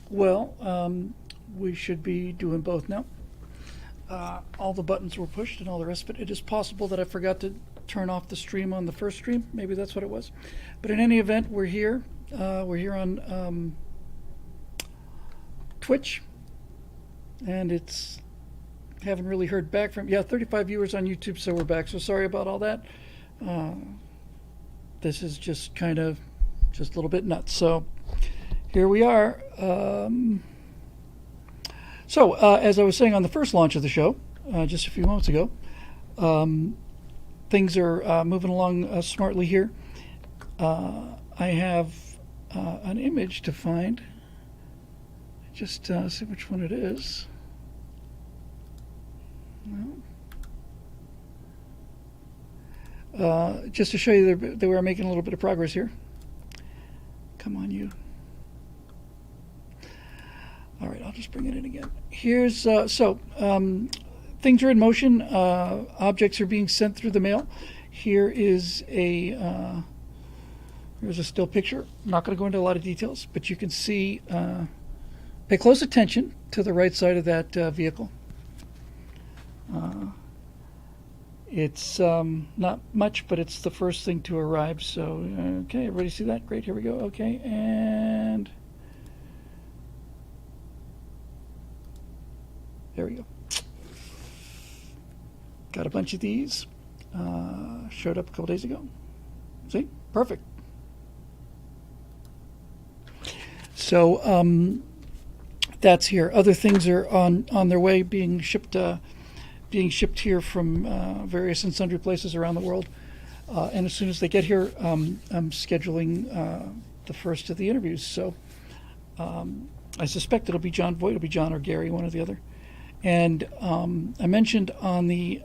Well, we should be doing both now. All the buttons were pushed and all the rest of it. It is possible that I forgot to turn off the stream on the first stream. Maybe that's what it was. But in any event, we're here. We're here on Twitch, and it's haven't really heard back from 35 viewers on YouTube, so we're back. So sorry about all that. This is just kind of just a little bit nuts. So here we are. As I was saying on the first launch of the show, just a few moments ago, things are moving along smartly here. I have an image to find. Just see which one it is. No. Just to show you that we're making a little bit of progress here. Come on, you. All right, I'll just bring it in again. Here's, things are in motion. Objects are being sent through the mail. Here's a still picture. I'm not going to go into a lot of details, but you can see, pay close attention to the right side of that vehicle. It's not much, but it's the first thing to arrive. So, okay, everybody see that? Great, here we go. Okay, and there we go. Got a bunch of these. Showed up a couple days ago. See? Perfect. So that's here. Other things are on their way, being shipped here from various and sundry places around the world. And as soon as they get here, I'm scheduling the first of the interviews. So I suspect it'll be John Voight, it'll be John or Gary, one or the other. And I mentioned on the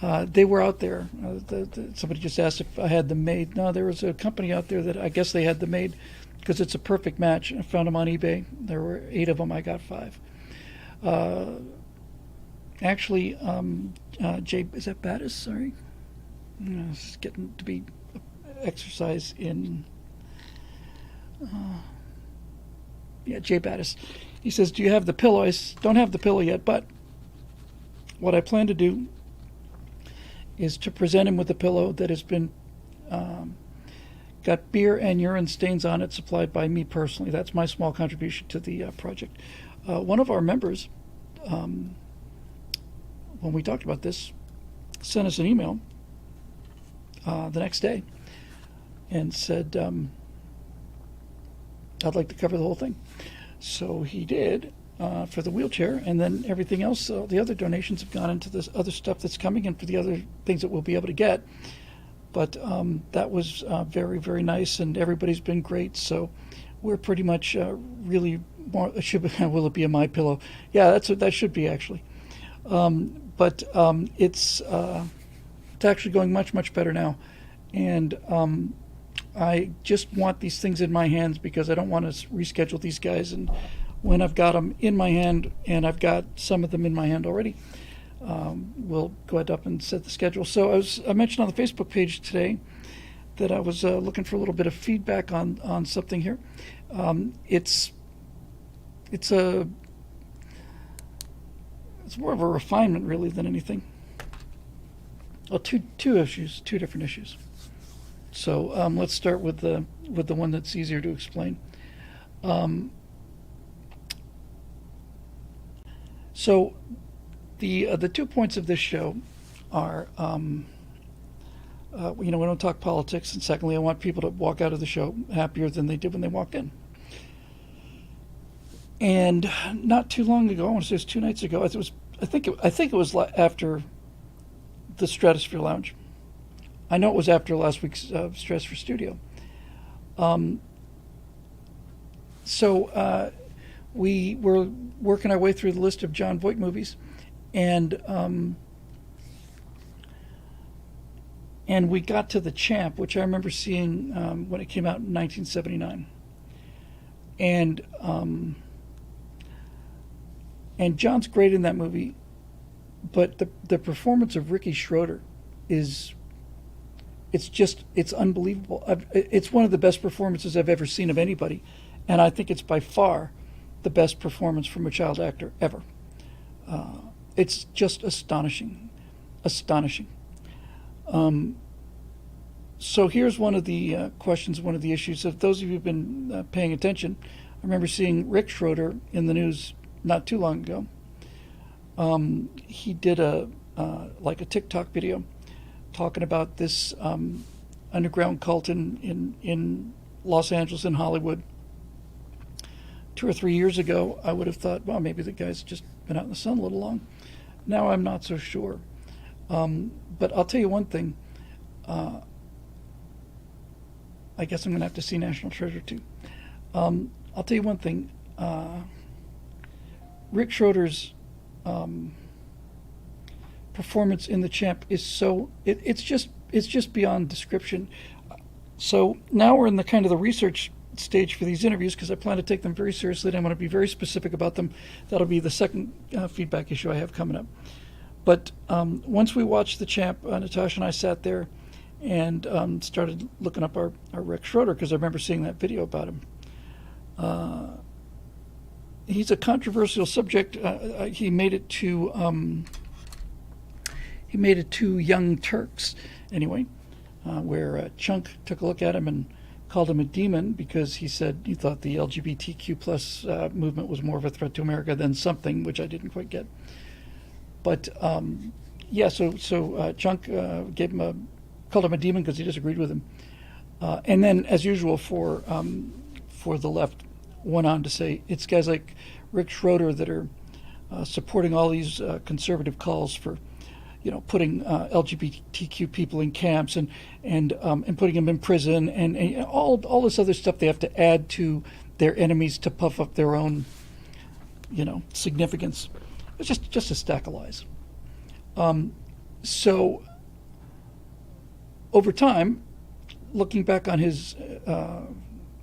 they were out there. Somebody just asked if I had them made. No, there was a company out there that I guess they had them made because it's a perfect match. I found them on eBay. There were 8 of them. I got 5. Actually, Jay, is that Battis? Sorry. This is getting to be exercise in... Jay Battis. He says, do you have the pillow? I don't have the pillow yet, but what I plan to do is to present him with a pillow that has been got beer and urine stains on it, supplied by me personally. That's my small contribution to the project. One of our members, when we talked about this, sent us an email the next day and said, I'd like to cover the whole thing. So he did for the wheelchair, and then everything else, the other donations have gone into this other stuff that's coming and for the other things that we'll be able to get. But that was very, very nice, and everybody's been great. So we're pretty much really more. Will it be a My Pillow? Yeah, that should be actually. But it's actually going much, much better now, and I just want these things in my hands because I don't want to reschedule these guys. And when I've got them in my hand, and I've got some of them in my hand already, we'll go ahead up and set the schedule. So I mentioned on the Facebook page today that I was looking for a little bit of feedback on something here. It's more of a refinement really than anything. Well, two different issues. So let's start with the one that's easier to explain. So the 2 points of this show are, we don't talk politics, and secondly, I want people to walk out of the show happier than they did when they walked in. And not too long ago, I want to say it was 2 nights ago, I think it was after the Stratosphere Lounge. I know it was after last week's Stratosphere Studio. We were working our way through the list of John Voight movies, and we got to The Champ, which I remember seeing when it came out in 1979. And John's great in that movie, but the performance of Ricky Schroeder is it's unbelievable. It's one of the best performances I've ever seen of anybody, And I think it's by far the best performance from a child actor ever. It's just astonishing. Astonishing. So here's one of the questions, one of the issues. If those of you who've been paying attention, I remember seeing Rick Schroeder in the news not too long ago. He did a TikTok video talking about this underground cult in Los Angeles and Hollywood. 2 or 3 years ago, I would have thought, well, maybe the guy's just been out in the sun a little long. Now I'm not so sure. But I'll tell you one thing. I guess I'm going to have to see National Treasure too. I'll tell you one thing. Rick Schroeder's performance in The Champ is so it's just beyond description. So now we're in the kind of the research stage for these interviews, because I plan to take them very seriously, and I'm going to be very specific about them. That'll be the second feedback issue I have coming up. But once we watched The Champ, Natasha and I sat there and started looking up our Rick Schroeder, because I remember seeing that video about him. He's a controversial subject. He made it to Young Turks, anyway, where Chunk took a look at him and called him a demon because he said he thought the LGBTQ plus movement was more of a threat to America than something, which I didn't quite get. But so Chunk called him a demon because he disagreed with him, and then, as usual for the left, went on to say it's guys like Rick Schroeder that are supporting all these conservative calls for, putting LGBTQ people in camps and putting them in prison and all this other stuff they have to add to their enemies to puff up their own, significance. It's just a stack of lies. So over time, looking back on his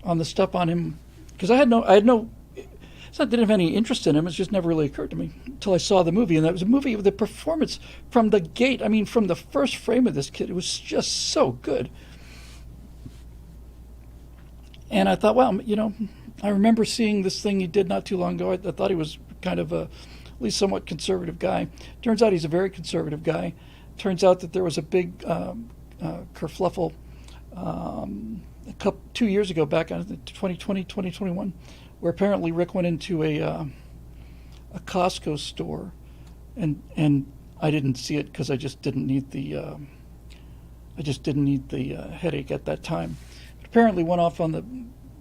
on the stuff on him, because I didn't have any interest in him. It just never really occurred to me until I saw the movie, and that was a movie with the performance from the gate. I mean, from the first frame of this kid, it was just so good. And I thought, well, I remember seeing this thing he did not too long ago. I thought he was kind of at least somewhat conservative guy. Turns out he's a very conservative guy. Turns out that there was a big kerfluffle 2 years ago, back in 2020, 2021, where apparently Rick went into a Costco store, and I didn't see it because I just didn't need the headache at that time. But apparently went off on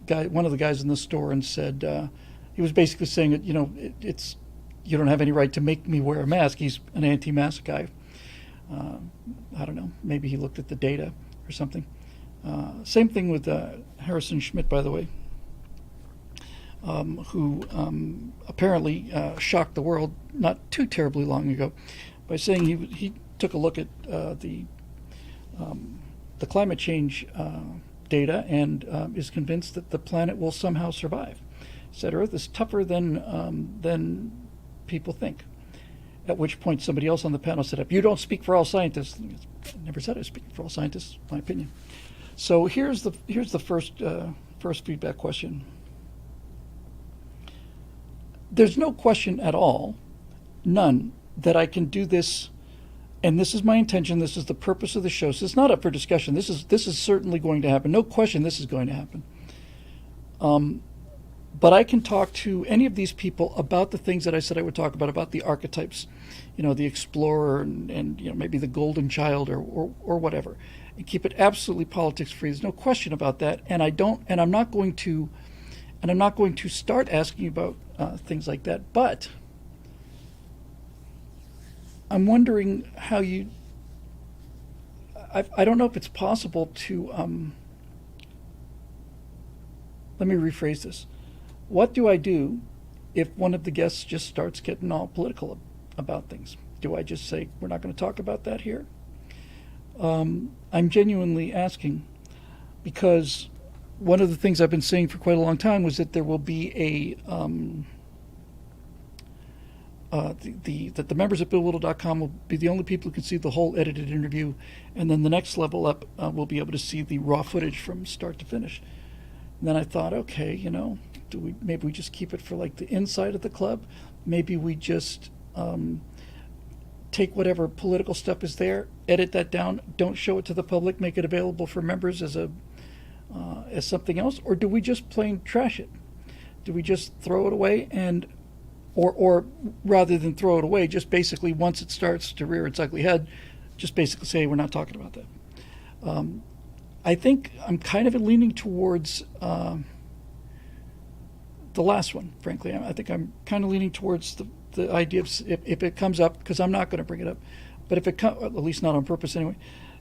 one of the guys in the store and said he was basically saying that it's you don't have any right to make me wear a mask. He's an anti-mask guy. I don't know. Maybe he looked at the data or something. Same thing with Harrison Schmidt, by the way, who apparently shocked the world not too terribly long ago by saying he took a look at the climate change data and is convinced that the planet will somehow survive. Said Earth is tougher than people think. At which point somebody else on the panel said, "You don't speak for all scientists." I never said I was speaking for all scientists, my opinion. So here's the first feedback question. There's no question at all, none, that I can do this, and this is my intention. This is the purpose of the show. So it's not up for discussion. This is certainly going to happen. No question, this is going to happen. But I can talk to any of these people about the things that I said I would talk about the archetypes, the explorer and maybe the golden child or whatever, and keep it absolutely politics free. There's no question about that. And I'm not going to start asking about things like that. But I'm wondering how I don't know if it's possible to, let me rephrase this. What do I do if one of the guests just starts getting all political about things? Do I just say, we're not going to talk about that here? I'm genuinely asking, because one of the things I've been saying for quite a long time was that there will be that the members at BillWhittle.com will be the only people who can see the whole edited interview, and then the next level up will be able to see the raw footage from start to finish. And then I thought, okay, Maybe we just keep it for like the inside of the club? Maybe we just take whatever political stuff is there, edit that down, don't show it to the public, make it available for members as something else? Or do we just plain trash it? Do we just throw it away or rather than throw it away, just basically once it starts to rear its ugly head, just basically say we're not talking about that? I think I'm kind of leaning towards the last one, frankly. I think I'm kind of leaning towards the idea of if it comes up, because I'm not going to bring it up, but if it at least not on purpose anyway,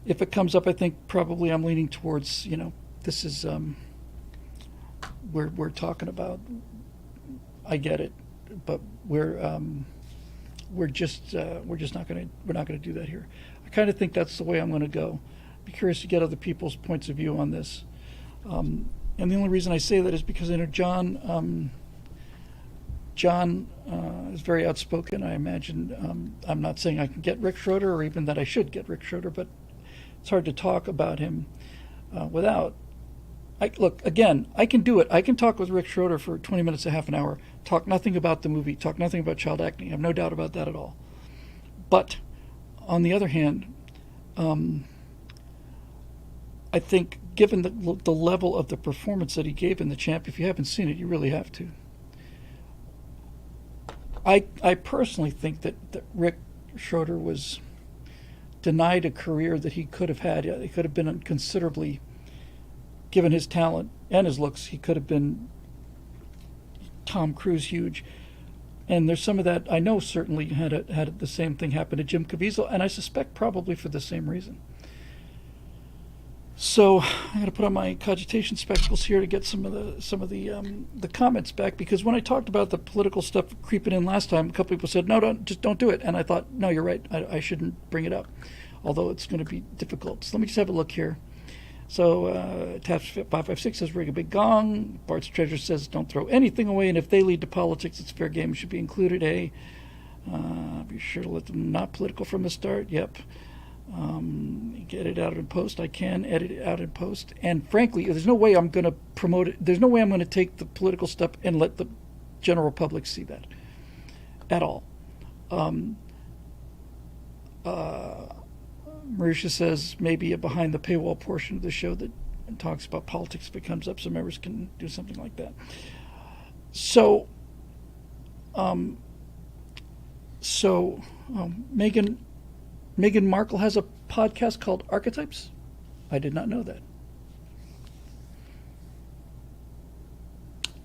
if it comes up, I think probably I'm leaning towards, this is we're talking about. I get it, but we're just not going to do that here. I kind of think that's the way I'm going to go. Be curious to get other people's points of view on this. And the only reason I say that is because I know John is very outspoken. I imagine I'm not saying I can get Rick Schroeder or even that I should get Rick Schroeder, but it's hard to talk about him without. Look, again, I can do it. I can talk with Rick Schroeder for 20 minutes, a half an hour, talk nothing about the movie, talk nothing about child acting. I have no doubt about that at all. But on the other hand, I think given the level of the performance that he gave in The Champ, if you haven't seen it, you really have to. I personally think that Rick Schroeder was denied a career that he could have had. It could have been considerably, given his talent and his looks, he could have been Tom Cruise huge. And there's some of that, I know certainly had the same thing happen to Jim Caviezel, and I suspect probably for the same reason. So I got to put on my cogitation spectacles here to get some of the comments back, because when I talked about the political stuff creeping in last time, a couple people said, no, don't do it. And I thought, no, you're right. I shouldn't bring it up, although it's going to be difficult. So let me just have a look here. So Taps 556 says, ring a big gong. Bart's Treasure says, don't throw anything away, and if they lead to politics, it's fair game. It should be included. Be sure to let them not political from the start. Yep. Get it out in post. I can edit it out in post. And frankly, there's no way I'm going to promote it. There's no way I'm going to take the political stuff and let the general public see that at all. Marisha says maybe a behind the paywall portion of the show that talks about politics if it comes up, so members can do something like that. So, Meghan Markle has a podcast called Archetypes? I did not know that.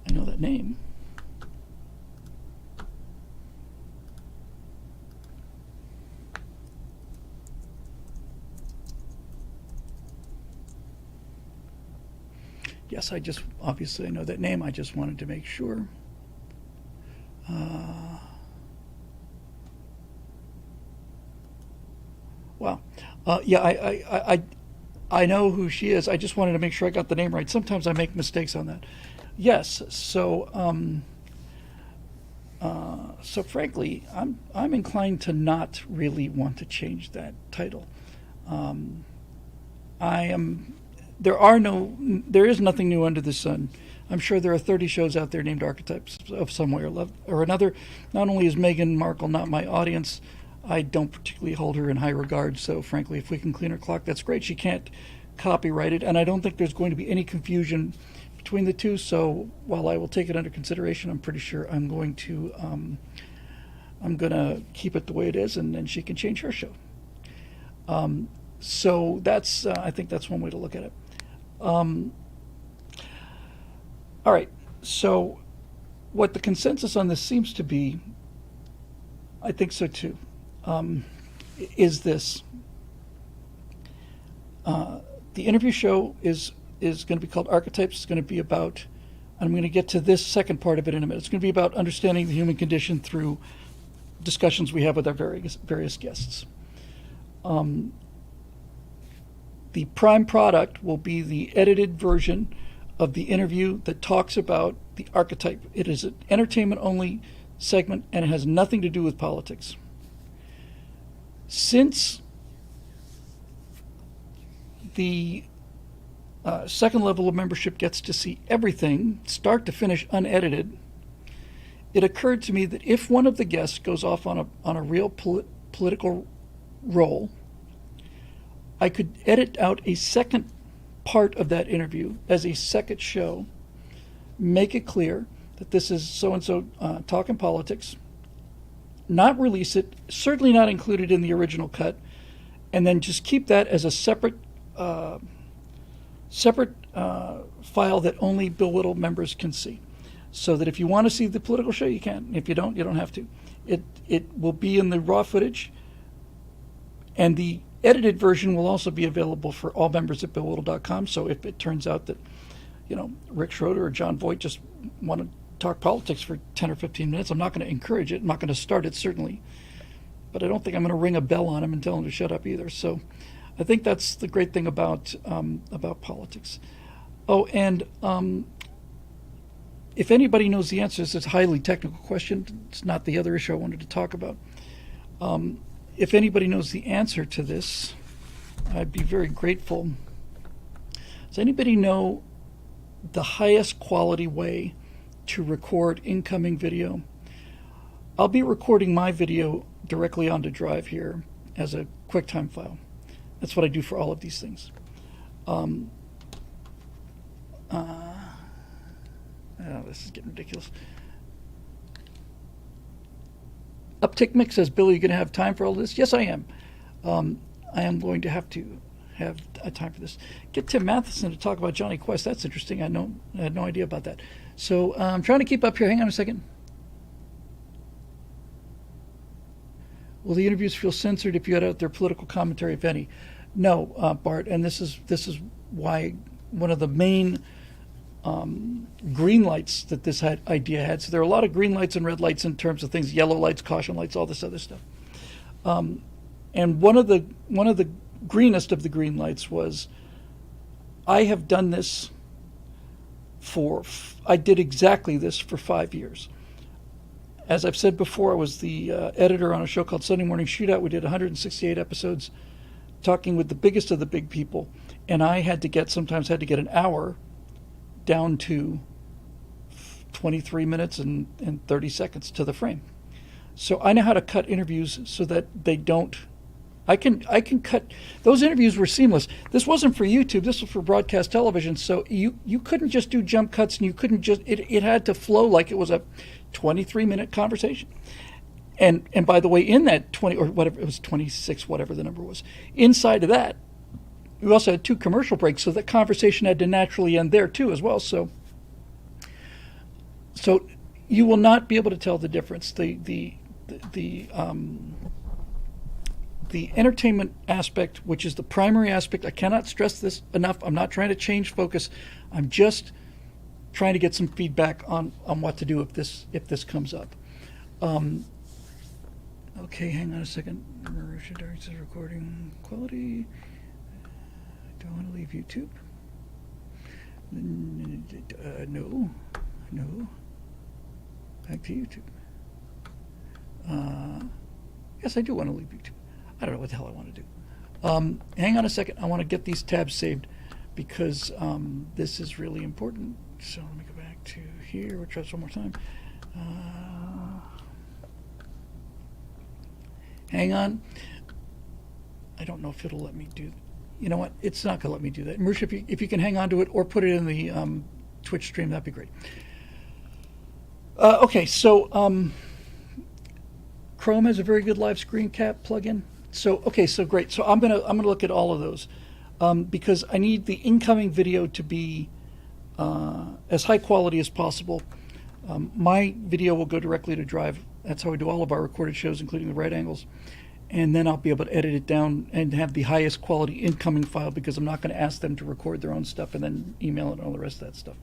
I know that name. Yes, obviously I know that name. I just wanted to make sure. Wow. Yeah, I know who she is. I just wanted to make sure I got the name right. Sometimes I make mistakes on that. Yes. So, so frankly, I'm inclined to not really want to change that title. There is nothing new under the sun. I'm sure there are 30 shows out there named Archetypes of some way or another. Not only is Meghan Markle not my audience, I don't particularly hold her in high regard. So frankly, if we can clean her clock, that's great. She can't copyright it, and I don't think there's going to be any confusion between the two. So while I will take it under consideration, I'm pretty sure I'm going to keep it the way it is, and then she can change her show. So that's I think that's one way to look at it. All right. So what the consensus on this seems to be, I think so too, is this. The interview show is going to be called Archetypes. It's going to be about, and I'm going to get to this second part of it in a minute. It's going to be about understanding the human condition through discussions we have with our various guests. The prime product will be the edited version of the interview that talks about the archetype. It is an entertainment-only segment, and it has nothing to do with politics. Since the second level of membership gets to see everything, start to finish, unedited. It occurred to me that if one of the guests goes off on a real political roll, I could edit out a second part of that interview as a second show, make it clear that this is so-and-so talking politics, not release it, certainly not included in the original cut, and then just keep that as a separate file that only Bill Whittle members can see. So that if you want to see the political show, you can. If you don't have to. It will be in the raw footage, and the edited version will also be available for all members at BillWhittle.com. So if it turns out that, Rick Schroeder or John Voight just want to talk politics for 10 or 15 minutes, I'm not going to encourage it. I'm not going to start it, certainly. But I don't think I'm going to ring a bell on him and tell him to shut up either. So I think that's the great thing about politics. Oh, and if anybody knows the answer, this is a highly technical question. It's not the other issue I wanted to talk about. If anybody knows the answer to this, I'd be very grateful. Does anybody know the highest quality way to record incoming video? I'll be recording my video directly onto Drive here as a QuickTime file. That's what I do for all of these things. This is getting ridiculous. Uptick Mix says, Bill, are you going to have time for all this? Yes, I am. I am going to have time for this. Get Tim Matheson to talk about Johnny Quest. That's interesting. I had no idea about that. So I'm trying to keep up here. Hang on a second. Will the interviews feel censored if you had out their political commentary, if any? No, Bart. And this is why one of the main green lights that this idea had. So there are a lot of green lights and red lights in terms of things, yellow lights, caution lights, all this other stuff. And one of the greenest of the green lights was, I have done this I did exactly this for 5 years. As I've said before, I was the editor on a show called Sunday Morning Shootout. We did 168 episodes talking with the biggest of the big people. And I sometimes had to get an hour down to 23 minutes and 30 seconds to the frame. So I know how to cut interviews so that they don't. I can cut. Those interviews were seamless. This wasn't for YouTube. This was for broadcast television. So you couldn't just do jump cuts, and you couldn't just. It had to flow like it was a 23-minute conversation. And by the way, in that 20 or whatever it was, 26, whatever the number was, inside of that, we also had 2 commercial breaks, so that conversation had to naturally end there too as well. So you will not be able to tell the difference. The entertainment aspect, which is the primary aspect, I cannot stress this enough. I'm not trying to change focus. I'm just trying to get some feedback on what to do if this comes up. Okay, hang on a second. Marusha Derek says recording quality. I don't want to leave YouTube. No. Back to YouTube. Yes, I do want to leave YouTube. I don't know what the hell I want to do. Hang on a second. I want to get these tabs saved because this is really important. So let me go back to here. We'll try this one more time. Hang on. I don't know if it'll let me do. You know what? It's not going to let me do that. Marusha, if you can hang on to it or put it in the Twitch stream, that'd be great. Okay, so Chrome has a very good live screen cap plugin. So great. So I'm gonna look at all of those because I need the incoming video to be as high quality as possible. My video will go directly to Drive. That's how we do all of our recorded shows, including the right angles. And then I'll be able to edit it down and have the highest quality incoming file because I'm not going to ask them to record their own stuff and then email it and all the rest of that stuff.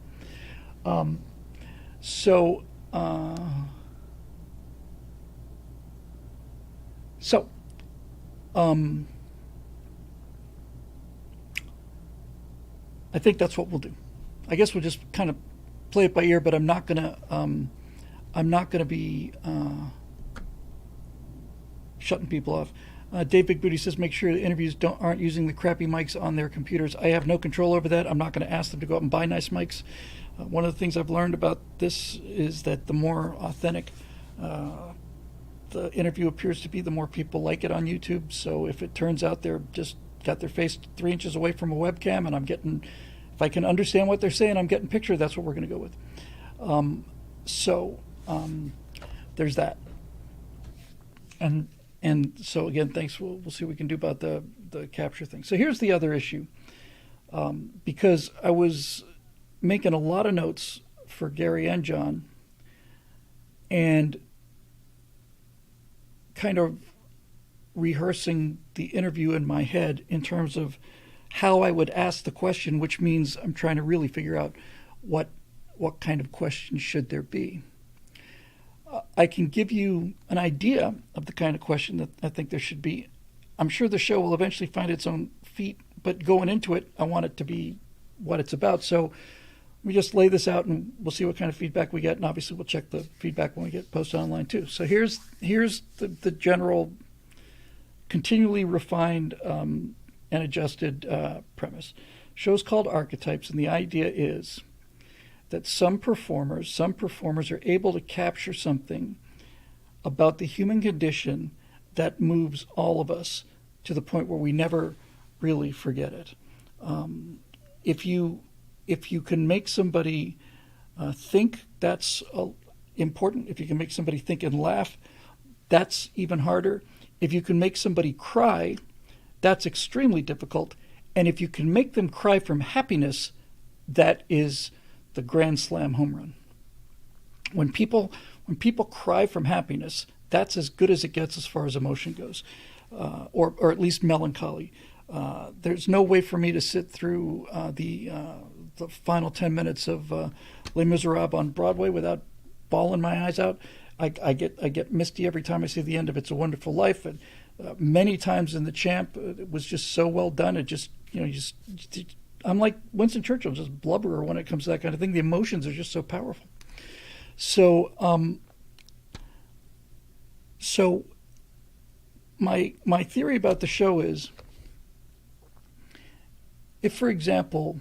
I think that's what we'll do. I guess we'll just kind of play it by ear, but I'm not gonna be shutting people off. Dave Big Booty says, make sure the interviews aren't using the crappy mics on their computers. I have no control over that. I'm not going to ask them to go out and buy nice mics. One of the things I've learned about this is that the more authentic the interview appears to be, the more people like it on YouTube. So if it turns out they're just got their face 3 inches away from a webcam and if I can understand what they're saying, I'm getting picture, that's what we're going to go with. There's that. And so again, thanks. We'll see what we can do about the capture thing. So here's the other issue. Because I was making a lot of notes for Gary and John and kind of rehearsing the interview in my head in terms of how I would ask the question, which means I'm trying to really figure out what kind of question should there be. I can give you an idea of the kind of question that I think there should be. I'm sure the show will eventually find its own feet, but going into it, I want it to be what it's about. So we just lay this out and we'll see what kind of feedback we get. And obviously we'll check the feedback when we get posted online too. So here's the general, continually refined and adjusted premise. Show's called Archetypes, and the idea is that some performers are able to capture something about the human condition that moves all of us to the point where we never really forget it. If you can make somebody think, that's important. If you can make somebody think and laugh, that's even harder. If you can make somebody cry, that's extremely difficult. And if you can make them cry from happiness, that is the grand slam home run. When people cry from happiness, that's as good as it gets as far as emotion goes, or at least melancholy. There's no way for me to sit through the final 10 minutes of Les Miserables on Broadway without bawling my eyes out. I get misty every time I see the end of It's a Wonderful Life. And many times in The Champ, it was just so well done. It just, I'm like Winston Churchill, just blubber when it comes to that kind of thing. The emotions are just so powerful. So my theory about the show is, if, for example,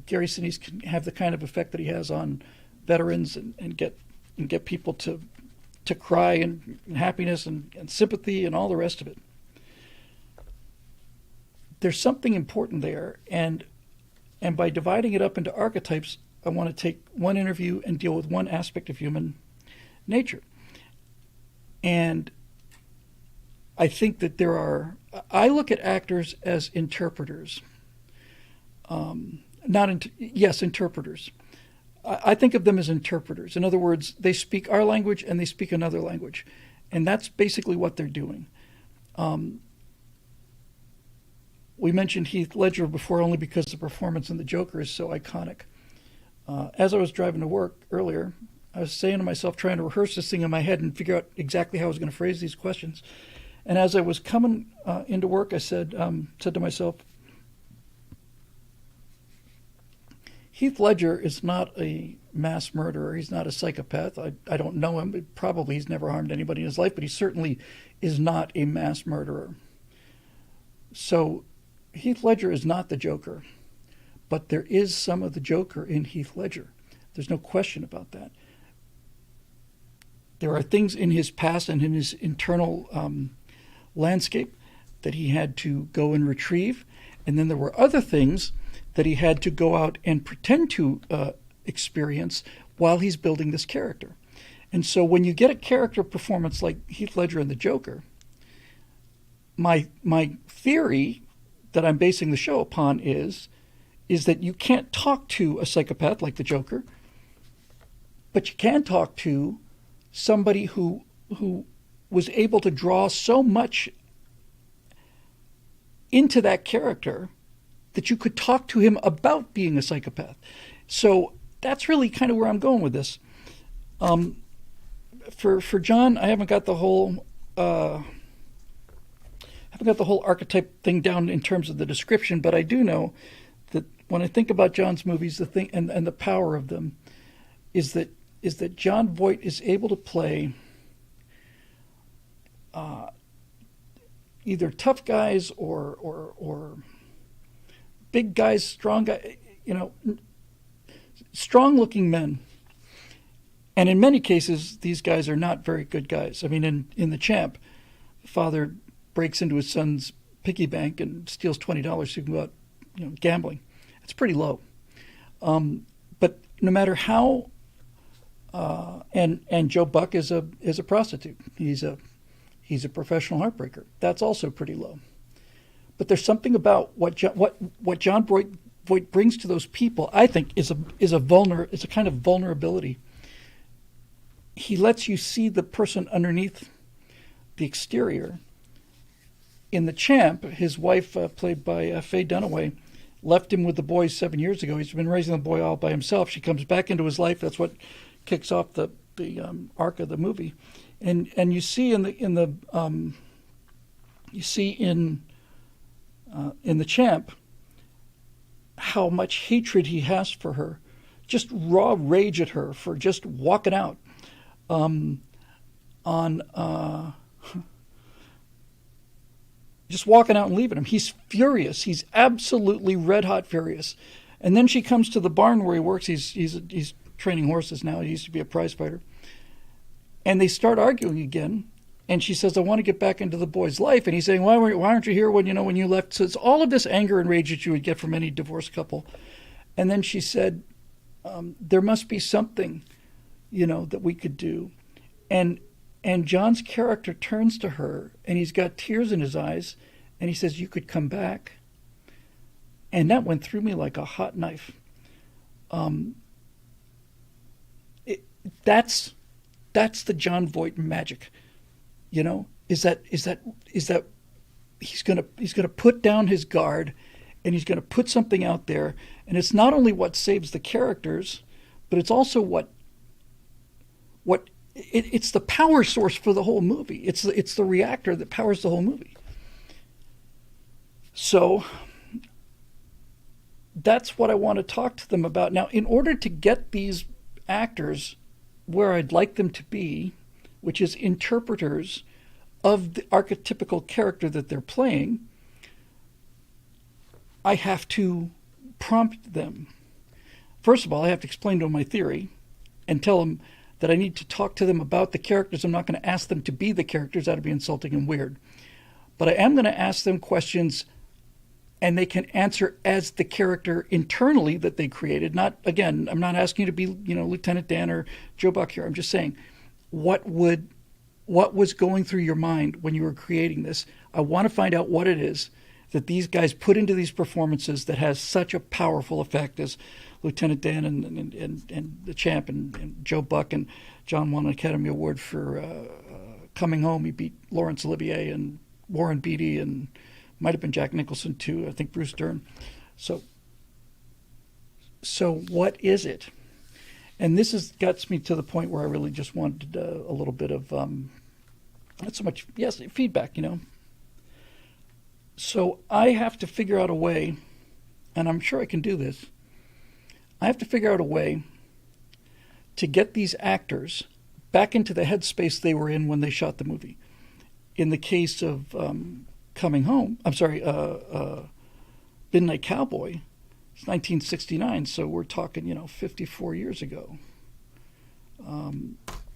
Gary Sinise can have the kind of effect that he has on veterans and get people to cry and happiness and sympathy and all the rest of it, there's something important there. And by dividing it up into archetypes, I want to take one interview and deal with one aspect of human nature. And I think that I look at actors as interpreters. Interpreters. I think of them as interpreters. In other words, they speak our language and they speak another language. And that's basically what they're doing. We mentioned Heath Ledger before only because the performance in The Joker is so iconic. As I was driving to work earlier, I was saying to myself, trying to rehearse this thing in my head and figure out exactly how I was going to phrase these questions. And as I was coming into work, I said to myself, Heath Ledger is not a mass murderer. He's not a psychopath. I don't know him. Probably he's never harmed anybody in his life, but he certainly is not a mass murderer. So Heath Ledger is not the Joker, but there is some of the Joker in Heath Ledger. There's no question about that. There are things in his past and in his internal landscape that he had to go and retrieve, and then there were other things that he had to go out and pretend to experience while he's building this character. And so when you get a character performance like Heath Ledger in The Joker, my theory that I'm basing the show upon is that you can't talk to a psychopath like the Joker, but you can talk to somebody who was able to draw so much into that character that you could talk to him about being a psychopath. So that's really kind of where I'm going with this. For John, I haven't got the whole archetype thing down in terms of the description, but I do know that when I think about John's movies, the thing and the power of them is that Jon Voight is able to play either tough guys or big guys, strong guys, strong-looking men. And in many cases, these guys are not very good guys. I mean, in The Champ, the father breaks into his son's piggy bank and steals $20 so he can go out, gambling. It's pretty low. But no matter how, and Joe Buck is a prostitute. He's a professional heartbreaker. That's also pretty low. But there's something about what Jon Voight brings to those people. I think is a kind of vulnerability. He lets you see the person underneath the exterior. In The Champ, his wife, played by Faye Dunaway, left him with the boys 7 years ago. He's been raising the boy all by himself. She comes back into his life. That's what kicks off the arc of the movie. And you see in The Champ how much hatred he has for her, just raw rage at her for just walking out just walking out and leaving him. He's furious. He's absolutely red hot furious. And then she comes to the barn where he works. He's training horses now. He used to be a prize fighter. And they start arguing again. And she says, "I want to get back into the boy's life." And he's saying, "Why aren't you here when you left?" So it's all of this anger and rage that you would get from any divorced couple. And then she said, "There must be something, that we could do." And John's character turns to her, and he's got tears in his eyes, and he says, "You could come back." And that went through me like a hot knife. That's the Jon Voight magic, is that he's gonna put down his guard, and he's gonna put something out there, and it's not only what saves the characters, but it's also it's the power source for the whole movie. It's the reactor that powers the whole movie. So that's what I want to talk to them about. Now, in order to get these actors where I'd like them to be, which is interpreters of the archetypical character that they're playing, I have to prompt them. First of all, I have to explain to them my theory and tell them that I need to talk to them about the characters. I'm not going to ask them to be the characters. That would be insulting and weird. But I am going to ask them questions, and they can answer as the character internally that they created. Not, again, I'm not asking you to be, Lieutenant Dan or Joe Buck here. I'm just saying, what was going through your mind when you were creating this? I want to find out what it is that these guys put into these performances that has such a powerful effect as Lieutenant Dan and the Champ and Joe Buck, and John won an Academy Award for Coming Home. He beat Laurence Olivier and Warren Beatty and might have been Jack Nicholson too. I think Bruce Dern. So what is it? And this gets me to the point where I really just wanted a little bit of not so much feedback, So I have to figure out a way, and I'm sure I can do this. I have to figure out a way to get these actors back into the headspace they were in when they shot the movie. In the case of Coming Home, Midnight Cowboy, it's 1969, so we're talking, 54 years ago.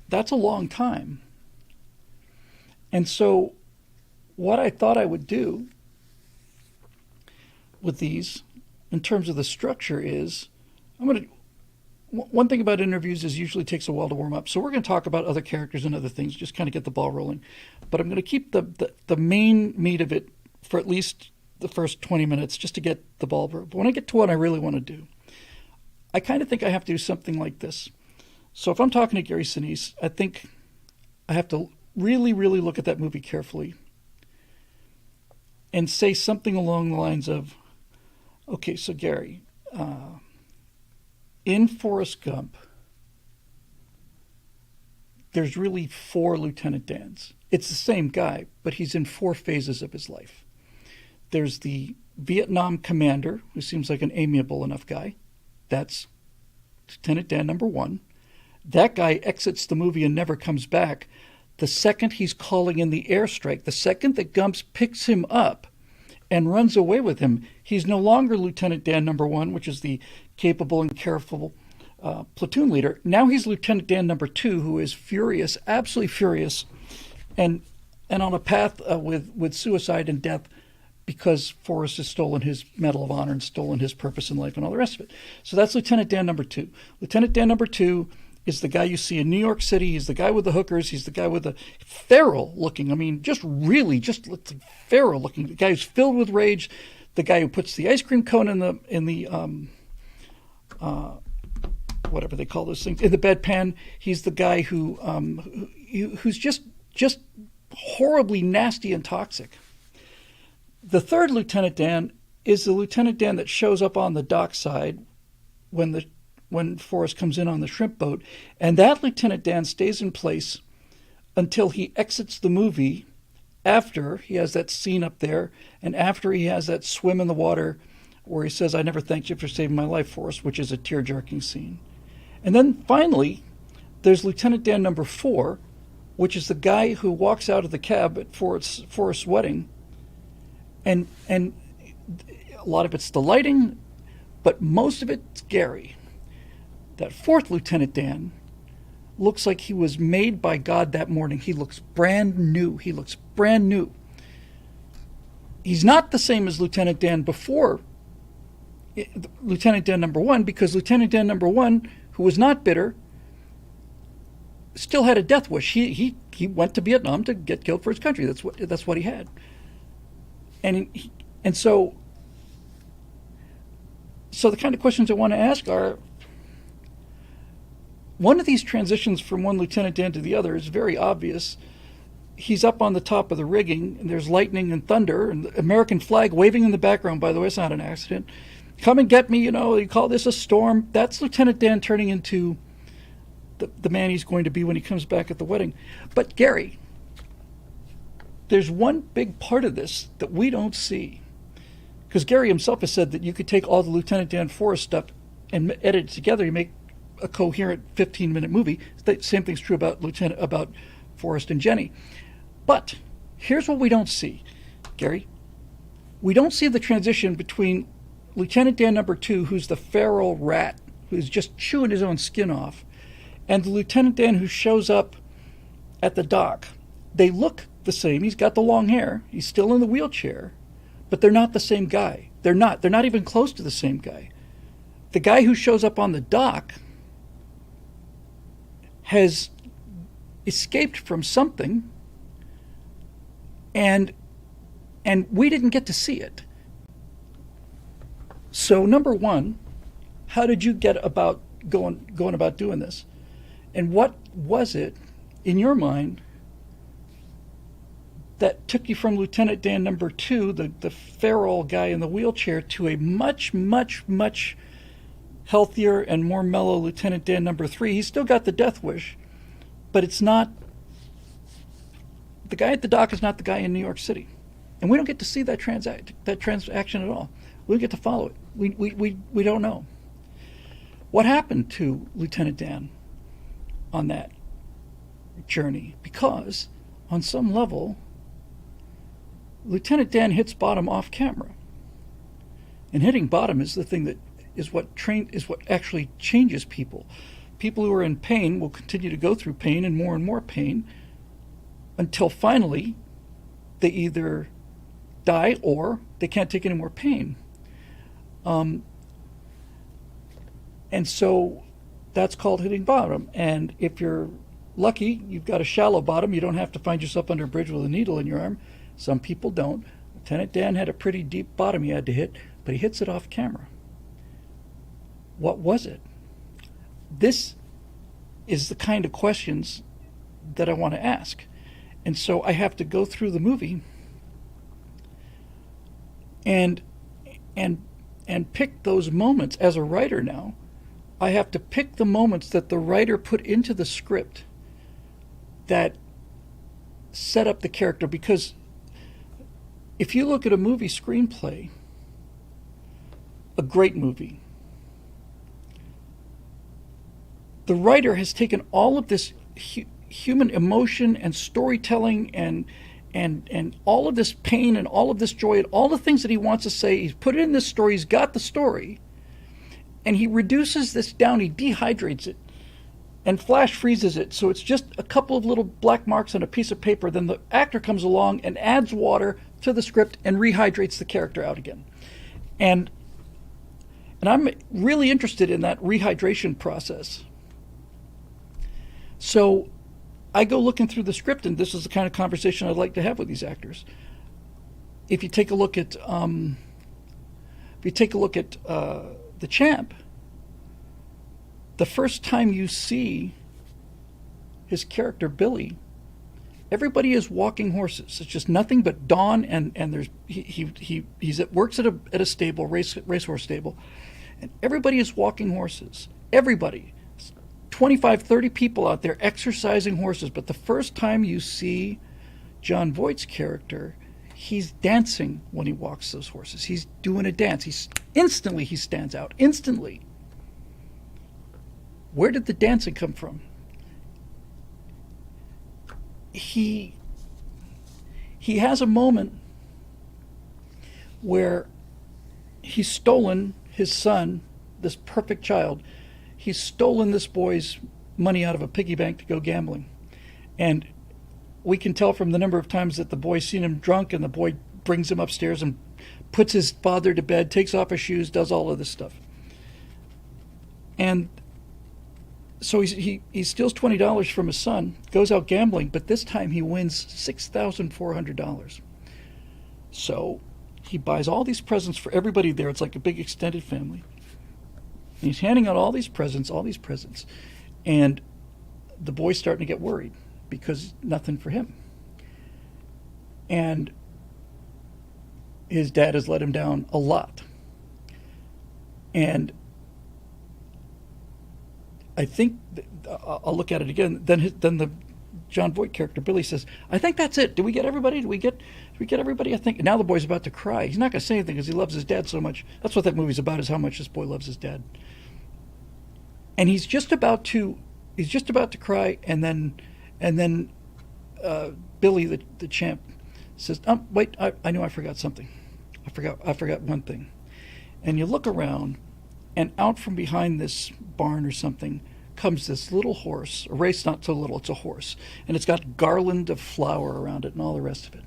That's a long time. And so what I thought I would do with these, in terms of the structure, is one thing about interviews is usually takes a while to warm up. So we're going to talk about other characters and other things, just kind of get the ball rolling. But I'm going to keep the main meat of it for at least the first 20 minutes, just to get the ball rolling. But when I get to what I really want to do, I kind of think I have to do something like this. So if I'm talking to Gary Sinise, I think I have to really, really look at that movie carefully and say something along the lines of, okay, so Gary, in Forrest Gump, there's really 4 Lieutenant Dans. It's the same guy, but he's in 4 phases of his life. There's the Vietnam commander, who seems like an amiable enough guy. That's Lieutenant Dan number 1. That guy exits the movie and never comes back. the second he's calling in the airstrike, the second that Gumps picks him up and runs away with him, he's no longer Lieutenant Dan number 1, which is the capable and careful platoon leader. Now he's Lieutenant Dan number 2, who is furious, absolutely furious, and on a path with suicide and death because Forrest has stolen his Medal of Honor and stolen his purpose in life and all the rest of it. So that's Lieutenant Dan number 2. Lieutenant Dan number 2 is the guy you see in New York City. He's the guy with the hookers. He's the guy with the feral looking. I mean, just feral looking. The guy who's filled with rage. The guy who puts the ice cream cone in the whatever they call those things, in the bedpan. He's the guy who's just horribly nasty and toxic. The third Lieutenant Dan is the Lieutenant Dan that shows up on the dockside when Forrest comes in on the shrimp boat, and that Lieutenant Dan stays in place until he exits the movie, after he has that scene up there and after he has that swim in the water where he says, "I never thanked you for saving my life, Forrest," which is a tear-jerking scene. And then finally, there's Lieutenant Dan number 4, which is the guy who walks out of the cab at Forrest's wedding, and a lot of it's the lighting, but most of it's Gary. That fourth Lieutenant Dan looks like he was made by God that morning. He looks brand new. He's not the same as Lieutenant Dan before Lieutenant Dan number 1, because Lieutenant Dan number 1, who was not bitter, still had a death wish. He went to Vietnam to get killed for his country. That's what he had. And so the kind of questions I want to ask are, one of these transitions from one Lieutenant Dan to the other is very obvious. He's up on the top of the rigging, and there's lightning and thunder, and the American flag waving in the background, by the way. It's not an accident. Come and get me, you call this a storm. That's Lieutenant Dan turning into the man he's going to be when he comes back at the wedding. But Gary, there's one big part of this that we don't see. Because Gary himself has said that you could take all the Lieutenant Dan Forrest stuff and edit it together. You make a coherent 15-minute movie. The same thing's true about Forrest and Jenny. But here's what we don't see, Gary. We don't see the transition between Lieutenant Dan number 2, who's the feral rat, who's just chewing his own skin off, and the Lieutenant Dan who shows up at the dock. They look the same. He's got the long hair. He's still in the wheelchair. But they're not the same guy. They're not even close to the same guy. The guy who shows up on the dock has escaped from something, and we didn't get to see it. So number 1, how did you get about going about doing this? And what was it in your mind that took you from Lieutenant Dan number 2, the feral guy in the wheelchair, to a much, much, much healthier and more mellow Lieutenant Dan number 3? He's still got the death wish, but it's not, the guy at the dock is not the guy in New York City. And we don't get to see that transaction at all. We don't get to follow it. We don't know. What happened to Lieutenant Dan on that journey? Because on some level, Lieutenant Dan hits bottom off camera. And hitting bottom is the thing that is what actually changes people. People who are in pain will continue to go through pain and more pain until finally they either die or they can't take any more pain. And so that's called hitting bottom. And if you're lucky, you've got a shallow bottom. You don't have to find yourself under a bridge with a needle in your arm. Some people don't. Lieutenant Dan had a pretty deep bottom he had to hit, but he hits it off camera. What was it? This is the kind of questions that I want to ask. And so I have to go through the movie and pick those moments. As a writer now, I have to pick the moments that the writer put into the script that set up the character. Because if you look at a movie screenplay, a great movie, the writer has taken all of this human emotion and storytelling and all of this pain and all of this joy and all the things that he wants to say. He's put it in this story. He's got the story. And he reduces this down. He dehydrates it and flash freezes it. So it's just a couple of little black marks on a piece of paper. Then the actor comes along and adds water to the script and rehydrates the character out again. And I'm really interested in that rehydration process. So I go looking through the script, and this is the kind of conversation I'd like to have with these actors. If you take a look at, The Champ, the first time you see his character Billy, everybody is walking horses. It's just nothing but dawn, and there's works at a stable, racehorse stable, and everybody is walking horses. Everybody. 25, 30 people out there exercising horses. But the first time you see Jon Voight's character, he's dancing when he walks those horses. He's doing a dance. He stands out. Instantly. Where did the dancing come from? He has a moment where he's stolen his son, this perfect child. He's stolen this boy's money out of a piggy bank to go gambling. And we can tell from the number of times that the boy's seen him drunk, and the boy brings him upstairs and puts his father to bed, takes off his shoes, does all of this stuff. And so he steals $20 from his son, goes out gambling, but this time he wins $6,400. So he buys all these presents for everybody there. It's like a big extended family. And he's handing out all these presents. And the boy's starting to get worried because nothing for him. And his dad has let him down a lot. And I think, I'll look at it again, then the Jon Voight character, Billy, says, I think that's it. Did we get everybody? Did we get everybody? I think. And now the boy's about to cry. He's not going to say anything because he loves his dad so much. That's what that movie's about, is how much this boy loves his dad. And he's just about to cry, and then Billy, the champ, says, wait, I know I forgot something. I forgot one thing. And you look around, and out from behind this barn or something comes this little horse, a race not so little, it's a horse, and it's got garland of flower around it and all the rest of it.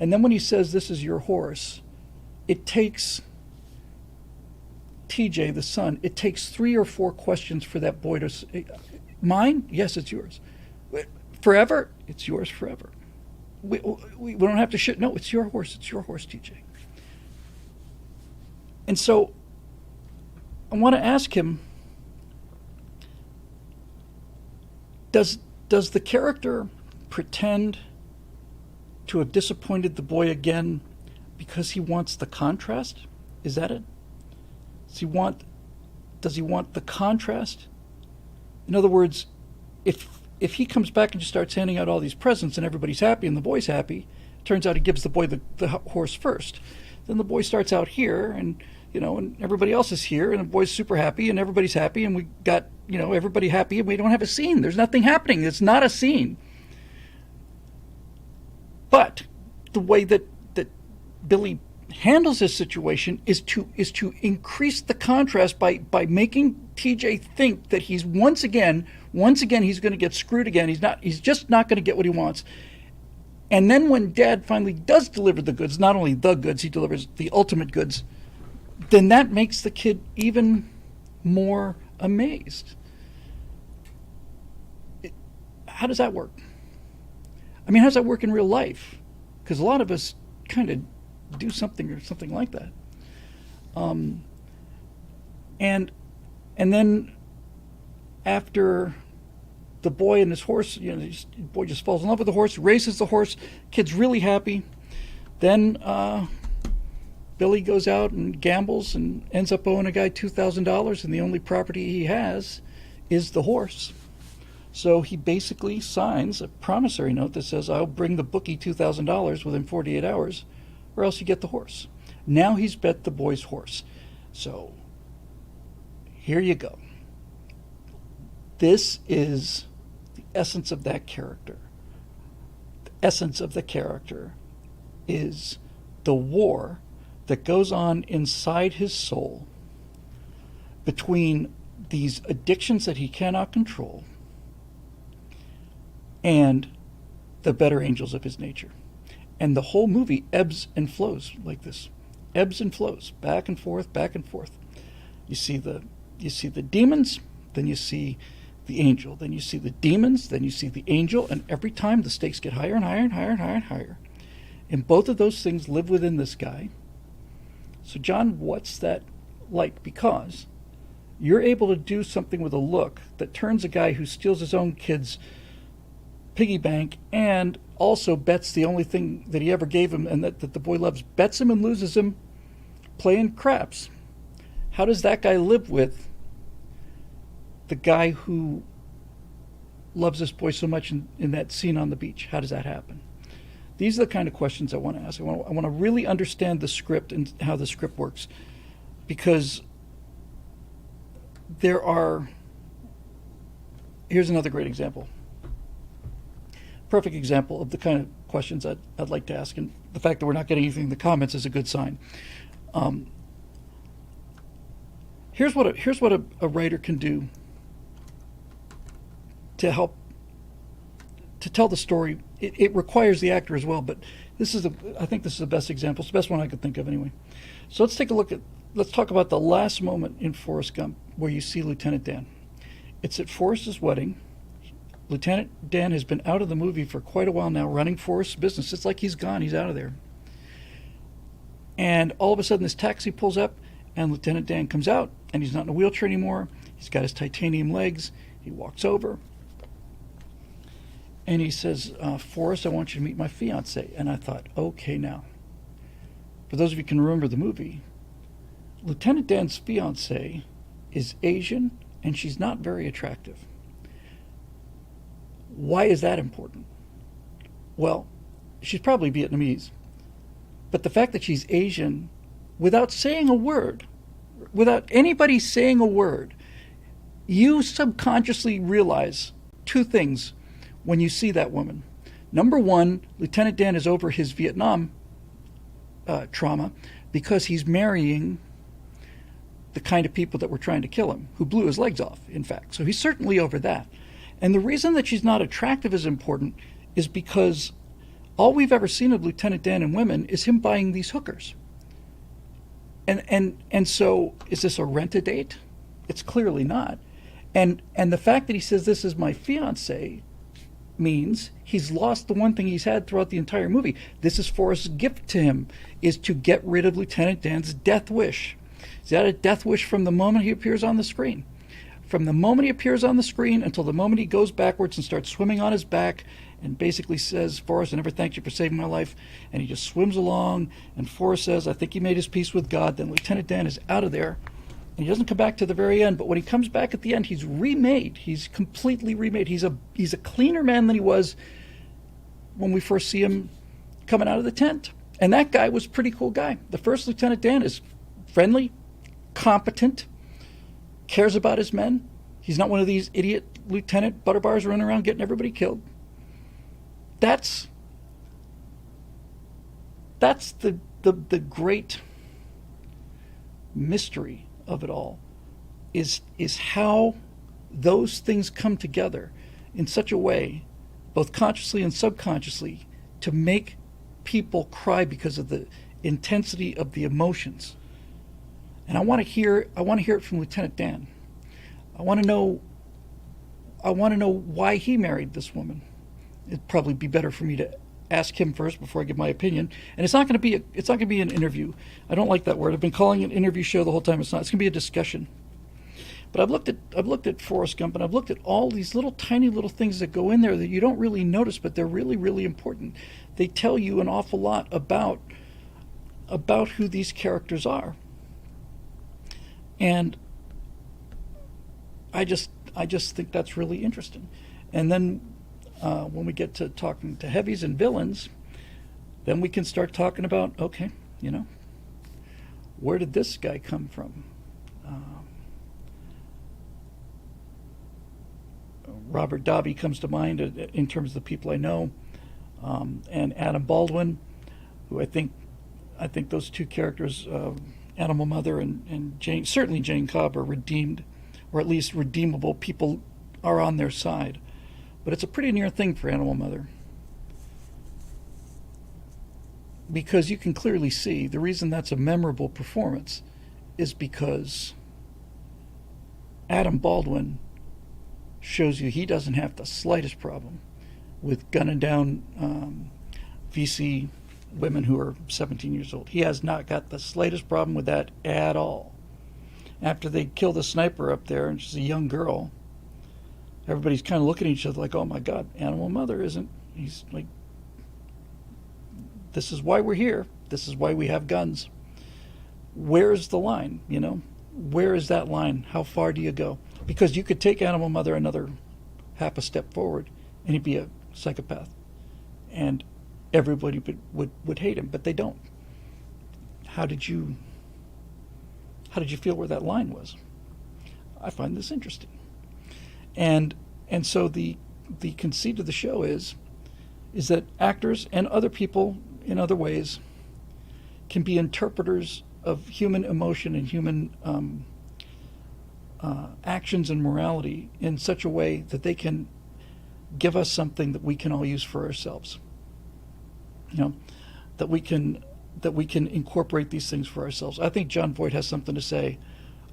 And then when he says, this is your horse, it takes TJ, the son, it takes 3 or 4 questions for that boy to say, mine? Yes, it's yours. Forever? It's yours forever. We don't have to shit. No, it's your horse, TJ. And so I want to ask him, does the character pretend to have disappointed the boy again because he wants the contrast? Is that it? Does he want the contrast? In other words, if he comes back and just starts handing out all these presents and everybody's happy and the boy's happy, it turns out he gives the boy the horse first. Then the boy starts out here, and and everybody else is here, and the boy's super happy, and everybody's happy, and we got, everybody happy, and we don't have a scene. There's nothing happening. It's not a scene. But the way that Billy handles this situation is to increase the contrast by making TJ think that he's once again he's going to get screwed again. He's just not going to get what he wants. And then when Dad finally does deliver the goods, not only the goods, he delivers the ultimate goods, then that makes the kid even more amazed. How does that work? I mean, how does that work in real life? Because a lot of us kind of do something like that. And then after the boy and his horse, the boy just falls in love with the horse, races the horse, kid's really happy. Then Billy goes out and gambles and ends up owing a guy $2,000, and the only property he has is the horse. So he basically signs a promissory note that says, I'll bring the bookie $2,000 within 48 hours, or else you get the horse. Now he's bet the boy's horse. So here you go. This is the essence of that character. The essence of the character is the war that goes on inside his soul between these addictions that he cannot control and the better angels of his nature. And the whole movie ebbs and flows like this. Ebbs and flows, back and forth, back and forth. You see the demons, then you see the angel, then you see the demons, then you see the angel, and every time the stakes get higher and higher and higher and higher and higher. And both of those things live within this guy. So John, what's that like? Because you're able to do something with a look that turns a guy who steals his own kid's piggy bank and also bets the only thing that he ever gave him and that the boy loves, bets him and loses him playing craps. How does that guy live with the guy who loves this boy so much in that scene on the beach? How does that happen? These are the kind of questions I want to ask. I want to really understand the script and how the script works, because here's another great example. Perfect example of the kind of questions I'd like to ask, and the fact that we're not getting anything in the comments is a good sign. Here's what a writer can do to help to tell the story. It requires the actor as well, but I think this is the best example. It's the best one I could think of anyway. So let's talk about the last moment in Forrest Gump where you see Lieutenant Dan. It's at Forrest's wedding. Lieutenant Dan has been out of the movie for quite a while now, running Forrest's business. It's like he's gone. He's out of there. And all of a sudden, this taxi pulls up, and Lieutenant Dan comes out, and he's not in a wheelchair anymore. He's got his titanium legs. He walks over, and he says, Forrest, I want you to meet my fiancée. And I thought, okay, now. For those of you who can remember the movie, Lieutenant Dan's fiancée is Asian, and she's not very attractive. Why is that important? Well, she's probably Vietnamese. But the fact that she's Asian, without saying a word, without anybody saying a word, you subconsciously realize two things when you see that woman. Number one, Lieutenant Dan is over his Vietnam trauma because he's marrying the kind of people that were trying to kill him, who blew his legs off, in fact. So he's certainly over that. And the reason that she's not attractive is important is because all we've ever seen of Lieutenant Dan and women is him buying these hookers. And so is this a rent-a-date? It's clearly not. And the fact that he says this is my fiancée means he's lost the one thing he's had throughout the entire movie. This is Forrest's gift to him, is to get rid of Lieutenant Dan's death wish. He's had a death wish from the moment he appears on the screen. From the moment he appears on the screen until the moment he goes backwards and starts swimming on his back and basically says, Forrest, I never thanked you for saving my life. And he just swims along, and Forrest says, I think he made his peace with God. Then Lieutenant Dan is out of there, and he doesn't come back to the very end. But when he comes back at the end, he's remade. He's completely remade. He's a cleaner man than he was when we first see him coming out of the tent. And that guy was a pretty cool guy. The first Lieutenant Dan is friendly, competent, cares about his men. He's not one of these idiot Lieutenant Butterbars running around getting everybody killed. That's the great mystery of it all, is how those things come together in such a way, both consciously and subconsciously, to make people cry because of the intensity of the emotions. And I want to hear it from Lieutenant Dan. I want to know why he married this woman. It'd probably be better for me to ask him first before I give my opinion. And it's not going to be an interview. I don't like that word. I've been calling it an interview show the whole time. It's not. It's going to be a discussion. But I've looked at Forrest Gump, and I've looked at all these tiny little things that go in there that you don't really notice, but they're really, really important. They tell you an awful lot about who these characters are. And I just think that's really interesting. And then when we get to talking to heavies and villains, then we can start talking about, okay, where did this guy come from? Robert Davi comes to mind in terms of the people I know, and Adam Baldwin, who I think those two characters, Animal Mother and Jane, certainly Jane Cobb, are redeemed, or at least redeemable. People are on their side. But it's a pretty near thing for Animal Mother. Because you can clearly see the reason that's a memorable performance is because Adam Baldwin shows you he doesn't have the slightest problem with gunning down VC women who are 17 years old. He has not got the slightest problem with that at all. After they kill the sniper up there, and she's a young girl, everybody's kind of looking at each other like, oh my God, Animal Mother isn't. He's like, this is why we're here. This is why we have guns. Where's the line, you know? Where is that line? How far do you go? Because you could take Animal Mother another half a step forward and he'd be a psychopath. And everybody would hate him, but they don't. How did you feel where that line was? I find this interesting. And so the conceit of the show is that actors and other people in other ways can be interpreters of human emotion and human actions and morality in such a way that they can give us something that we can all use for ourselves. You know, that we can incorporate these things for ourselves. I think Jon Voight has something to say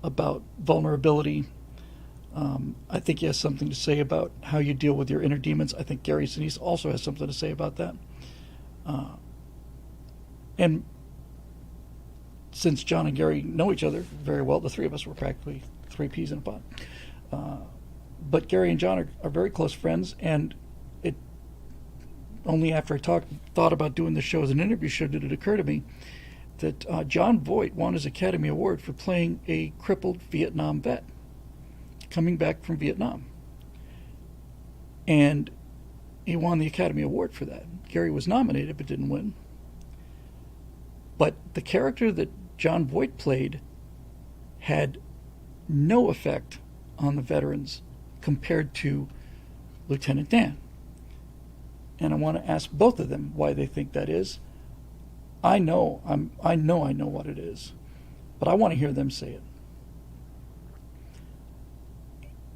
about vulnerability. I think he has something to say about how you deal with your inner demons. I think Gary Sinise also has something to say about that. And since John and Gary know each other very well, the three of us were practically three peas in a pod. But Gary and John are very close friends, and it only after I thought about doing the show as an interview show did it occur to me that Jon Voight won his Academy Award for playing a crippled Vietnam vet coming back from Vietnam. And he won the Academy Award for that. Gary was nominated but didn't win. But the character that Jon Voight played had no effect on the veterans compared to Lieutenant Dan. And I want to ask both of them why they think that is. I know what it is, but I want to hear them say it.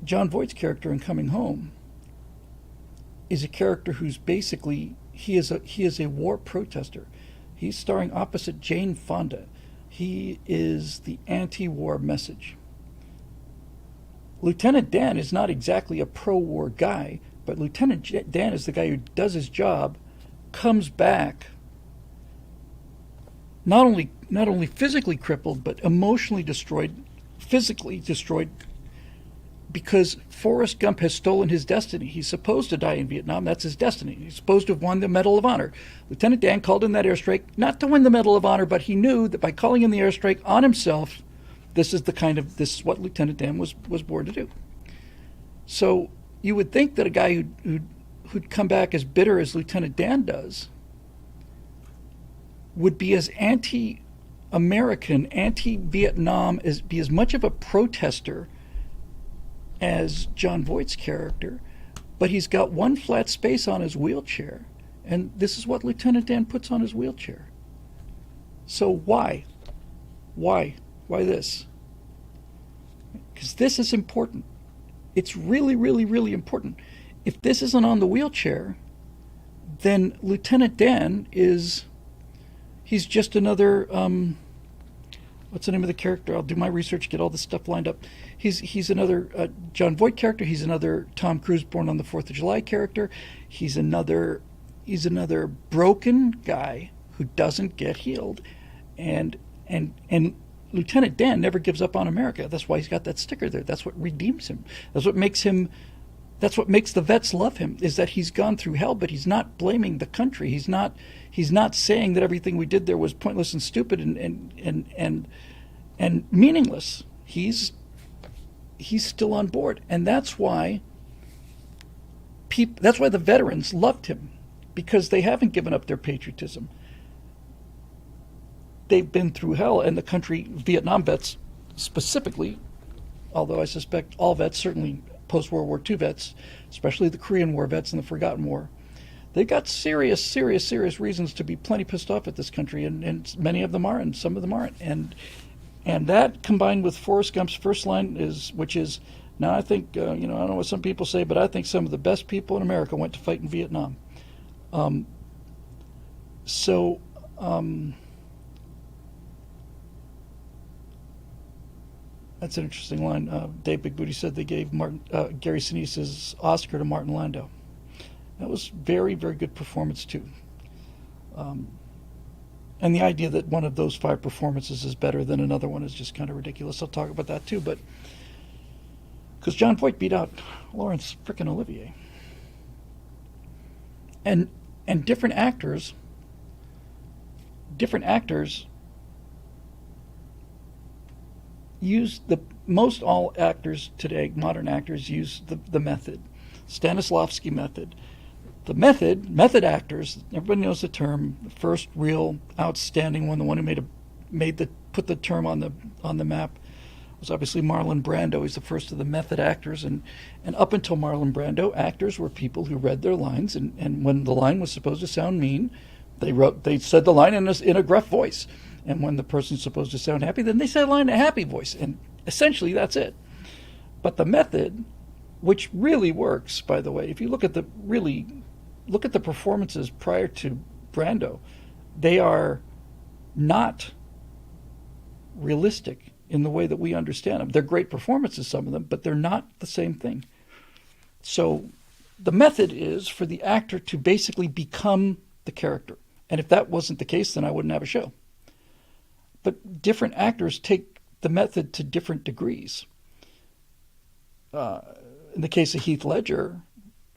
Jon Voight's character in Coming Home is a character who's basically he is a war protester. He's starring opposite Jane Fonda. He is the anti-war message. Lieutenant Dan is not exactly a pro-war guy, but Lieutenant Dan is the guy who does his job, comes back, not only physically crippled, but emotionally destroyed, physically destroyed, because Forrest Gump has stolen his destiny. He's supposed to die in Vietnam. That's his destiny. He's supposed to have won the Medal of Honor. Lieutenant Dan called in that airstrike not to win the Medal of Honor, but he knew that by calling in the airstrike on himself, this is what Lieutenant Dan was born to do. So you would think that a guy who'd come back as bitter as Lieutenant Dan does would be as anti-American, anti-Vietnam, be as much of a protester as Jon Voight's character, but he's got one flat space on his wheelchair, and this is what Lieutenant Dan puts on his wheelchair. So why this? Because this is important. It's really, really, really important. If this isn't on the wheelchair, then Lieutenant Dan he's just another, what's the name of the character? I'll do my research, get all this stuff lined up. He's another Jon Voight character. He's another Tom Cruise Born on the 4th of July character. He's another broken guy who doesn't get healed. And Lieutenant Dan never gives up on America. That's why he's got that sticker there. That's what redeems him. That's what makes the vets love him, is that he's gone through hell, but he's not blaming the country. He's not saying that everything we did there was pointless and stupid and meaningless. He's still on board, and that's why the veterans loved him, because they haven't given up their patriotism. They've been through hell, and the country, Vietnam vets specifically, although I suspect all vets, certainly post-World War II vets, especially the Korean War vets and the Forgotten War. They've got serious, serious, serious reasons to be plenty pissed off at this country, and many of them are, and some of them aren't. And that combined with Forrest Gump's first line which is, now I think, I don't know what some people say, but I think some of the best people in America went to fight in Vietnam. So that's an interesting line. Dave Big Booty said they gave Gary Sinise's Oscar to Martin Landau. That was very, very good performance too. And the idea that one of those 5 performances is better than another one is just kind of ridiculous. I'll talk about that too. But because Jon Voight beat out Laurence frickin' Olivier, and different actors use most all actors today, modern actors, use the method, Stanislavski method. The method actors, everybody knows the term. The first real outstanding one, the one who put the term on the map, was obviously Marlon Brando. He's the first of the method actors, and up until Marlon Brando, actors were people who read their lines, and when the line was supposed to sound mean, they said the line in a gruff voice, and when the person's supposed to sound happy, then they said the line in a happy voice, and essentially that's it. But the method, which really works, by the way, if you look at the performances prior to Brando, they are not realistic in the way that we understand them. They're great performances, some of them, but they're not the same thing. So the method is for the actor to basically become the character. And if that wasn't the case, then I wouldn't have a show. But different actors take the method to different degrees. In the case of Heath Ledger,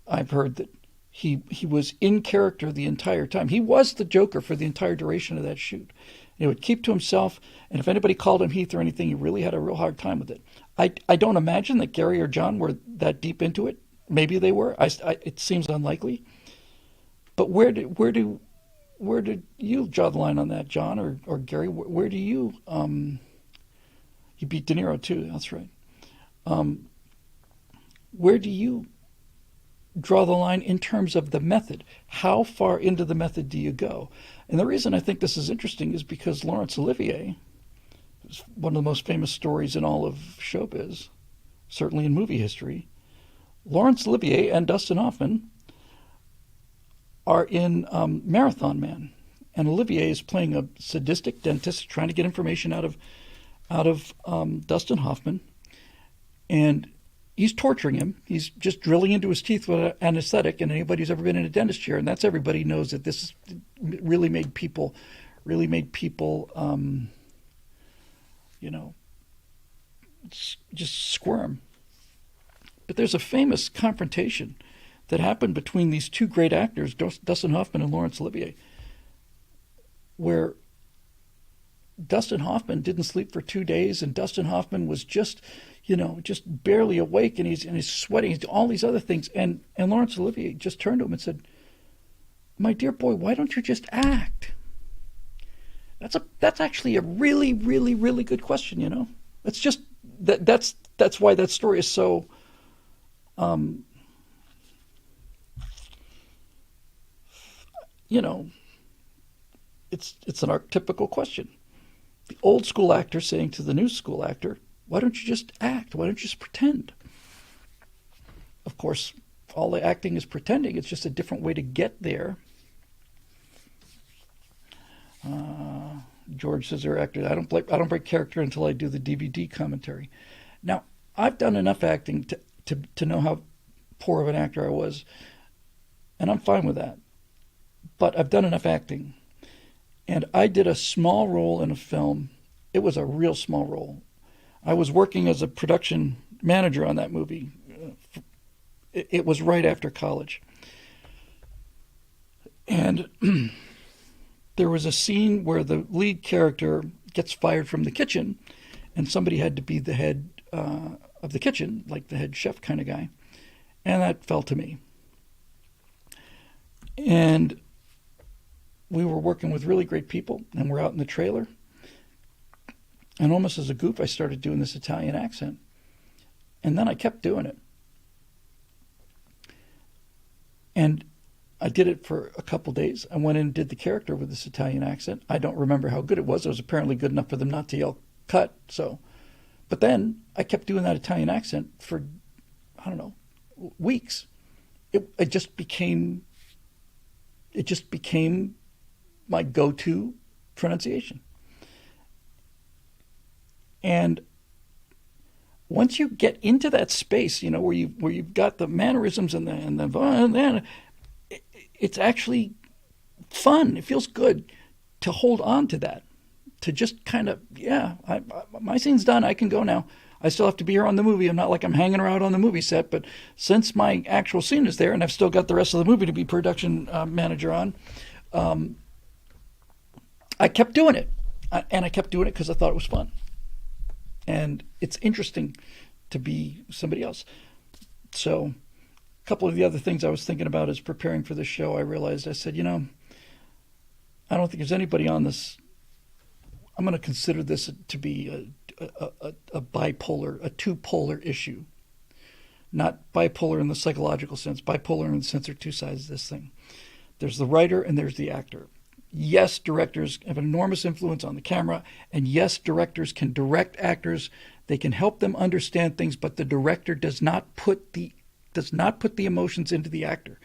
I've heard that he was in character the entire time. He was the Joker for the entire duration of that shoot. He would keep to himself, and if anybody called him Heath or anything, he really had a real hard time with it. I don't imagine that Gary or John were that deep into it. Maybe they were. It seems unlikely. But where did you draw the line on that, John or Gary? Where do you? He beat De Niro too. That's right. Where do you draw the line in terms of the method? How far into the method do you go? And the reason I think this is interesting is because Laurence Olivier is one of the most famous stories in all of showbiz, certainly in movie history. Laurence Olivier and Dustin Hoffman are in Marathon Man, and Olivier is playing a sadistic dentist trying to get information out of Dustin Hoffman, and he's torturing him. He's just drilling into his teeth with an anesthetic, and anybody who's ever been in a dentist chair, and that's everybody knows that this really made people, just squirm. But there's a famous confrontation that happened between these two great actors, Dustin Hoffman and Laurence Olivier, where Dustin Hoffman didn't sleep for 2 days, and Dustin Hoffman was just barely awake, and he's sweating, he's all these other things, and Laurence Olivier just turned to him and said, "My dear boy, why don't you just act?" That's actually a really, really, really good question. It's just that's why that story is so it's an archetypical question. The old school actor saying to the new school actor, "Why don't you just act? Why don't you just pretend?" Of course, all the acting is pretending. It's just a different way to get there. George says, actor, I don't break character until I do the DVD commentary. Now, I've done enough acting to know how poor of an actor I was, and I'm fine with that. But I've done enough acting, and I did a small role in a film. It was a real small role. I was working as a production manager on that movie. It was right after college. And there was a scene where the lead character gets fired from the kitchen, and somebody had to be the head of the kitchen, like the head chef kind of guy. And that fell to me. And we were working with really great people, and we're out in the trailer. And almost as a goof, I started doing this Italian accent. And then I kept doing it. And I did it for a couple days. I went in and did the character with this Italian accent. I don't remember how good it was. It was apparently good enough for them not to yell cut. So, but then I kept doing that Italian accent for, I don't know, weeks. It just became my go-to pronunciation. And once you get into that space, where you've got the mannerisms and it's actually fun. It feels good to hold on to that, to just kind of, my scene's done. I can go now. I still have to be here on the movie. I'm not like I'm hanging around on the movie set, but since my actual scene is there and I've still got the rest of the movie to be production manager on, I kept doing it. And I kept doing it because I thought it was fun. And it's interesting to be somebody else. So a couple of the other things I was thinking about as preparing for this show, I realized, I said, I don't think there's anybody on this. I'm going to consider this to be a bipolar, a two-polar issue. Not bipolar in the psychological sense, bipolar in the sense there are two sides of this thing. There's the writer and there's the actor. Yes, directors have an enormous influence on the camera, and yes, directors can direct actors. They can help them understand things, but the director does not put the emotions into the actor.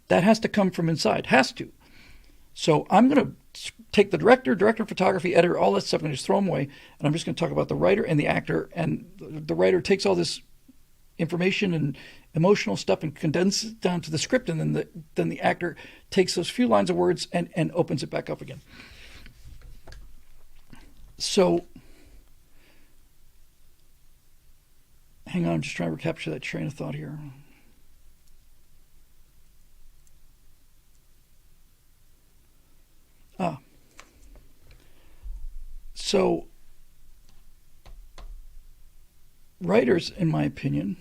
That has to come from inside, has to. So I'm going to take the director of photography, editor, all that stuff, and just throw them away, and I'm just going to talk about the writer and the actor. And the writer takes all this information and emotional stuff and condenses it down to the script, and then the actor takes those few lines of words and opens it back up again. So, hang on, I'm just trying to recapture that train of thought here. So, writers, in my opinion,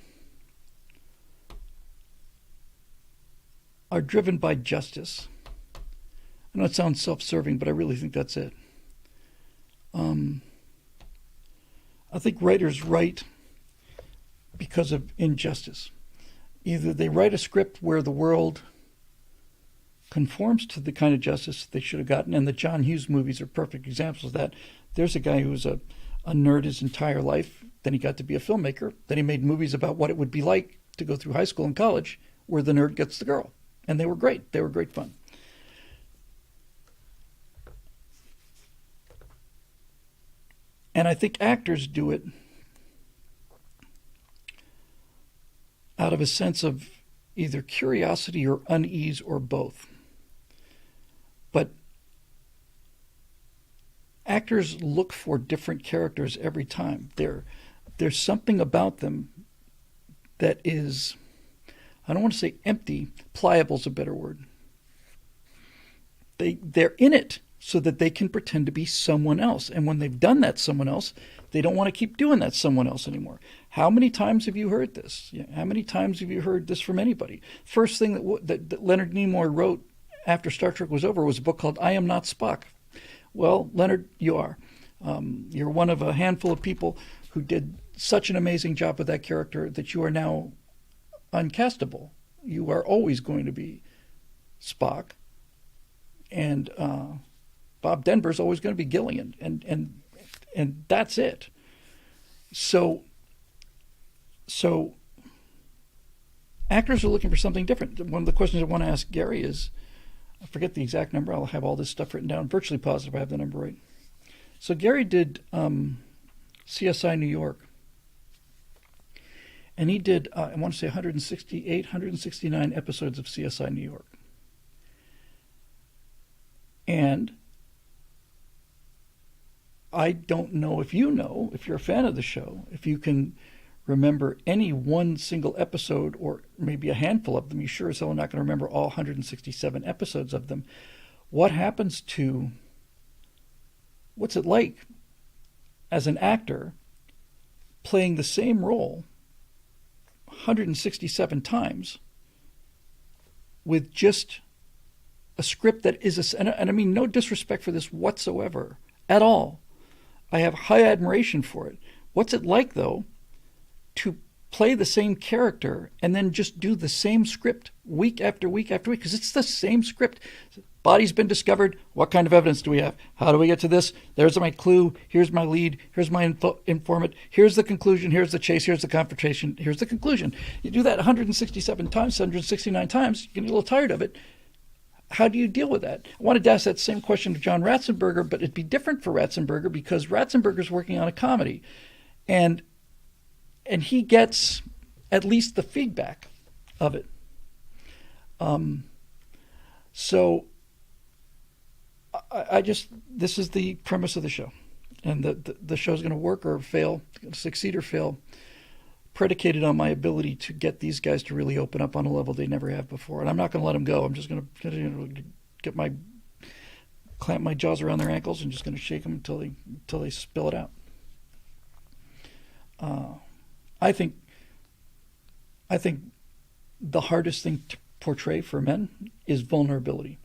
are driven by justice. I know it sounds self-serving, but I really think that's it. I think writers write because of injustice. Either they write a script where the world conforms to the kind of justice they should have gotten, and the John Hughes movies are perfect examples of that. There's a guy who was a nerd his entire life. Then he got to be a filmmaker. Then he made movies about what it would be like to go through high school and college where the nerd gets the girl. And they were great. They were great fun. And I think actors do it out of a sense of either curiosity or unease or both. But actors look for different characters every time. There's something about them that is, I don't want to say empty, pliable is a better word. They're in it so that they can pretend to be someone else. And when they've done that someone else, they don't want to keep doing that someone else anymore. How many times have you heard this? How many times have you heard this from anybody? First thing that Leonard Nimoy wrote after Star Trek was over was a book called I Am Not Spock. Well, Leonard, you are. You're one of a handful of people who did such an amazing job with that character that you are now uncastable. You are always going to be Spock. And Bob Denver's always going to be Gillian. And that's it. So actors are looking for something different. One of the questions I want to ask Gary is, I forget the exact number. I'll have all this stuff written down. Virtually positive I have the number right. So Gary did CSI New York. And he did, I want to say 169 episodes of CSI New York. And I don't know if you know, if you're a fan of the show, if you can remember any one single episode or maybe a handful of them. You sure as hell are not going to remember all 167 episodes of them. What's it like as an actor playing the same role 167 times with just a script that is, and I mean no disrespect for this whatsoever at all. I have high admiration for it. What's it like, though, to play the same character and then just do the same script week after week after week, because it's the same script. Body's been discovered. What kind of evidence do we have? How do we get to this? There's my clue. Here's my lead. Here's my informant. Here's the conclusion. Here's the chase. Here's the confrontation. Here's the conclusion. You do that 167 times, 169 times, you get a little tired of it. How do you deal with that? I wanted to ask that same question to John Ratzenberger, but it'd be different for Ratzenberger because Ratzenberger's working on a comedy. And he gets at least the feedback of it. So I just, this is the premise of the show. And the show's going to work or fail, succeed or fail, predicated on my ability to get these guys to really open up on a level they never have before. And I'm not going to let them go. I'm just going to clamp my jaws around their ankles and just going to shake them until they spill it out. I think the hardest thing to portray for men is vulnerability.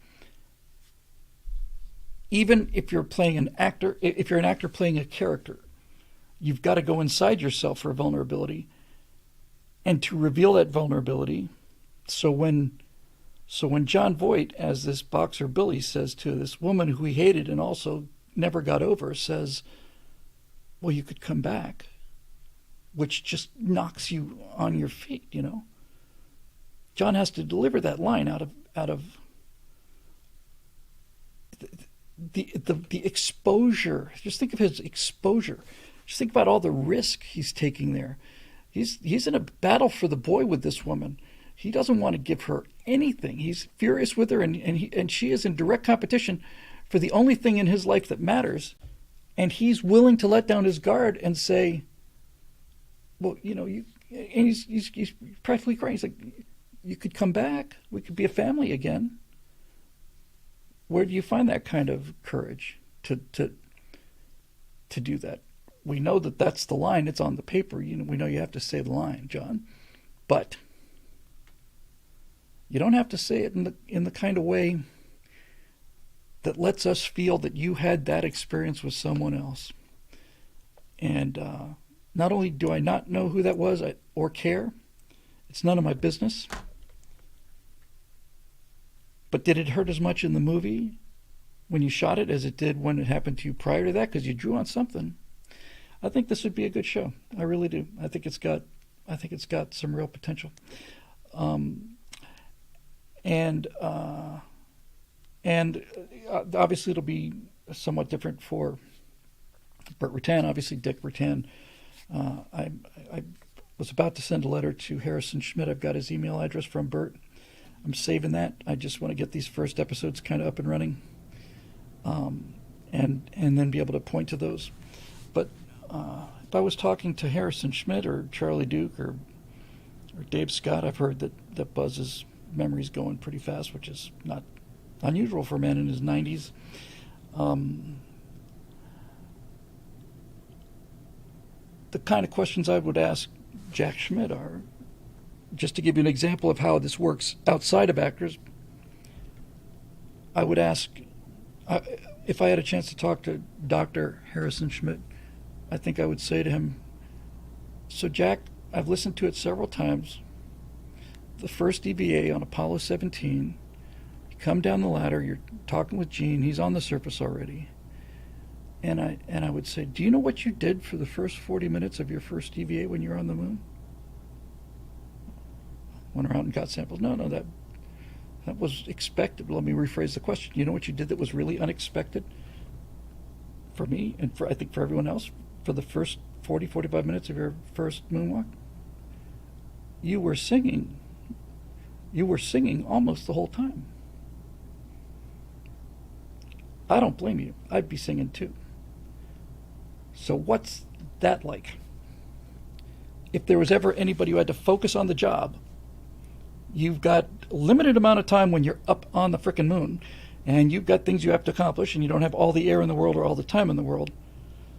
Even if you're playing an actor, if you're an actor playing a character, you've got to go inside yourself for vulnerability and to reveal that vulnerability. So when John Voight, as this boxer Billy, says to this woman who he hated and also never got over, says, well, you could come back, which just knocks you on your feet, you know. John has to deliver that line out of the exposure. Just think of his exposure. Just think about all the risk he's taking there. He's in a battle for the boy with this woman. He doesn't want to give her anything. He's furious with her, and she is in direct competition for the only thing in his life that matters. And he's willing to let down his guard and say, well, you know, and he's practically crying. He's like, you could come back. We could be a family again. Where do you find that kind of courage to do that? We know that that's the line. It's on the paper. You know, we know you have to say the line, John, but you don't have to say it in the kind of way that lets us feel that you had that experience with someone else. And not only do I not know who that was or care, it's none of my business. But did it hurt as much in the movie when you shot it as it did when it happened to you prior to that? Because you drew on something. I think this would be a good show. I really do. I think it's got some real potential. And obviously it'll be somewhat different for Burt Rutan. Obviously, Dick Rutan. I was about to send a letter to Harrison Schmidt. I've got his email address from Burt. I'm saving that. I just want to get these first episodes kind of up and running, and then be able to point to those. But if I was talking to Harrison Schmidt or Charlie Duke or Dave Scott, I've heard that Buzz's memory's going pretty fast, which is not unusual for a man in his 90s. The kind of questions I would ask Jack Schmidt are, just to give you an example of how this works outside of actors, I would ask, if I had a chance to talk to Dr. Harrison Schmidt, I think I would say to him, so Jack, I've listened to it several times. The first EVA on Apollo 17, you come down the ladder, you're talking with Gene, he's on the surface already. And I would say, do you know what you did for the first 40 minutes of your first EVA when you were on the moon? Went around and got samples. No, that was expected. Let me rephrase the question. You know what you did that was really unexpected for me and I think for everyone else for the first 40, 45 minutes of your first moonwalk? You were singing. You were singing almost the whole time. I don't blame you. I'd be singing too. So what's that like? If there was ever anybody who had to focus on the job, you've got a limited amount of time when you're up on the frickin' moon, and you've got things you have to accomplish, and you don't have all the air in the world or all the time in the world.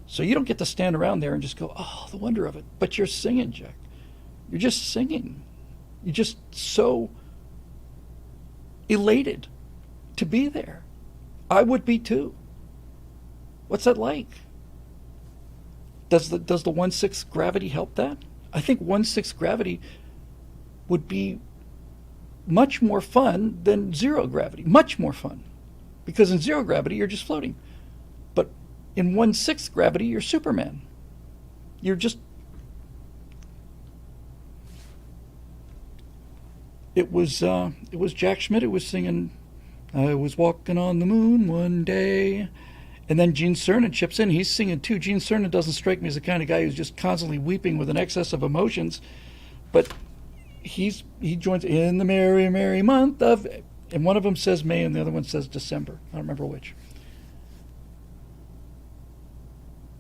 So you don't get to stand around there and just go, oh, the wonder of it. But you're singing, Jack. You're just singing. You're just so elated to be there. I would be too. What's that like? Does the 1/6 gravity help that? I think 1/6 gravity would be much more fun than zero gravity. Much more fun. Because in zero gravity, you're just floating. But in 1/6 gravity, you're Superman. You're just... It was Jack Schmidt who was singing, I was walking on the moon one day. And then Gene Cernan chips in. He's singing too. Gene Cernan doesn't strike me as the kind of guy who's just constantly weeping with an excess of emotions. But he joins in the merry, merry month of... And one of them says May and the other one says December. I don't remember which.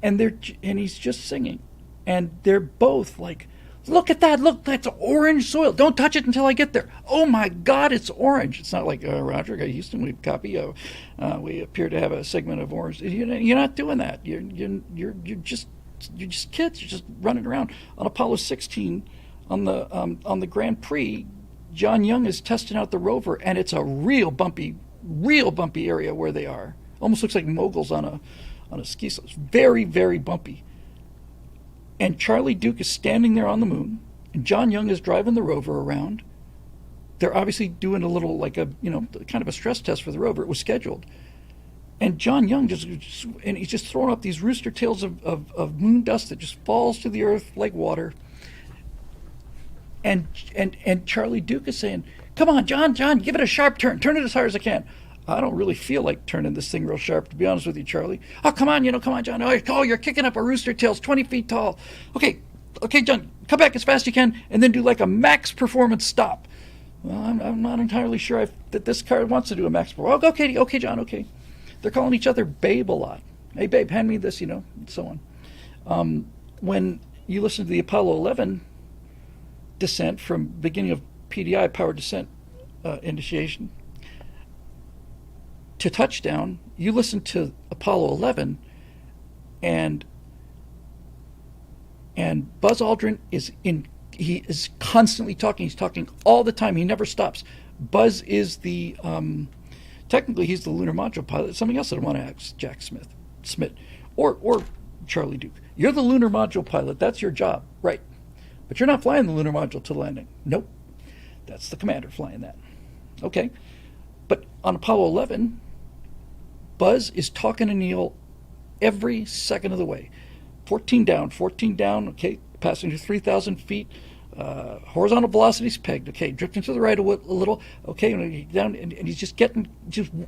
And he's just singing. And they're both like, look at that. Look, that's orange soil. Don't touch it until I get there. Oh, my God, it's orange. It's not like, Roger, Houston, we copy. We appear to have a segment of orange. You're not doing that. You're just kids. You're just running around. On Apollo 16, on the Grand Prix, John Young is testing out the rover, and it's a real bumpy area where they are. Almost looks like moguls on a ski slope. It's very, very bumpy. And Charlie Duke is standing there on the moon, and John Young is driving the rover around. They're obviously doing a little, like a, kind of a stress test for the rover. It was scheduled. And John Young he's just throwing up these rooster tails of moon dust that just falls to the earth like water. And Charlie Duke is saying, come on, John, give it a sharp turn. Turn it as hard as I can. I don't really feel like turning this thing real sharp, to be honest with you, Charlie. Oh, come on, John. Oh, you're kicking up a rooster tail. It's 20 feet tall. Okay, John, come back as fast as you can, and then do like a max performance stop. Well, I'm not entirely sure that this car wants to do a max performance. Okay, John, okay. They're calling each other babe a lot. Hey, babe, hand me this, and so on. When you listen to the Apollo 11 descent from beginning of PDI, power descent initiation, to touchdown, you listen to Apollo 11, and Buzz Aldrin he is constantly talking. He's talking all the time. He never stops. Buzz is the technically he's the lunar module pilot. Something else that I want to ask Jack Smith, or Charlie Duke. You're the lunar module pilot. That's your job, right? But you're not flying the lunar module to landing. Nope, that's the commander flying that. Okay, but on Apollo 11. Buzz is talking to Neil every second of the way. 14 down, okay, passing to 3,000 feet, horizontal velocity's pegged, okay, drifting to the right a little, okay, down, and he's just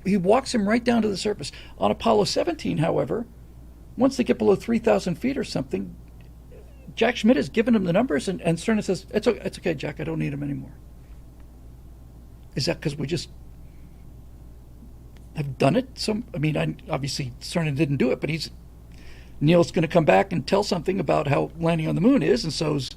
he walks him right down to the surface. On Apollo 17, however, once they get below 3,000 feet or something, Jack Schmidt has given him the numbers, and Cernan says, it's okay, Jack, I don't need him anymore. Is that because we just have done it? Obviously Cernan didn't do it, but Neil's going to come back and tell something about how landing on the moon is, and so's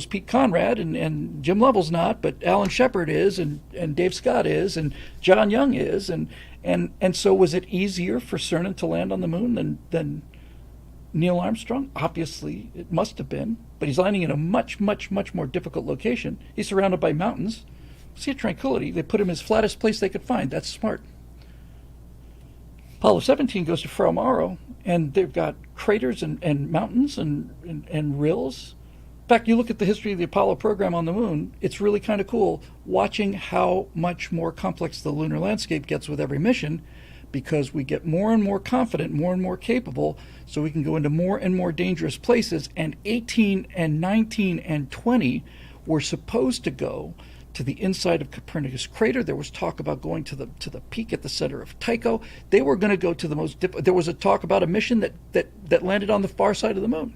Pete Conrad, and Jim Lovell's not, but Alan Shepard is, and Dave Scott is, and John Young is, and so was it easier for Cernan to land on the moon than Neil Armstrong? Obviously, it must have been, but he's landing in a much, much, much more difficult location. He's surrounded by mountains. Sea of Tranquility, they put him as flattest place they could find. That's smart. Apollo 17 goes to Frau Morrow, and they've got craters and mountains and rills. In fact, you look at the history of the Apollo program on the moon, it's really kind of cool watching how much more complex the lunar landscape gets with every mission, because we get more and more confident, more and more capable, so we can go into more and more dangerous places. And 18 and 19 and 20 were supposed to go to the inside of Copernicus crater. There was talk about going to the peak at the center of Tycho. They were going to go to the most there was a talk about a mission that landed on the far side of the moon.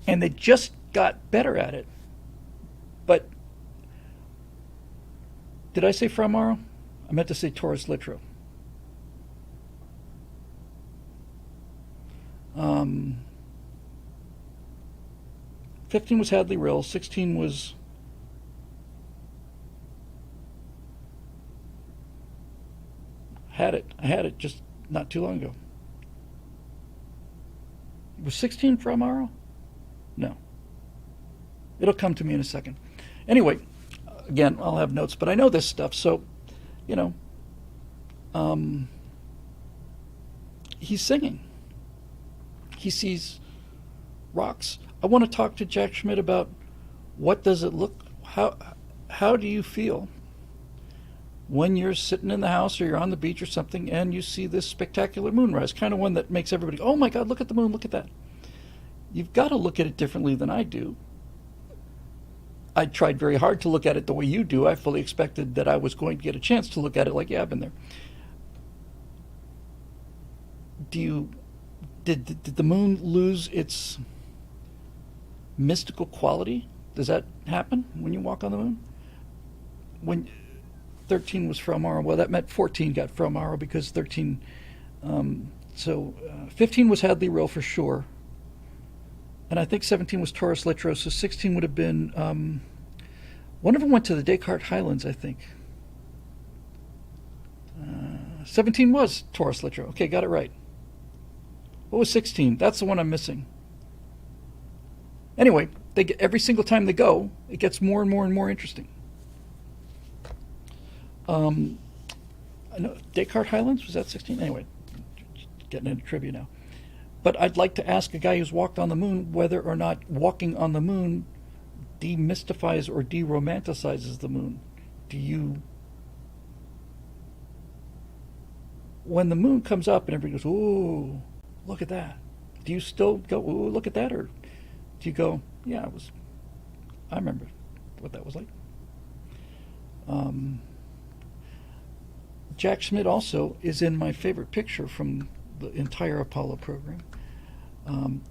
And they just got better at it. But did I say Frau Morrow? I meant to say Taurus Littrow. 15 was Hadley Rill. 16 was I had it just not too long ago. Was 16 Frau Morrow? No. It'll come to me in a second. Anyway, again, I'll have notes, but I know this stuff, so, he's singing. He sees rocks. I want to talk to Jack Schmidt about what does it look, how do you feel when you're sitting in the house or you're on the beach or something and you see this spectacular moonrise, kind of one that makes everybody, oh my God, look at the moon, look at that. You've got to look at it differently than I do. I tried very hard to look at it the way you do. I fully expected that I was going to get a chance to look at it like, yeah, I've been there. Did the moon lose its mystical quality? Does that happen when you walk on the moon? When 13 was Frau Mara, well, that meant 14 got Frau Mara because 13. 15 was Hadley Row for sure, and I think 17 was Taurus Littrow. So 16 would have been. One of them went to the Descartes Highlands, I think. 17 was Taurus Littrow. Okay, got it right. What was 16? That's the one I'm missing. Anyway, every single time they go, it gets more and more and more interesting. I know Descartes Highlands, was that 16? Anyway, getting into trivia now. But I'd like to ask a guy who's walked on the moon whether or not walking on the moon demystifies or de-romanticizes the moon. When the moon comes up and everybody goes, ooh, look at that. Do you still go, ooh, look at that? Or do you go, yeah, I remember what that was like. Jack Schmidt also is in my favorite picture from the entire Apollo program.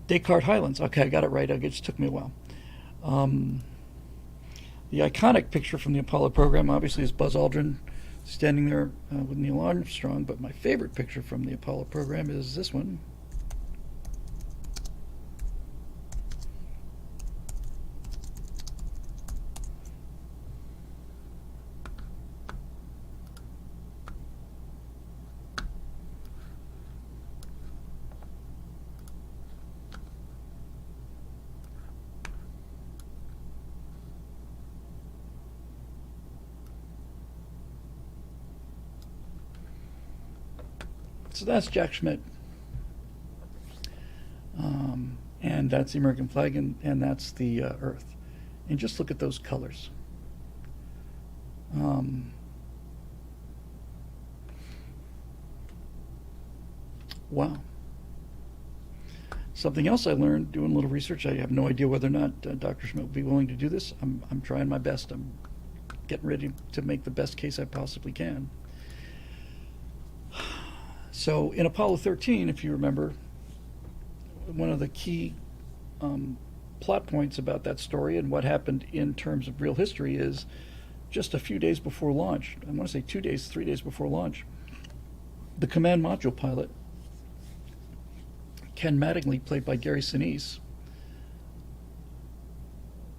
Descartes Highlands. Okay, I got it right. It just took me a while. The iconic picture from the Apollo program, obviously, is Buzz Aldrin standing there with Neil Armstrong. But my favorite picture from the Apollo program is this one. So that's Jack Schmidt. And that's the American flag, and that's the Earth. And just look at those colors. Wow. Something else I learned doing a little research, I have no idea whether or not Dr. Schmidt will be willing to do this. I'm trying my best. I'm getting ready to make the best case I possibly can. So in Apollo 13, if you remember, one of the key plot points about that story and what happened in terms of real history is just a few days before launch, I want to say 2 days, 3 days before launch, the command module pilot, Ken Mattingly, played by Gary Sinise,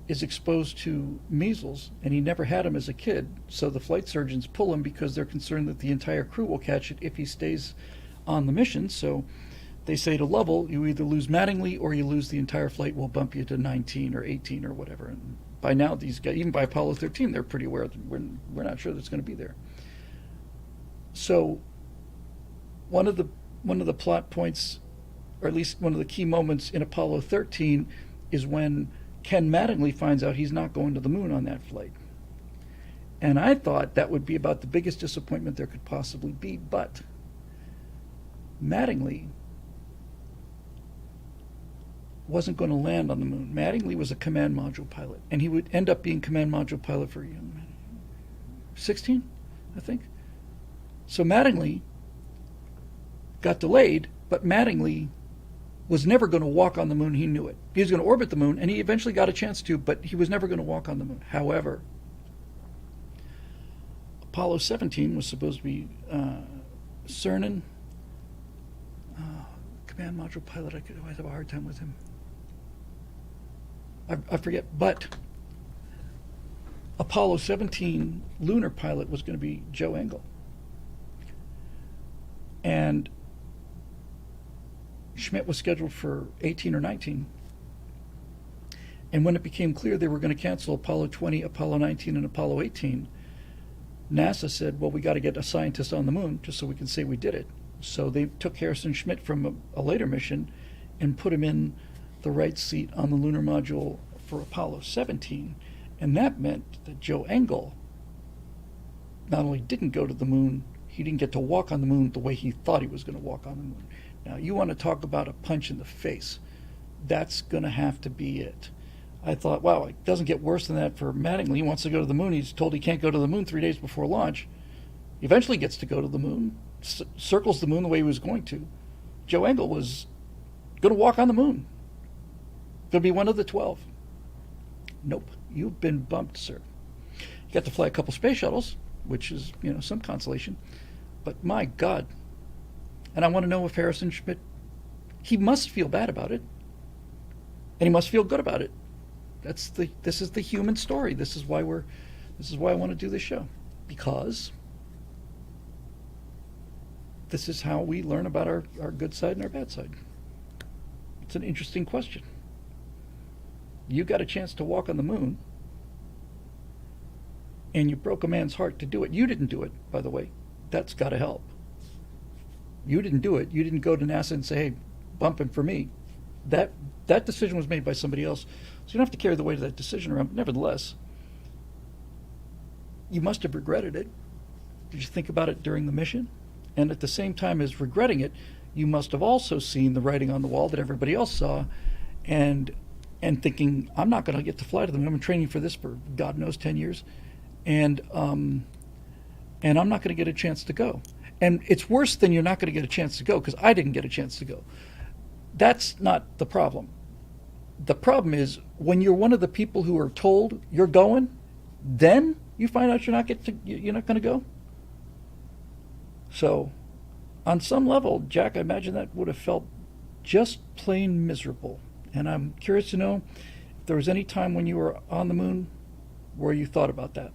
is exposed to measles, and he never had them as a kid, so the flight surgeons pull him because they're concerned that the entire crew will catch it if he stays on the mission. So they say to Lovell, you either lose Mattingly or you lose the entire flight. We'll bump you to 19 or 18 or whatever. And by now, these guys, even by Apollo 13, they're pretty aware that we're not sure that's going to be there. So one of the plot points, or at least one of the key moments in Apollo 13, is when Ken Mattingly finds out he's not going to the moon on that flight. And I thought that would be about the biggest disappointment there could possibly be, but Mattingly wasn't going to land on the moon. Mattingly was a command module pilot, and he would end up being command module pilot for 16, I think. So Mattingly got delayed, but Mattingly was never going to walk on the moon. He knew it. He was going to orbit the moon, and he eventually got a chance to, but he was never going to walk on the moon. However, Apollo 17 was supposed to be Cernan, command module pilot. I always have a hard time with him. I forget, but Apollo 17 lunar pilot was going to be Joe Engle. And Schmidt was scheduled for 18 or 19. And when it became clear they were going to cancel Apollo 20, Apollo 19, and Apollo 18, NASA said, well, we got to get a scientist on the moon just so we can say we did it. So they took Harrison Schmitt from a later mission and put him in the right seat on the lunar module for Apollo 17. And that meant that Joe Engle not only didn't go to the moon, he didn't get to walk on the moon the way he thought he was going to walk on the moon. Now, you want to talk about a punch in the face. That's going to have to be it. I thought, wow, it doesn't get worse than that for Mattingly. He wants to go to the moon. He's told he can't go to the moon 3 days before launch. He eventually gets to go to the moon, circles the moon the way he was going to. Joe Engle was going to walk on the moon. Going to be one of the 12. Nope, you've been bumped, sir. You got to fly a couple space shuttles, which is, some consolation. But my God. And I want to know if Harrison Schmitt, he must feel bad about it. And he must feel good about it. This is the human story. This is why I want to do this show. Because this is how we learn about our good side and our bad side. It's an interesting question. You got a chance to walk on the moon, and you broke a man's heart to do it. You didn't do it, by the way. That's got to help. You didn't do it. You didn't go to NASA and say, hey, bump him for me. That decision was made by somebody else. So you don't have to carry the weight of that decision around. But nevertheless, you must have regretted it. Did you think about it during the mission? And at the same time as regretting it, you must have also seen the writing on the wall that everybody else saw, and thinking, I'm not going to get to fly to the moon. I've been training for this for God knows 10 years, and I'm not going to get a chance to go. And it's worse than you're not going to get a chance to go, because I didn't get a chance to go. That's not the problem. The problem is when you're one of the people who are told you're going, then you find out you're not going to go. So, on some level, Jack, I imagine that would have felt just plain miserable. And I'm curious to know if there was any time when you were on the moon where you thought about that.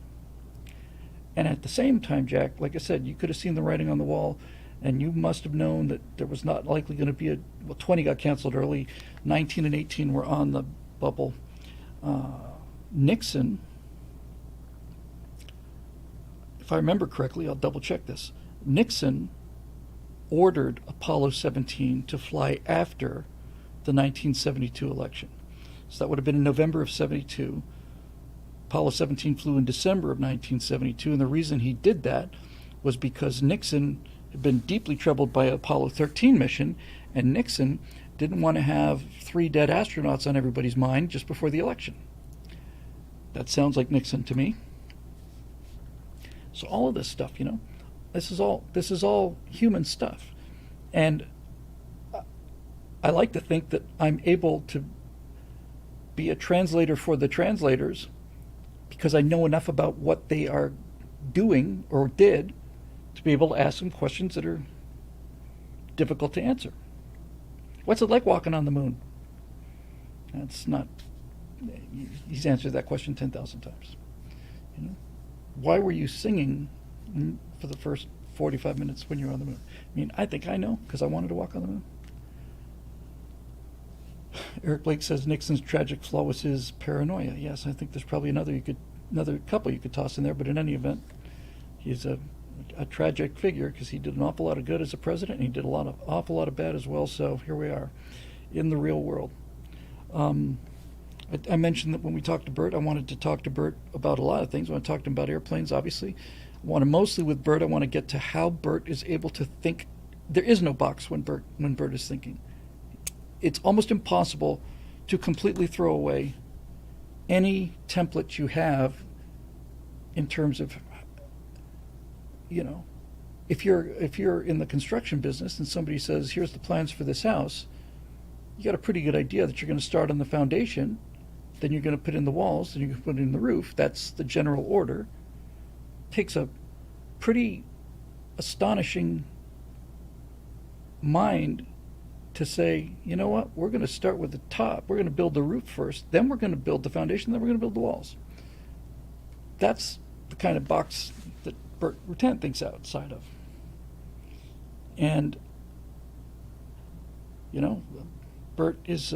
And at the same time, Jack, like I said, you could have seen the writing on the wall, and you must have known that there was not likely going to be 20 got canceled early, 19 and 18 were on the bubble. Nixon, if I remember correctly, I'll double check this. Nixon ordered Apollo 17 to fly after the 1972 election. So that would have been in November of 72. Apollo 17 flew in December of 1972, and the reason he did that was because Nixon had been deeply troubled by Apollo 13 mission, and Nixon didn't want to have 3 dead astronauts on everybody's mind just before the election. That sounds like Nixon to me. So all of this stuff, this is all human stuff. And I like to think that I'm able to be a translator for the translators because I know enough about what they are doing or did to be able to ask them questions that are difficult to answer. What's it like walking on the moon? That's not... He's answered that question 10,000 times. Why were you singing for the first 45 minutes when you were on the moon? I think I know, because I wanted to walk on the moon. Eric Blake says Nixon's tragic flaw was his paranoia. Yes, I think there's probably another couple you could toss in there, but in any event, he's a tragic figure because he did an awful lot of good as a president, and he did awful lot of bad as well. So here we are in the real world. I mentioned that when we talked to Bert, I wanted to talk to Bert about a lot of things. I want to talk to him about airplanes, obviously. I want to mostly with Bert, I want to get to how Bert is able to think. There is no box when Bert is thinking. It's almost impossible to completely throw away any template you have in terms of, if you're in the construction business and somebody says, here's the plans for this house, you got a pretty good idea that you're going to start on the foundation, then you're going to put in the walls, then you're going to put in the roof. That's the general order. Takes a pretty astonishing mind to say, you know what, we're going to start with the top. We're going to build the roof first, then we're going to build the foundation, then we're going to build the walls. That's the kind of box that Bert Rutan thinks outside of. And, Bert is,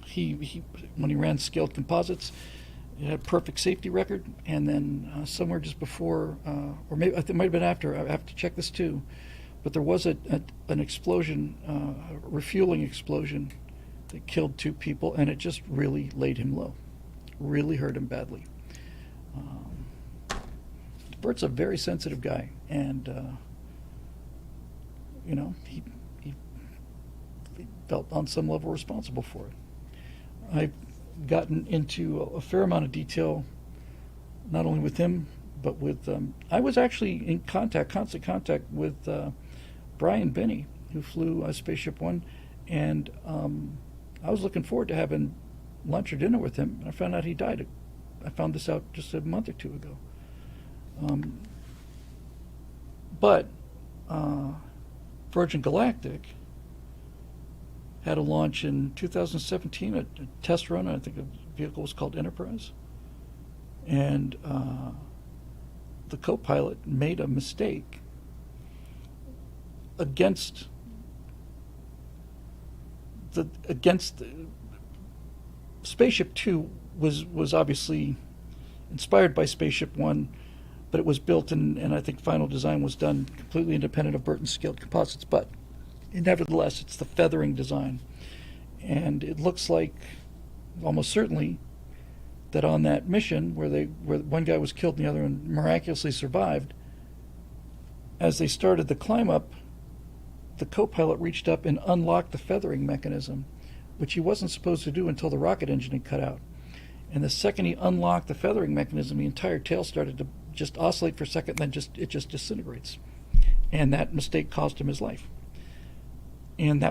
he when he ran scaled composites, he had a perfect safety record, and then somewhere just before, or maybe it might have been after, I have to check this too, but there was an explosion, a refueling explosion that killed 2 people, and it just really laid him low, really hurt him badly. Bert's a very sensitive guy, and he felt on some level responsible for it. I've gotten into a fair amount of detail, not only with him, but with I was actually in constant contact with Brian Benny, who flew Spaceship One, and I was looking forward to having lunch or dinner with him. And I found out he died. I found this out just a month or 2 ago. But Virgin Galactic had a launch in 2017, a test run. I think the vehicle was called Enterprise. And the co-pilot made a mistake against Spaceship Two was obviously inspired by Spaceship One, but it was built and I think final design was done completely independent of Burton's Scaled Composites. But nevertheless, it's the feathering design, and it looks like almost certainly that on that mission where one guy was killed and the other one miraculously survived, as they started the climb up, the co-pilot reached up and unlocked the feathering mechanism, which he wasn't supposed to do until the rocket engine had cut out. And the second he unlocked the feathering mechanism, the entire tail started to just oscillate for a second, and then it just disintegrates. And that mistake cost him his life. And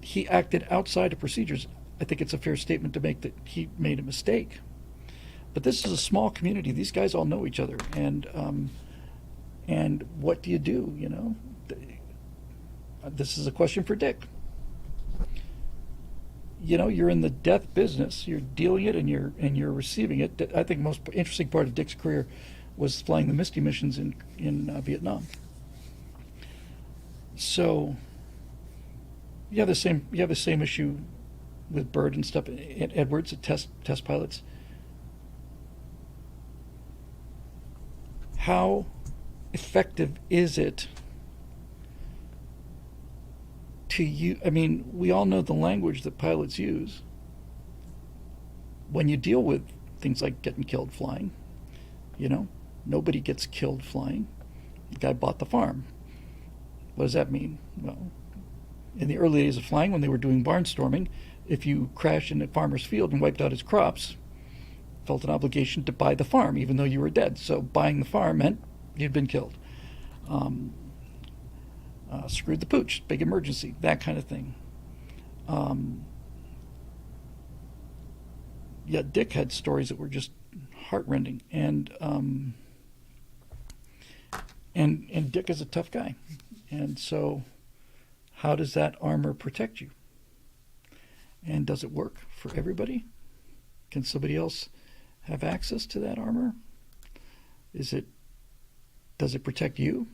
he acted outside of procedures. I think it's a fair statement to make that he made a mistake. But this is a small community. These guys all know each other, and what do you do? This is a question for Dick. You're in the death business. You're dealing it, and you're receiving it. I think the most interesting part of Dick's career was flying the Misty missions in Vietnam. So you have the same issue with Bird and stuff. And Edwards, at test pilots. How effective is it to you? I mean, we all know the language that pilots use when you deal with things like getting killed flying. Nobody gets killed flying. The guy bought the farm. What does that mean? Well, in the early days of flying, when they were doing barnstorming, if you crashed in a farmer's field and wiped out his crops, felt an obligation to buy the farm, even though you were dead. So buying the farm meant you'd been killed. Screwed the pooch, big emergency, that kind of thing. Dick had stories that were just heartrending, and Dick is a tough guy, and so how does that armor protect you? And does it work for everybody? Can somebody else have access to that armor? Does it protect you?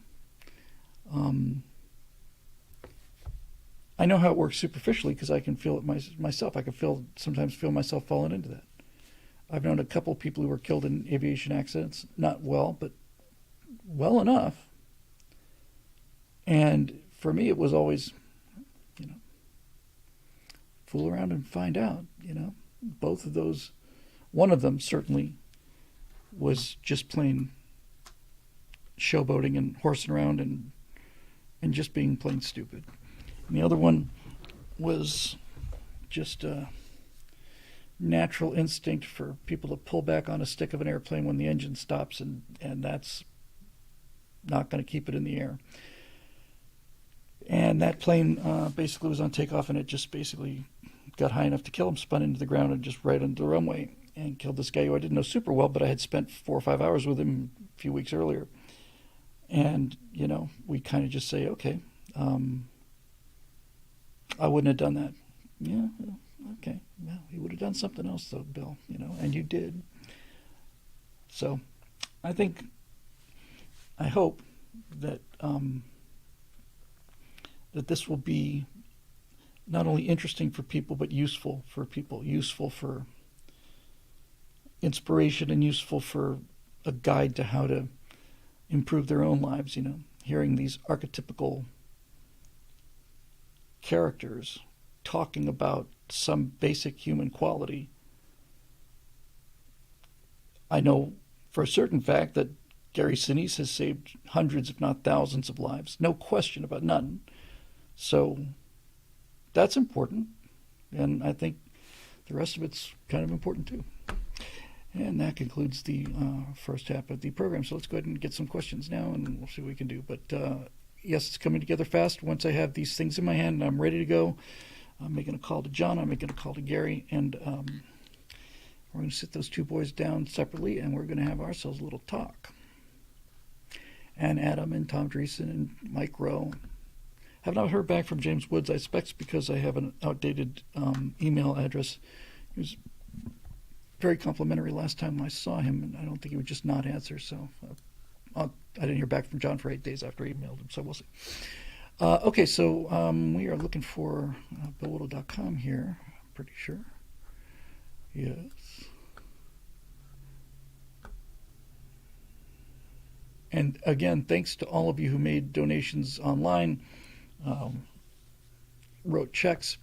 I know how it works superficially because I can feel it myself. I can sometimes feel myself falling into that. I've known a couple of people who were killed in aviation accidents, not well, but well enough. And for me, it was always, fool around and find out, Both of those, one of them certainly was just plain showboating and horsing around and just being plain stupid. And the other one was just a natural instinct for people to pull back on a stick of an airplane when the engine stops, and that's not going to keep it in the air. And that plane basically was on takeoff, and it just basically got high enough to kill him, spun into the ground and just right under the runway and killed this guy who I didn't know super well, but I had spent 4 or 5 hours with him a few weeks earlier. And, we kind of just say, okay, I wouldn't have done that. Yeah, okay. Well, he would have done something else though, Bill, and you did. So I hope that that this will be not only interesting for people, but useful for people, useful for inspiration, and useful for a guide to how to improve their own lives. hearing these archetypical characters talking about some basic human quality. I know for a certain fact that Gary Sinise has saved hundreds, if not thousands, of lives. No question about none. So that's important. And I think the rest of it's kind of important too. And that concludes the first half of the program. So let's go ahead and get some questions now, and we'll see what we can do. But yes, it's coming together fast. Once I have these things in my hand and I'm ready to go, I'm making a call to John. I'm making a call to Gary. And we're going to sit those two boys down separately, and we're going to have ourselves a little talk. And Adam and Tom Dreesen and Mike Rowe. Have not heard back from James Woods. I expect it's because I have an outdated email address. He was very complimentary last time I saw him, and I don't think he would just not answer. So I didn't hear back from John for 8 days after I emailed him, so we'll see. Okay, so we are looking for BillWhittle.com here, I'm pretty sure. Yes. And again, thanks to all of you who made donations online, wrote checks.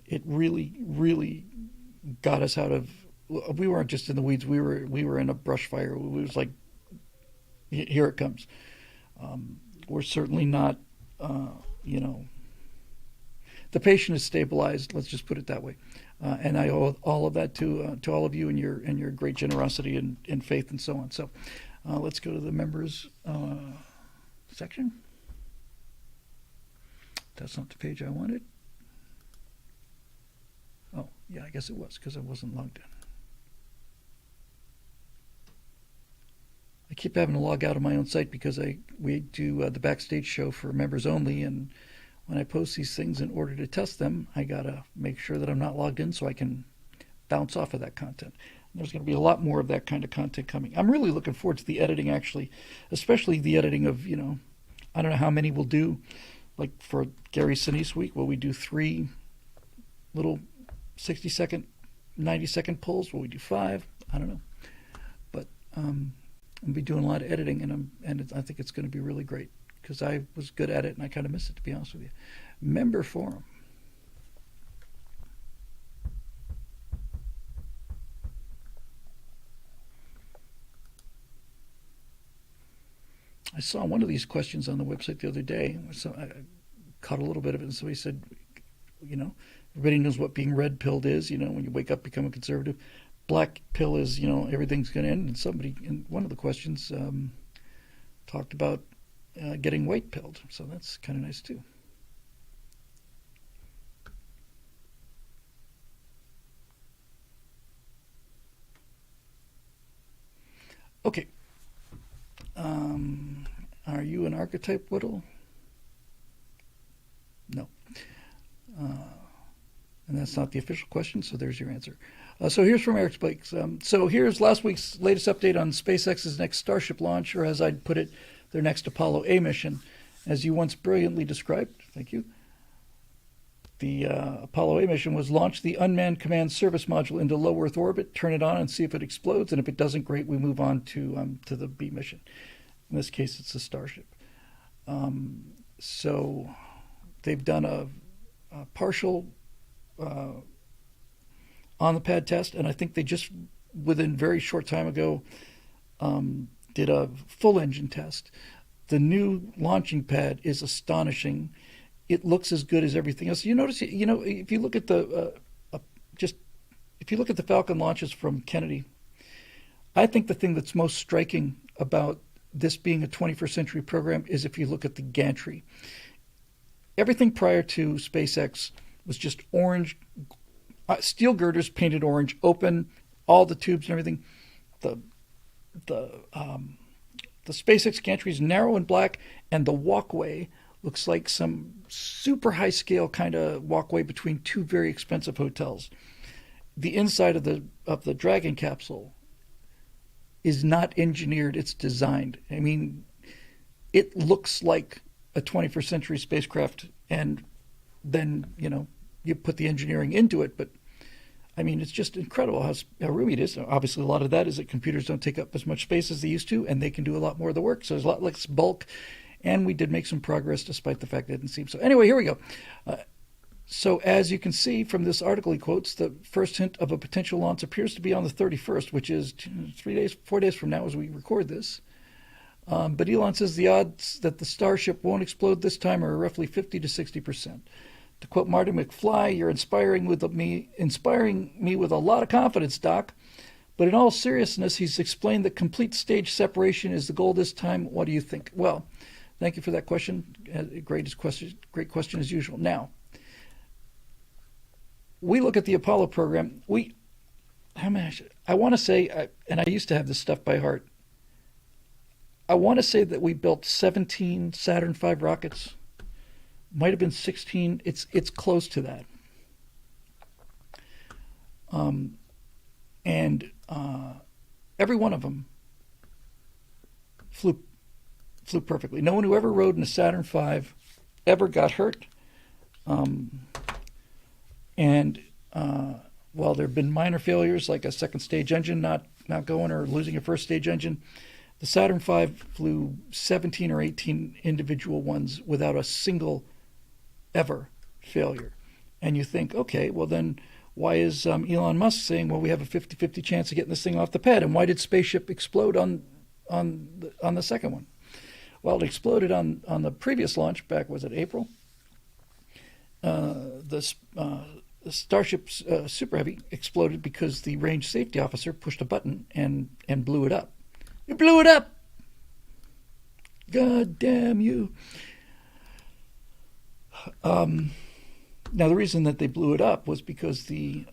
It really, really got us out of. We weren't just in the weeds. We were in a brush fire. It was like, here it comes. We're certainly not. The patient is stabilized. Let's just put it that way. And I owe all of that to all of you and your great generosity and faith and so on. So. Let's go to the members section. That's not the page I wanted. Oh, yeah, I guess it was because I wasn't logged in. I keep having to log out of my own site because we do the backstage show for members only, and when I post these things in order to test them, I gotta make sure that I'm not logged in so I can bounce off of that content. There's going to be a lot more of that kind of content coming. I'm really looking forward to the editing, actually, especially the editing of, I don't know how many we'll do. Like for Gary Sinise week, will we do 3 little 60-second, 90-second pulls? Will we do 5? I don't know. But I'll be doing a lot of editing, and I think it's going to be really great because I was good at it, and I kind of miss it, to be honest with you. Member forum. I saw one of these questions on the website the other day. So I caught a little bit of it. And so he said, everybody knows what being red-pilled is. When you wake up, become a conservative. Black pill is, everything's going to end. And somebody in one of the questions talked about getting white-pilled. So that's kind of nice, too. Okay. Are you an archetype, Whittle? No. And that's not the official question, so there's your answer. So here's from Eric Spikes. So here's last week's latest update on SpaceX's next Starship launch, or as I'd put it, their next Apollo A mission. As you once brilliantly described, thank you, the Apollo A mission was launch the unmanned command service module into low Earth orbit, turn it on and see if it explodes, and if it doesn't, great, we move on to the B mission. In this case, it's a Starship. So they've done a partial on-the-pad test, and I think they just, within very short time ago, did a full engine test. The new launching pad is astonishing. It looks as good as everything else. You notice, if you look at the Falcon launches from Kennedy, I think the thing that's most striking about this being a 21st century program is if you look at the gantry. Everything prior to SpaceX was just orange, steel girders painted orange, open, all the tubes and everything. The SpaceX gantry is narrow and black, and the walkway looks like some super high scale kind of walkway between two very expensive hotels. The inside of the Dragon capsule is not engineered, it's designed. I mean, it looks like a 21st century spacecraft, and then, you put the engineering into it, but I mean, it's just incredible how roomy it is. Obviously, a lot of that is that computers don't take up as much space as they used to, and they can do a lot more of the work, so there's a lot less bulk. and we did make some progress despite the fact it didn't seem so. Anyway, here we go. So as you can see from this article he quotes, the first hint of a potential launch appears to be on the 31st, which is 4 days from now as we record this. But Elon says the odds that the Starship won't explode this time are roughly 50 to 60%. To quote Marty McFly, "You're inspiring me with a lot of confidence, Doc." But in all seriousness, he's explained that complete stage separation is the goal this time. What do you think? Well, thank you for that question. Great question as usual. Now, we look at the Apollo program. I want to say, and I used to have this stuff by heart, I want to say that we built 17 Saturn V rockets. Might have been 16. It's close to that. And every one of them flew perfectly. No one who ever rode in a Saturn V ever got hurt. While there have been minor failures, like a second stage engine not going or losing a first stage engine, the Saturn V flew 17 or 18 individual ones without a single ever failure. And you think, okay, well then why is Elon Musk saying, well, we have a 50-50 chance of getting this thing off the pad? And why did Spaceship explode on the second one? Well, it exploded on the previous launch back, was it April? The Starship Super Heavy exploded because the range safety officer pushed a button and blew it up. It blew it up! God damn you. Now, the reason that they blew it up was because the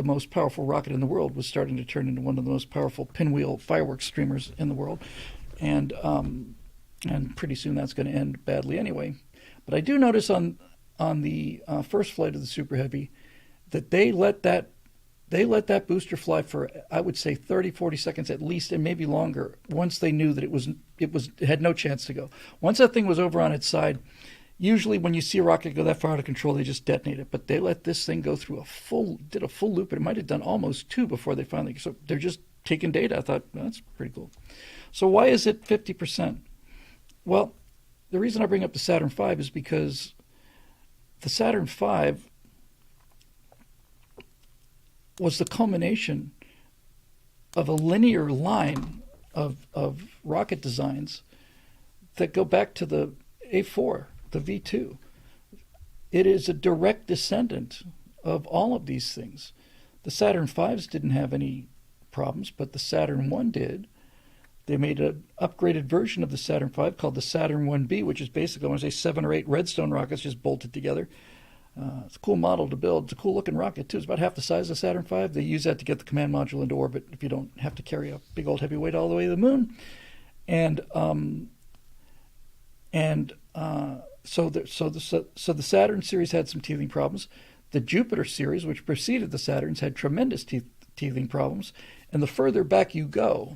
most powerful rocket in the world was starting to turn into one of the most powerful pinwheel fireworks streamers in the world, and pretty soon that's going to end badly anyway. But I do notice on the first flight of the Super Heavy that they let that booster fly for, I would say, 30, 40 seconds at least, and maybe longer, once they knew that it had no chance to go. Once that thing was over on its side, usually when you see a rocket go that far out of control, they just detonate it. But they let this thing go through did a full loop, and it might have done almost two before they finally, so they're just taking data. I thought, well, that's pretty cool. So why is it 50%? Well, the reason I bring up the Saturn V is because the Saturn V was the culmination of a linear line of rocket designs that go back to the A4, the V2. It is a direct descendant of all of these things. The Saturn V's didn't have any problems, but the Saturn I did. They made an upgraded version of the Saturn V called the Saturn 1B, which is basically, I want to say, 7 or 8 Redstone rockets just bolted together. It's a cool model to build. It's a cool looking rocket too. It's about half the size of the Saturn V. They use that to get the command module into orbit if you don't have to carry a big old heavy weight all the way to the moon. So the Saturn series had some teething problems. The Jupiter series, which preceded the Saturns, had tremendous teething problems. And the further back you go,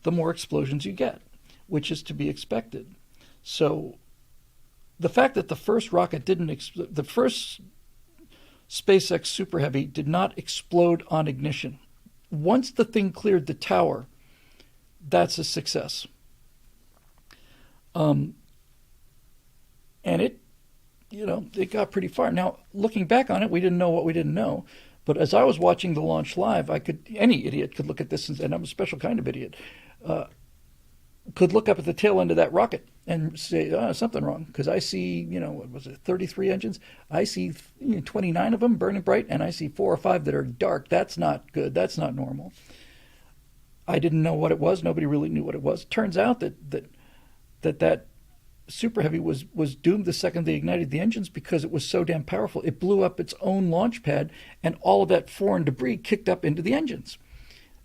the more explosions you get, which is to be expected. So the fact that the first rocket the first SpaceX Super Heavy did not explode on ignition. Once the thing cleared the tower, that's a success. And it got pretty far. Now, looking back on it, we didn't know what we didn't know. But as I was watching the launch live, any idiot could look at this, and I'm a special kind of idiot, could look up at the tail end of that rocket and say, something wrong. Because I see, what was it, 33 engines? I see 29 of them burning bright, and I see 4 or 5 that are dark. That's not good. That's not normal. I didn't know what it was. Nobody really knew what it was. Turns out that Super Heavy was doomed the second they ignited the engines because it was so damn powerful. It blew up its own launch pad, and all of that foreign debris kicked up into the engines.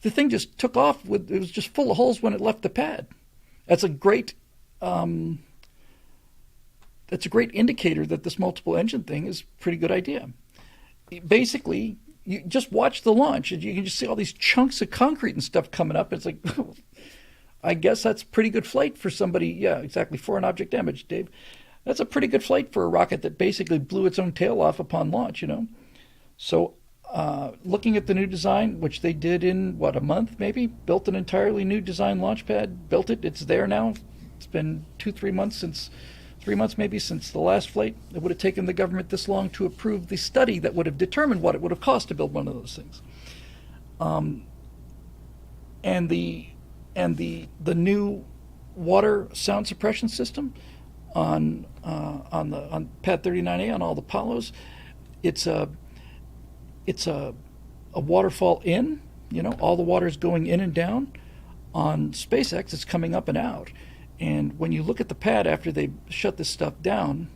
The thing just took off. It was just full of holes when it left the pad. That's a great indicator that this multiple engine thing is a pretty good idea. Basically, you just watch the launch, and you can just see all these chunks of concrete and stuff coming up. It's like, I guess that's a pretty good flight for somebody. Yeah, exactly. Foreign object damage, Dave. That's a pretty good flight for a rocket that basically blew its own tail off upon launch, So looking at the new design, which they did in, a month maybe, built an entirely new design launch pad, built it, it's there now, it's been 3 months since 3 months maybe since the last flight. It would have taken the government this long to approve the study that would have determined what it would have cost to build one of those things. And the new water sound suppression system on Pad 39A on all the Apollos, it's a waterfall in. All the water is going in and down. On SpaceX, it's coming up and out. And when you look at the pad after they shut this stuff down,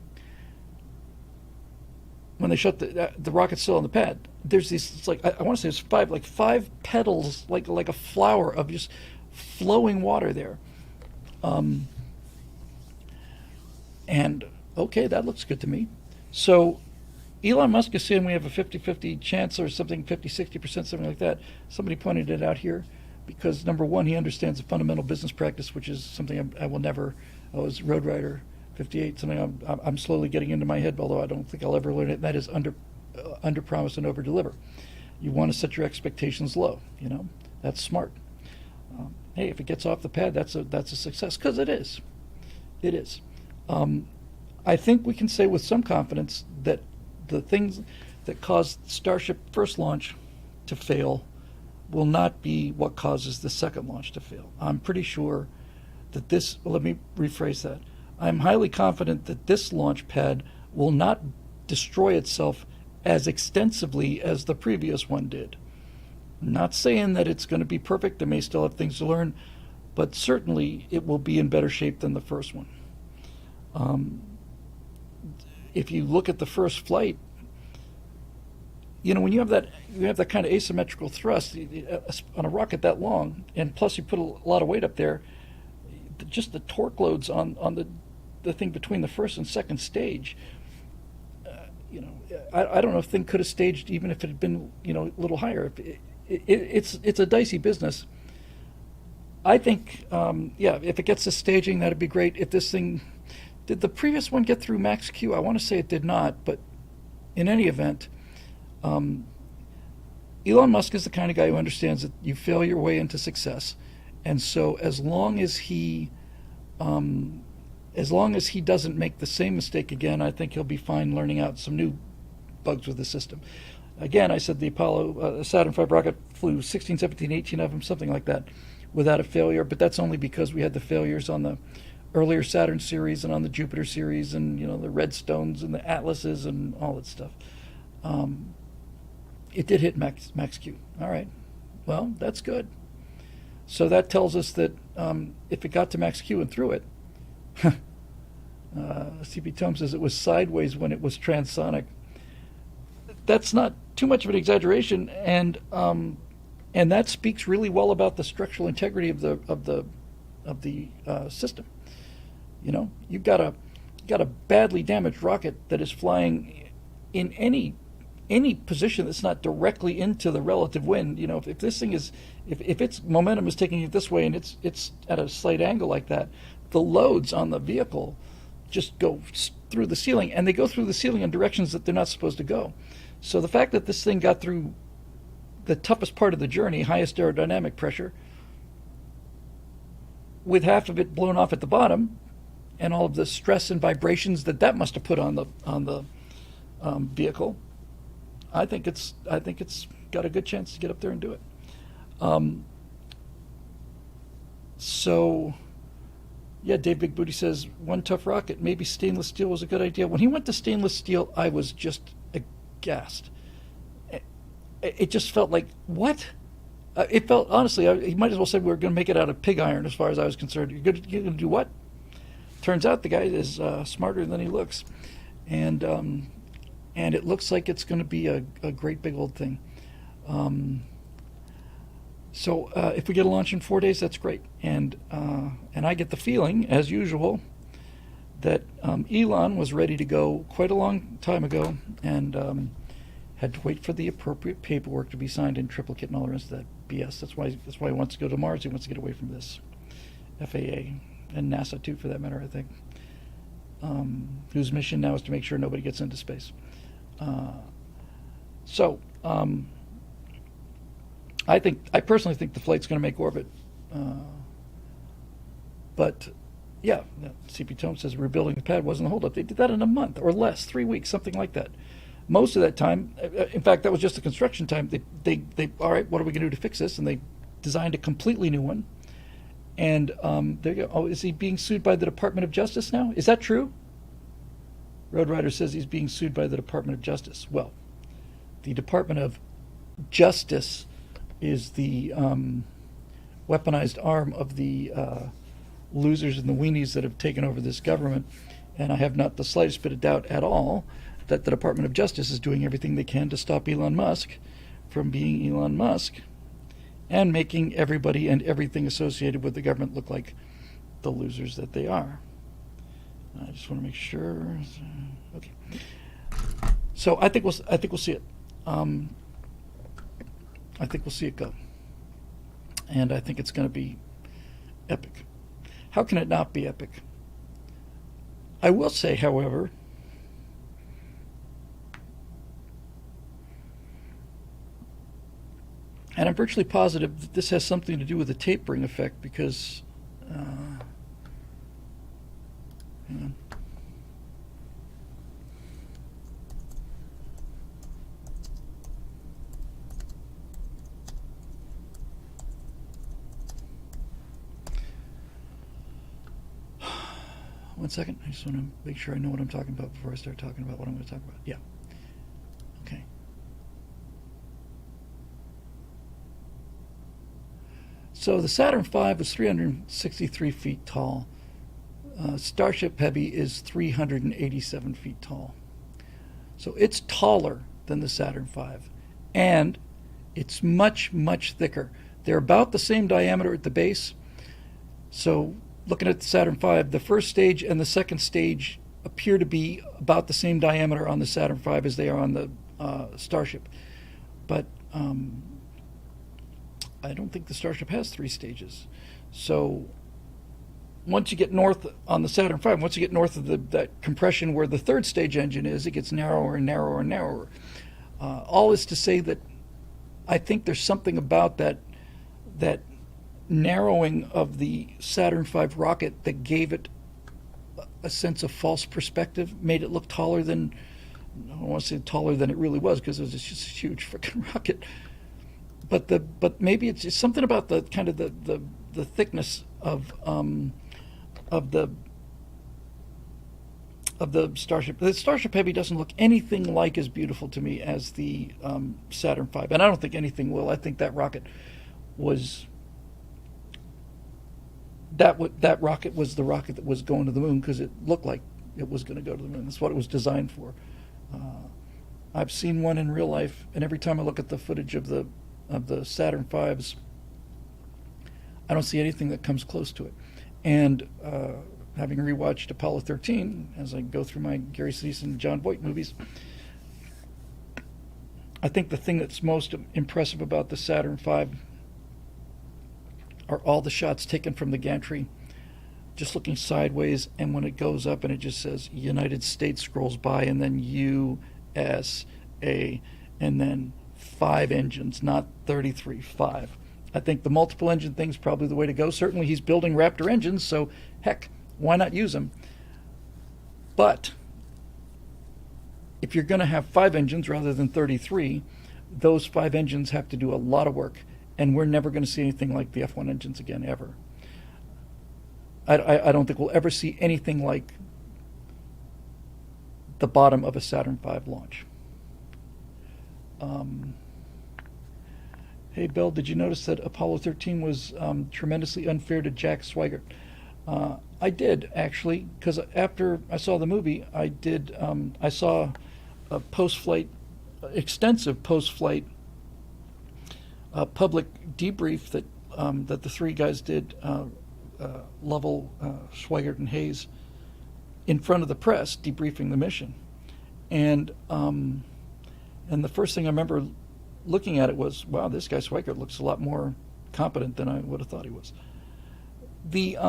when they shut the rocket's still on the pad, there's these, it's like, I want to say it's five petals, like a flower of just flowing water there. And okay, that looks good to me. So Elon Musk is saying we have a 50-50 chance or something, 50-60%, something like that. Somebody pointed it out here because, number one, he understands the fundamental business practice, which is something I will never. I was Road Rider 58, something I'm slowly getting into my head, although I don't think I'll ever learn it, and that is under promise and over deliver. You want to set your expectations low. That's smart. Hey, if it gets off the pad, that's a success, because it is. It is. I think we can say with some confidence that the things that caused Starship first launch to fail will not be what causes the second launch to fail. I'm pretty sure that let me rephrase that. I'm highly confident that this launch pad will not destroy itself as extensively as the previous one did. I'm not saying that it's going to be perfect. They may still have things to learn, but certainly it will be in better shape than the first one. If you look at the first flight, when you have that kind of asymmetrical thrust on a rocket that long, and plus you put a lot of weight up there, just the torque loads on the thing between the first and second stage. I don't know if the thing could have staged even if it had been a little higher. It's a dicey business. I think if it gets to staging, that'd be great. If this thing did the previous one get through max Q? I want to say it did not, but in any event, Elon Musk is the kind of guy who understands that you fail your way into success, and so as long as he doesn't make the same mistake again, I think he'll be fine learning out some new bugs with the system. Again, I said the Saturn V rocket flew 16, 17, 18 of them, something like that, without a failure, but that's only because we had the failures on the earlier Saturn series and on the Jupiter series and the Redstones and the Atlases and all that stuff. It did hit max Q. All right. Well, that's good. So that tells us that if it got to max Q and through it, CP Tome says it was sideways when it was transonic. That's not too much of an exaggeration, and that speaks really well about the structural integrity of the system. You've got a badly damaged rocket that is flying in any position that's not directly into the relative wind. If this thing if its momentum is taking it this way and it's at a slight angle like that, the loads on the vehicle just go through the ceiling, and they go through the ceiling in directions that they're not supposed to go. So the fact that this thing got through the toughest part of the journey, highest aerodynamic pressure, with half of it blown off at the bottom, and all of the stress and vibrations that must have put on the vehicle, I think it's got a good chance to get up there and do it. So, yeah, Dave Big Booty says, one tough rocket, maybe stainless steel was a good idea. When he went to stainless steel, I was just aghast. It just felt like, what? It felt, honestly, he might as well say we were going to make it out of pig iron as far as I was concerned. You're going to do what? Turns out the guy is smarter than he looks. And it looks like it's going to be a great big old thing. So if we get a launch in 4 days, that's great. And I get the feeling, as usual, that Elon was ready to go quite a long time ago and had to wait for the appropriate paperwork to be signed in triplicate and all the rest of that BS. That's why he wants to go to Mars. He wants to get away from this. FAA and NASA too, for that matter, I think. Whose mission now is to make sure nobody gets into space. I personally think the flight's going to make orbit. But Yeah, CP Tome says rebuilding the pad wasn't a holdup. They did that in a month or less, 3 weeks, something like that. Most of that time, in fact, that was just the construction time. They all right, what are we going to do to fix this? And they designed a completely new one. And there you go. Oh, is he being sued by the Department of Justice now? Is that true? Road Rider says he's being sued by the Department of Justice. Well, the Department of Justice is the weaponized arm of the losers and the weenies that have taken over this government. And I have not the slightest bit of doubt at all that the Department of Justice is doing everything they can to stop Elon Musk from being Elon Musk and making everybody and everything associated with the government look like the losers that they are. I just want to make sure. Okay. So I think we'll see it. I think we'll see it go. And I think it's going to be epic. How can it not be epic? I will say, however, and I'm virtually positive that this has something to do with the tapering effect because, hang on. One second. I just want to make sure I know what I'm talking about before I start talking about what I'm going to talk about. Yeah. Okay. So the Saturn V was 363 feet tall. Starship Heavy is 387 feet tall. So it's taller than the Saturn V. And it's much, much thicker. They're about the same diameter at the base. So looking at the Saturn V, the first stage and the second stage appear to be about the same diameter on the Saturn V as they are on the Starship. But I don't think the Starship has 3 stages. So once you get north on the Saturn V, once you get north of that compression where the third stage engine is, it gets narrower and narrower and narrower. All is to say that I think there's something about that narrowing of the Saturn V rocket that gave it a sense of false perspective, made it look taller than, I don't want to say taller than it really was because it was just a huge freaking rocket. But maybe it's just something about the kind of the thickness of the Starship. The Starship Heavy doesn't look anything like as beautiful to me as the Saturn V, and I don't think anything will. I think that rocket was that rocket was the rocket that was going to the moon because it looked like it was going to go to the moon. That's what it was designed for. I've seen one in real life, and every time I look at the footage of the Saturn V's, I don't see anything that comes close to it. And having rewatched Apollo 13, as I go through my Gary Sinise and John Voight movies, I think the thing that's most impressive about the Saturn V are all the shots taken from the gantry, just looking sideways, and when it goes up and it just says United States scrolls by, and then USA, and then 5 engines, not 33, 5. I think the multiple engine thing's probably the way to go. Certainly he's building Raptor engines, so heck, why not use them? But if you're going to have 5 engines rather than 33, those 5 engines have to do a lot of work, and we're never going to see anything like the F1 engines again, ever. I don't think we'll ever see anything like the bottom of a Saturn V launch. Hey, Bill, did you notice that Apollo 13 was tremendously unfair to Jack Swigert? I did, actually, because after I saw the movie, I saw a post-flight, extensive post-flight public debrief that the 3 guys did, Lovell, Schweigert, and Hayes, in front of the press, debriefing the mission. And the first thing I remember looking at it was, wow, this guy Schweigert looks a lot more competent than I would have thought he was. I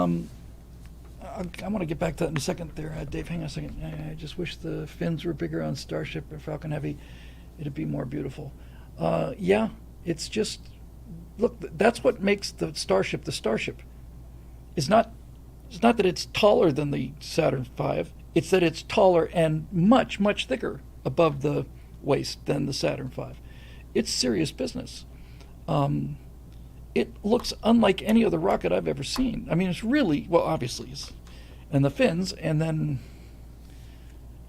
want to get back to that in a second there, Dave. Hang on a second. I just wish the fins were bigger on Starship or Falcon Heavy. It'd be more beautiful. Yeah, it's just, look, that's what makes the Starship the Starship. It's not It's not that it's taller than the Saturn V. It's that it's taller and much, much thicker above the waist than the Saturn V. It's serious business. It looks unlike any other rocket I've ever seen. I mean, it's really, well, obviously, and the fins, and then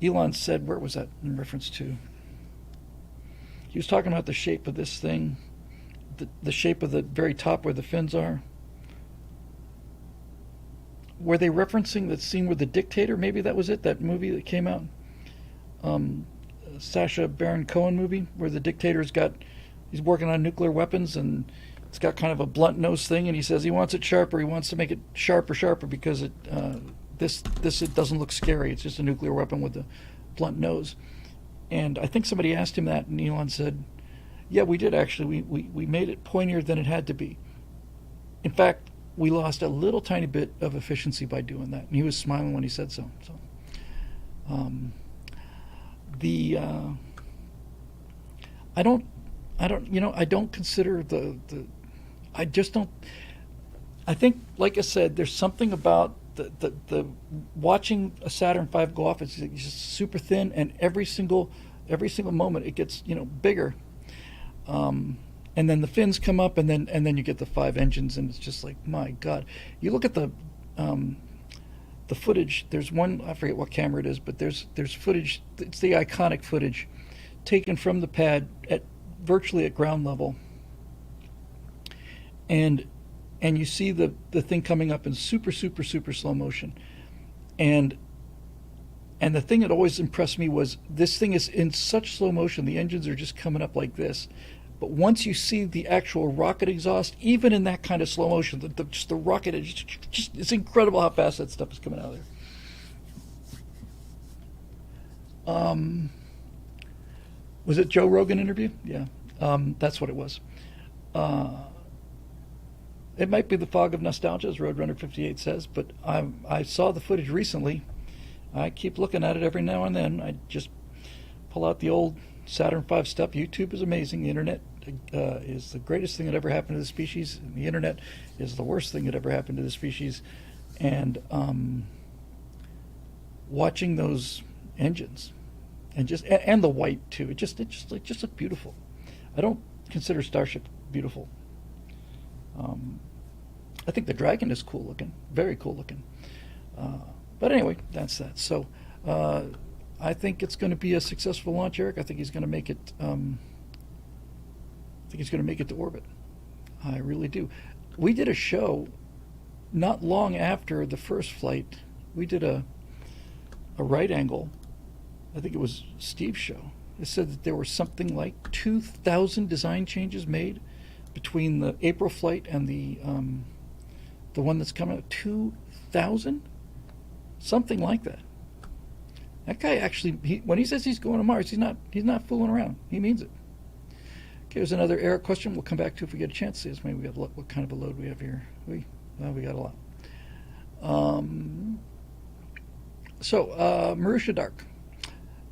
Elon said, where was that in reference to? He was talking about the shape of this thing, the shape of the very top where the fins are. Were they referencing that scene with the dictator? Maybe that was it, that movie that came out. Sacha Baron Cohen movie, where the dictator's he's working on nuclear weapons, and it's got kind of a blunt nose thing, and he says he wants it sharper. He wants to make it sharper because it doesn't look scary. It's just a nuclear weapon with a blunt nose. And I think somebody asked him that, and Elon said, yeah, we did actually. We made it pointier than it had to be. In fact, we lost a little tiny bit of efficiency by doing that. And he was smiling when he said so. I don't consider I just don't. I think, like I said, there's something about the watching a Saturn V go off. It's just super thin, and every single moment it gets bigger. And then the fins come up, and then you get the 5 engines, and it's just like, my God. You look at the footage. There's one, I forget what camera it is, but there's footage. It's the iconic footage taken from the pad virtually at ground level, and you see the thing coming up in super slow motion, and the thing that always impressed me was this thing is in such slow motion. The engines are just coming up like this. But once you see the actual rocket exhaust, even in that kind of slow motion, the rocket is just it's incredible how fast that stuff is coming out of there. Was it Joe Rogan interview? Yeah, that's what it was. It might be the fog of nostalgia, as Roadrunner 58 says, but I saw the footage recently. I keep looking at it every now and then. I just pull out the old Saturn V stuff. YouTube is amazing. The internet is the greatest thing that ever happened to the species. And the internet is the worst thing that ever happened to the species. And watching those engines, and the white too. It just looked beautiful. I don't consider Starship beautiful. I think the Dragon is cool looking, very cool looking. But anyway, that's that. So. I think it's going to be a successful launch, Eric. I think he's going to make it. I think he's going to make it to orbit. I really do. We did a show not long after the first flight. We did a right angle. I think it was Steve's show. It said that there were something like 2,000 design changes made between the April flight and the one that's coming out. 2,000, something like that. That guy actually, when he says he's going to Mars, he's not fooling around. He means it. Okay, there's another Eric question. We'll come back to if we get a chance. See maybe we got what kind of a load we have here. We got a lot. Marusha Dark.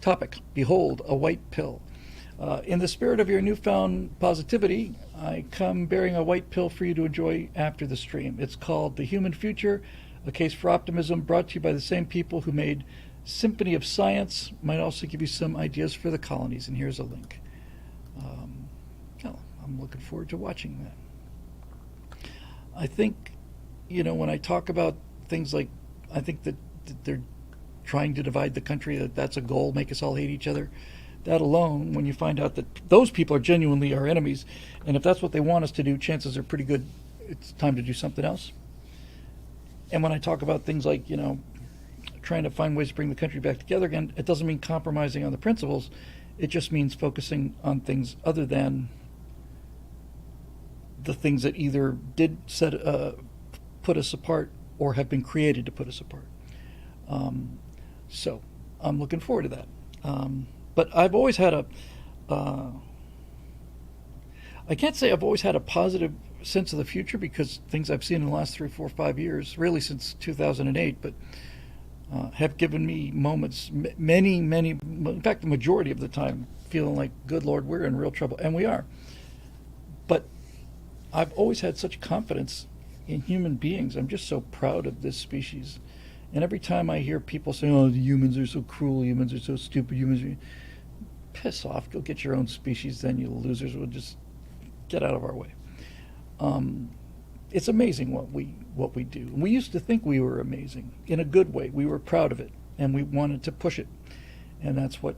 Topic: Behold, a white pill. In the spirit of your newfound positivity, I come bearing a white pill for you to enjoy after the stream. It's called The Human Future, a Case for Optimism, brought to you by the same people who made Symphony of Science. Might also give you some ideas for the colonies, and here's a link. I'm looking forward to watching that. I think, when I talk about things like, I think that they're trying to divide the country, that's a goal, make us all hate each other. That alone, when you find out that those people are genuinely our enemies, and if that's what they want us to do, chances are pretty good it's time to do something else. And when I talk about things like, trying to find ways to bring the country back together again, it doesn't mean compromising on the principles. It just means focusing on things other than the things that either did put us apart or have been created to put us apart. So I'm looking forward to that. But I've always had I can't say I've always had a positive sense of the future, because things I've seen in the last 3, 4, 5 years, really since 2008, but have given me moments, many, in fact, the majority of the time, feeling like, good Lord, we're in real trouble. And we are. But I've always had such confidence in human beings. I'm just so proud of this species. And every time I hear people say, "Oh, the humans are so cruel, humans are so stupid, humans are," piss off, go get your own species, then you losers will just get out of our way. Um, it's amazing what we do. And we used to think we were amazing in a good way. We were proud of it, and we wanted to push it. And that's what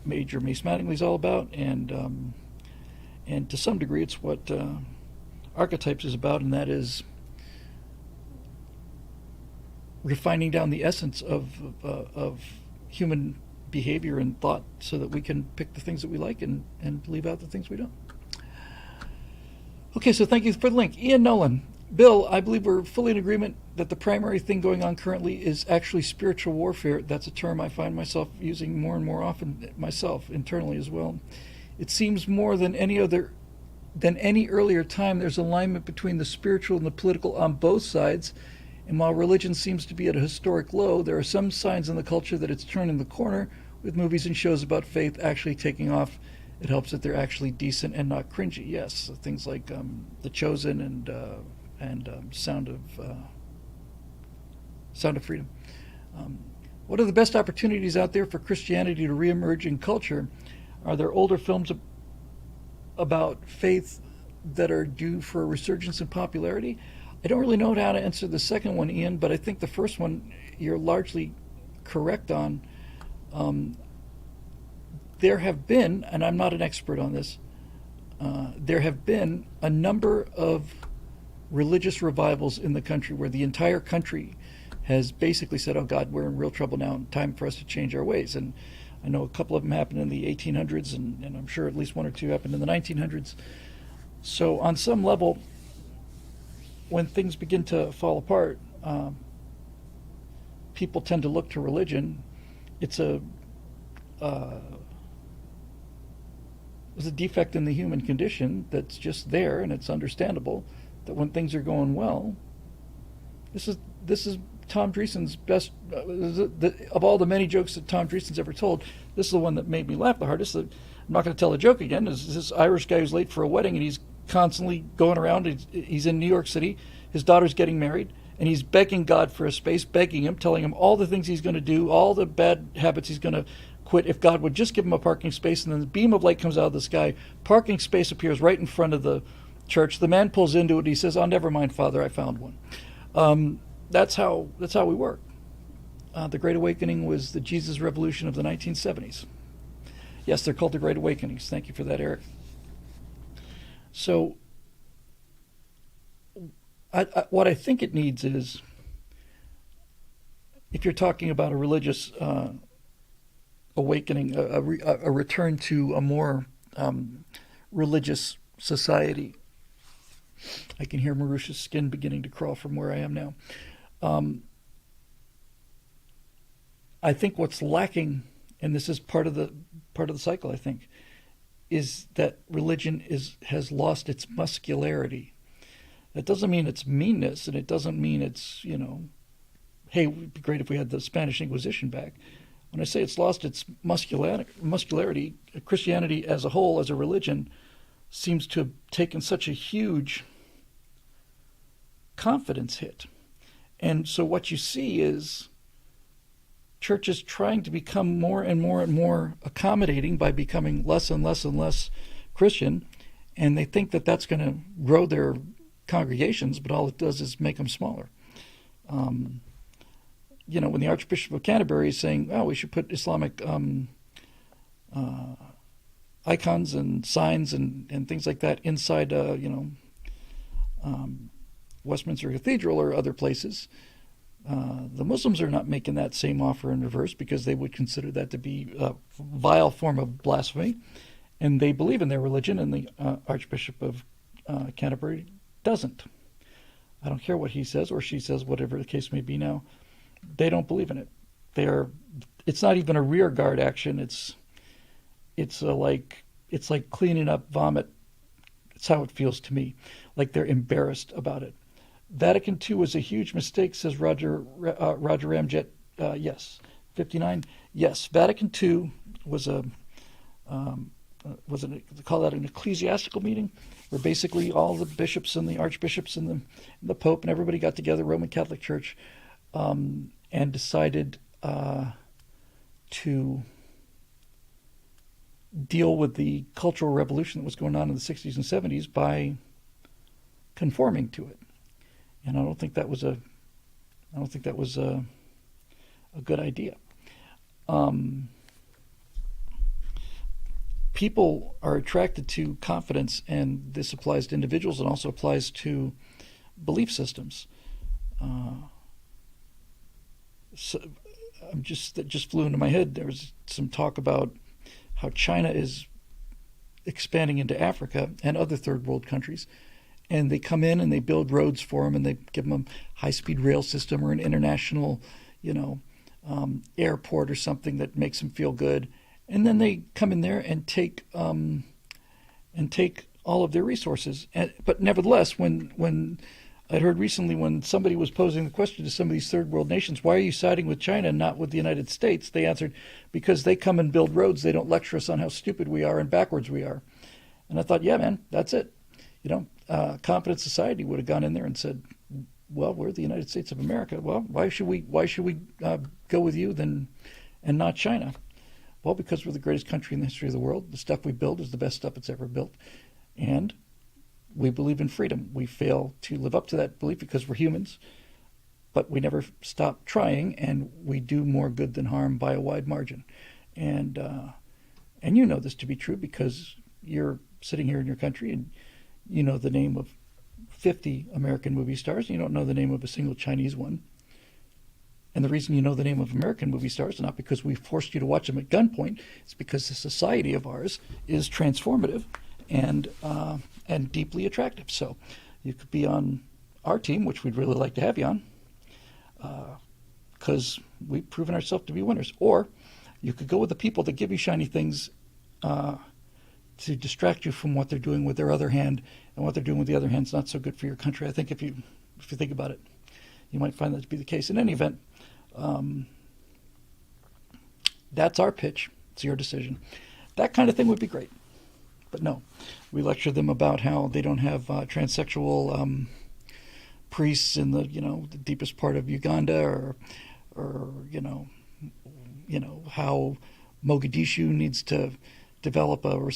Major Mace Mattingly's all about. And to some degree, it's what Archetypes is about, and that is refining down the essence of human behavior and thought so that we can pick the things that we like and leave out the things we don't. Okay, so thank you for the link. Ian Nolan. Bill, I believe we're fully in agreement that the primary thing going on currently is actually spiritual warfare. That's a term I find myself using more and more often myself, internally as well. It seems more than any earlier time there's alignment between the spiritual and the political on both sides. And while religion seems to be at a historic low, there are some signs in the culture that it's turning the corner, with movies and shows about faith actually taking off. It helps that they're actually decent and not cringy. Yes, things like The Chosen and Sound of Freedom. What are the best opportunities out there for Christianity to reemerge in culture? Are there older films about faith that are due for a resurgence in popularity? I don't really know how to answer the second one, Ian, but I think the first one you're largely correct on. There have been, and I'm not an expert on this, there have been a number of religious revivals in the country where the entire country has basically said, "Oh God, we're in real trouble now, time for us to change our ways." And I know a couple of them happened in the 1800s, and I'm sure at least one or two happened in the 1900s. So on some level, when things begin to fall apart, people tend to look to religion. It's a defect in the human condition that's just there, and it's understandable that when things are going well, this is Tom Dreesen's best of all the many jokes that Tom Dreesen's ever told. This is the one that made me laugh the hardest. I'm not going to tell a joke again. Is this Irish guy who's late for a wedding, and he's constantly going around. He's in New York City. His daughter's getting married, and he's begging God for a space, begging him, telling him all the things he's going to do, all the bad habits he's going to quit if God would just give him a parking space. And then the beam of light comes out of the sky. Parking space appears right in front of the church. The man pulls into it. And he says, "Oh, never mind, Father, I found one." That's how we work. The Great Awakening was the Jesus Revolution of the 1970s. Yes, they're called the Great Awakenings. Thank you for that, Eric. So what I think it needs is, if you're talking about a religious awakening, a return to a more religious society. I can hear Marusha's skin beginning to crawl from where I am now. I think what's lacking, and this is part of the cycle, I think, is that religion has lost its muscularity. That doesn't mean it's meanness, and it doesn't mean it's, hey, it would be great if we had the Spanish Inquisition back. When I say it's lost its muscularity, Christianity as a whole, as a religion, seems to have taken such a huge confidence hit. And so what you see is churches trying to become more and more and more accommodating by becoming less and less and less Christian, and they think that that's going to grow their congregations, but all it does is make them smaller. When the Archbishop of Canterbury is saying, "Oh, we should put Islamic icons and signs and things like that inside, Westminster Cathedral or other places," the Muslims are not making that same offer in reverse, because they would consider that to be a vile form of blasphemy, and they believe in their religion, and the Archbishop of Canterbury doesn't. I don't care what he says or she says, whatever the case may be now. They don't believe in it. It's not even a rear guard action. It's like cleaning up vomit. It's how it feels to me. Like they're embarrassed about it. Vatican II was a huge mistake, says Roger Ramjet. Yes. 59. Yes, Vatican II was a was it, they call that an ecclesiastical meeting, where basically all the bishops and the archbishops and the Pope and everybody got together, Roman Catholic Church, and decided to deal with the cultural revolution that was going on in the 60s and 70s by conforming to it. And I don't think that was a good idea. People are attracted to confidence, and this applies to individuals and also applies to belief systems. So that just flew into my head. There was some talk about how China is expanding into Africa and other third world countries, and they come in and they build roads for them, and they give them a high-speed rail system or an international, airport or something that makes them feel good, and then they come in there and take all of their resources. But nevertheless, when I'd heard recently, when somebody was posing the question to some of these third world nations, why are you siding with China and not with the United States? They answered, because they come and build roads. They don't lecture us on how stupid we are and backwards we are. And I thought, yeah, man, that's it. Competent society would have gone in there and said, well, we're the United States of America. Well, why should we go with you and not China? Well, because we're the greatest country in the history of the world. The stuff we build is the best stuff it's ever built. And we believe in freedom. We fail to live up to that belief because we're humans, but we never stop trying, and we do more good than harm by a wide margin. And you know this to be true because you're sitting here in your country and you know the name of 50 American movie stars, and you don't know the name of a single Chinese one. And the reason you know the name of American movie stars is not because we forced you to watch them at gunpoint. It's because the society of ours is transformative and deeply attractive. So you could be on our team, which we'd really like to have you on, because we've proven ourselves to be winners. Or you could go with the people that give you shiny things to distract you from what they're doing with their other hand, and what they're doing with the other hand is not so good for your country. I think if you think about it, you might find that to be the case. In any event, that's our pitch. It's your decision. That kind of thing would be great. But no, we lecture them about how they don't have transsexual priests in the the deepest part of Uganda, or how Mogadishu needs to develop a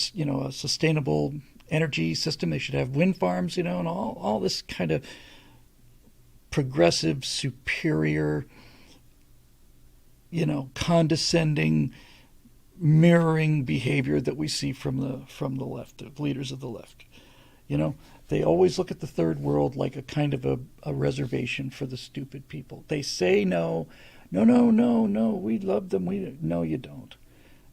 sustainable energy system. They should have wind farms, and all this kind of progressive, superior, condescending, mirroring behavior that we see from the left, the leaders of the left. They always look at the third world like a kind of a reservation for the stupid people. They say no, we love them. No, you don't.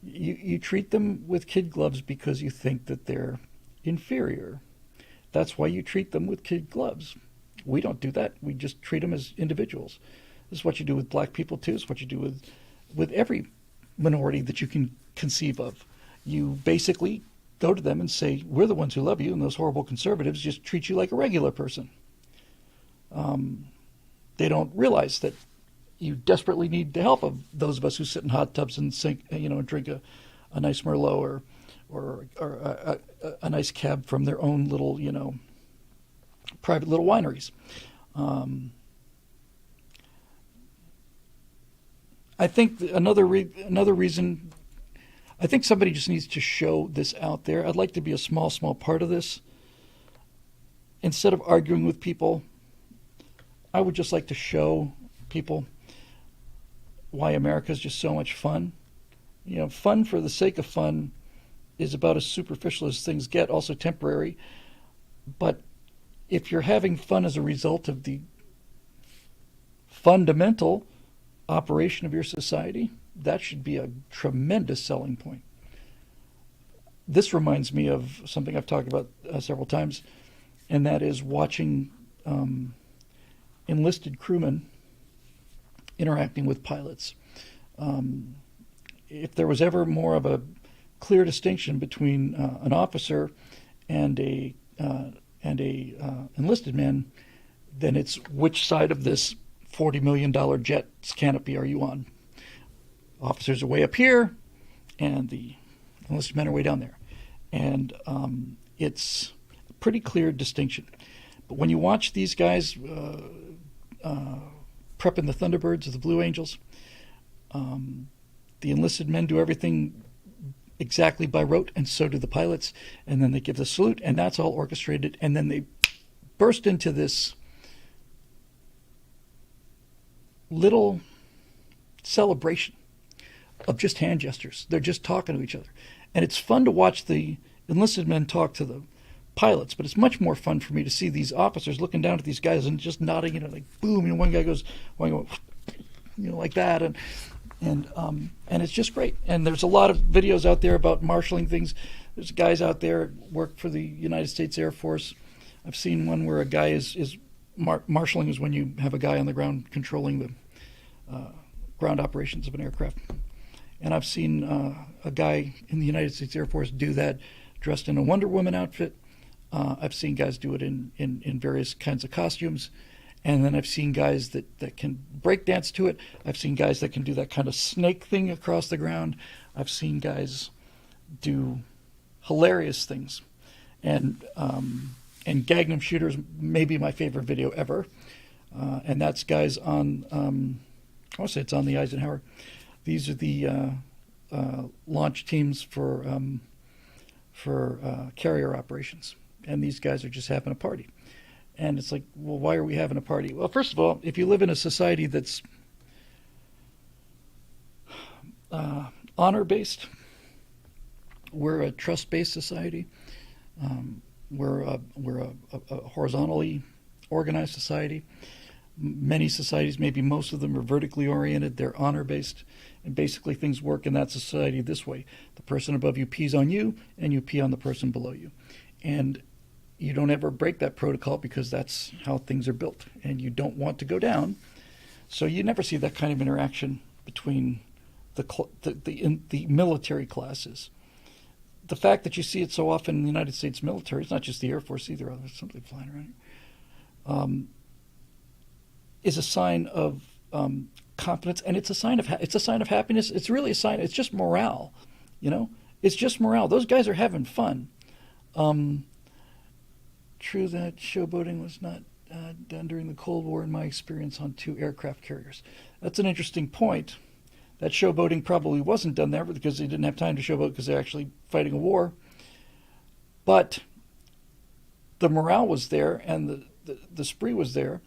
You treat them with kid gloves because you think that they're inferior. That's why you treat them with kid gloves. We don't do that. We just treat them as individuals. This is what you do with black people too. It's what you do with every minority that you can conceive of. You basically go to them and say, we're the ones who love you, and those horrible conservatives just treat you like a regular person. They don't realize that you desperately need the help of those of us who sit in hot tubs and and drink a nice Merlot or a nice cab from their own little, private little wineries. I think another reason, I think somebody just needs to show this out there. I'd like to be a small part of this. Instead of arguing with people, I would just like to show people why America is just so much fun. Fun for the sake of fun is about as superficial as things get, also temporary. But if you're having fun as a result of the fundamental operation of your society, that should be a tremendous selling point. This reminds me of something I've talked about several times, and that is watching enlisted crewmen interacting with pilots. If there was ever more of a clear distinction between an officer and a enlisted man, then it's which side of this $40 million jet's canopy are you on? Officers are way up here, and the enlisted men are way down there. and it's a pretty clear distinction. But when you watch these guys prepping the Thunderbirds or the Blue Angels, the enlisted men do everything exactly by rote, and so do the pilots, and then they give the salute, and that's all orchestrated, and then they burst into this little celebration of just hand gestures. They're just talking to each other. And it's fun to watch the enlisted men talk to the pilots, but it's much more fun for me to see these officers looking down at these guys and just nodding, like boom, one guy goes, like that, and it's just great. And there's a lot of videos out there about marshaling things. There's guys out there work for the United States Air Force. I've seen one where a guy is marshaling is when you have a guy on the ground controlling the ground operations of an aircraft. And I've seen a guy in the United States Air Force do that dressed in a Wonder Woman outfit. I've seen guys do it in various kinds of costumes. And then I've seen guys that can break dance to it. I've seen guys that can do that kind of snake thing across the ground. I've seen guys do hilarious things. And Gangnam Shooters may be my favorite video ever. And that's guys on, I want to say it's on the Eisenhower. These are the launch teams for carrier operations. And these guys are just having a party. And it's like, well, why are we having a party? Well, first of all, if you live in a society that's honor-based, we're a trust-based society. We're a horizontally organized society. Many societies, maybe most of them, are vertically oriented. They're honor-based. And basically things work in that society this way. The person above you pees on you, and you pee on the person below you. And you don't ever break that protocol because that's how things are built. And you don't want to go down. So you never see that kind of interaction between the military classes. The fact that you see it so often in the United States military, it's not just the Air Force either, there's something flying around, is a sign of confidence, and it's a sign of happiness. It's really a sign. It's just morale, It's just morale. Those guys are having fun. True that showboating was not done during the Cold War, in my experience, on 2 aircraft carriers. That's an interesting point. That showboating probably wasn't done there because they didn't have time to showboat because they're actually fighting a war. But the morale was there, and the spree was there,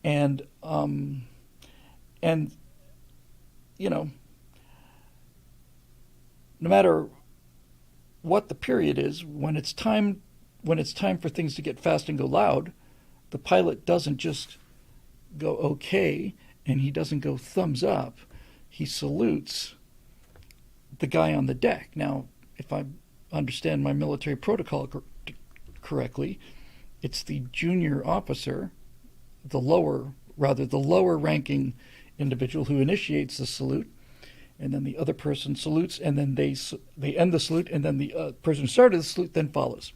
and no matter what the period is, when it's time for things to get fast and go loud, the pilot doesn't just go okay, and he doesn't go thumbs up. He salutes the guy on the deck. Now, if I understand my military protocol correctly, it's the junior officer, the lower ranking individual who initiates the salute, and then the other person salutes, and then they end the salute, and then the person who started the salute then follows.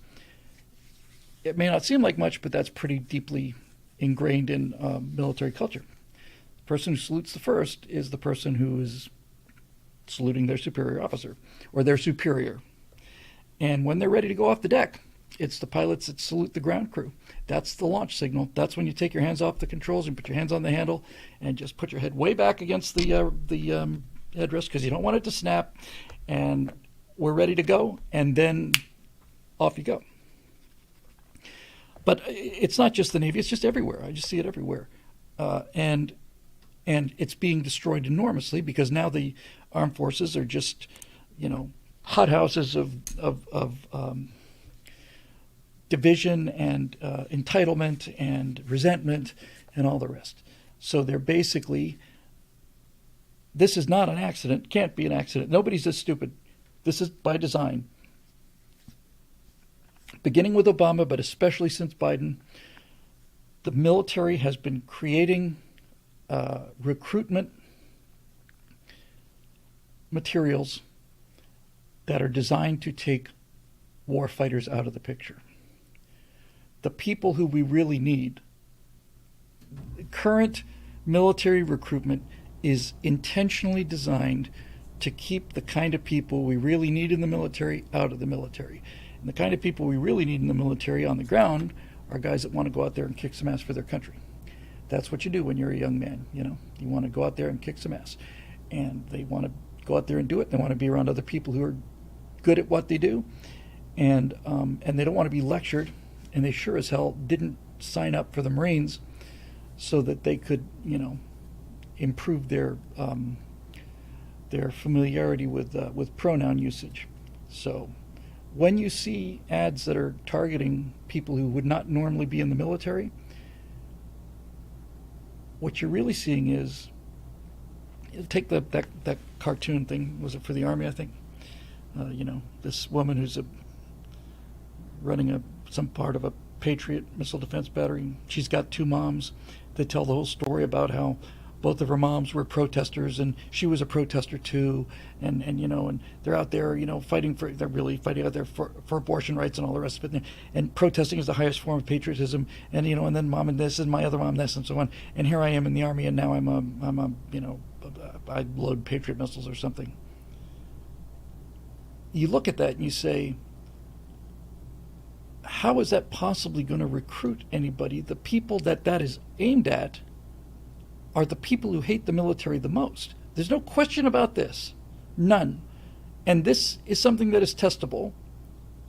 It may not seem like much, but that's pretty deeply ingrained in military culture. The person who salutes the first is the person who is saluting their superior officer, or their superior. And when they're ready to go off the deck, it's the pilots that salute the ground crew. That's the launch signal. That's when you take your hands off the controls and put your hands on the handle and just put your head way back against the headrest because you don't want it to snap. And we're ready to go. And then off you go. But it's not just the Navy. It's just everywhere. I just see it everywhere. And it's being destroyed enormously because now the armed forces are just, hothouses of division and entitlement and resentment and all the rest. So they're basically, this is not an accident, can't be an accident. Nobody's this stupid. This is by design. Beginning with Obama, but especially since Biden, the military has been creating recruitment materials that are designed to take war fighters out of the picture. The people who we really need. Current military recruitment is intentionally designed to keep the kind of people we really need in the military out of the military. And the kind of people we really need in the military on the ground are guys that want to go out there and kick some ass for their country. That's what you do when you're a young man. You want to go out there and kick some ass. And they want to go out there and do it. They want to be around other people who are good at what they do. And they don't want to be lectured. And they sure as hell didn't sign up for the Marines so that they could, improve their familiarity with pronoun usage. So when you see ads that are targeting people who would not normally be in the military, what you're really seeing is, take that cartoon thing, was it for the Army, I think? This woman who's running some part of a Patriot missile defense battery. She's got two moms. They tell the whole story about how both of her moms were protesters, and she was a protester too, and they're out there, they're really fighting out there for abortion rights and all the rest of it, and protesting is the highest form of patriotism, and and then mom and this, and my other mom this, and so on, and here I am in the Army, and now I load Patriot missiles or something. You look at that and you say, how is that possibly going to recruit anybody? The people that is aimed at are the people who hate the military the most. There's no question about this. None. And this is something that is testable.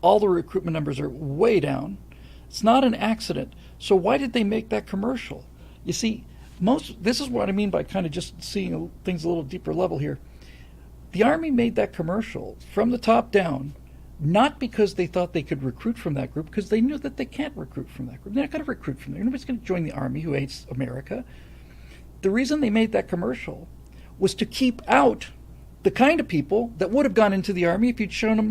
All the recruitment numbers are way down. It's not an accident. So why did they make that commercial? You see, this is what I mean by kind of just seeing things a little deeper level here. The Army made that commercial from the top down, not because they thought they could recruit from that group, because they knew that they can't recruit from that group. They're not going to recruit from there. Nobody's going to join the Army who hates America. The reason they made that commercial was to keep out the kind of people that would have gone into the Army if you'd shown them,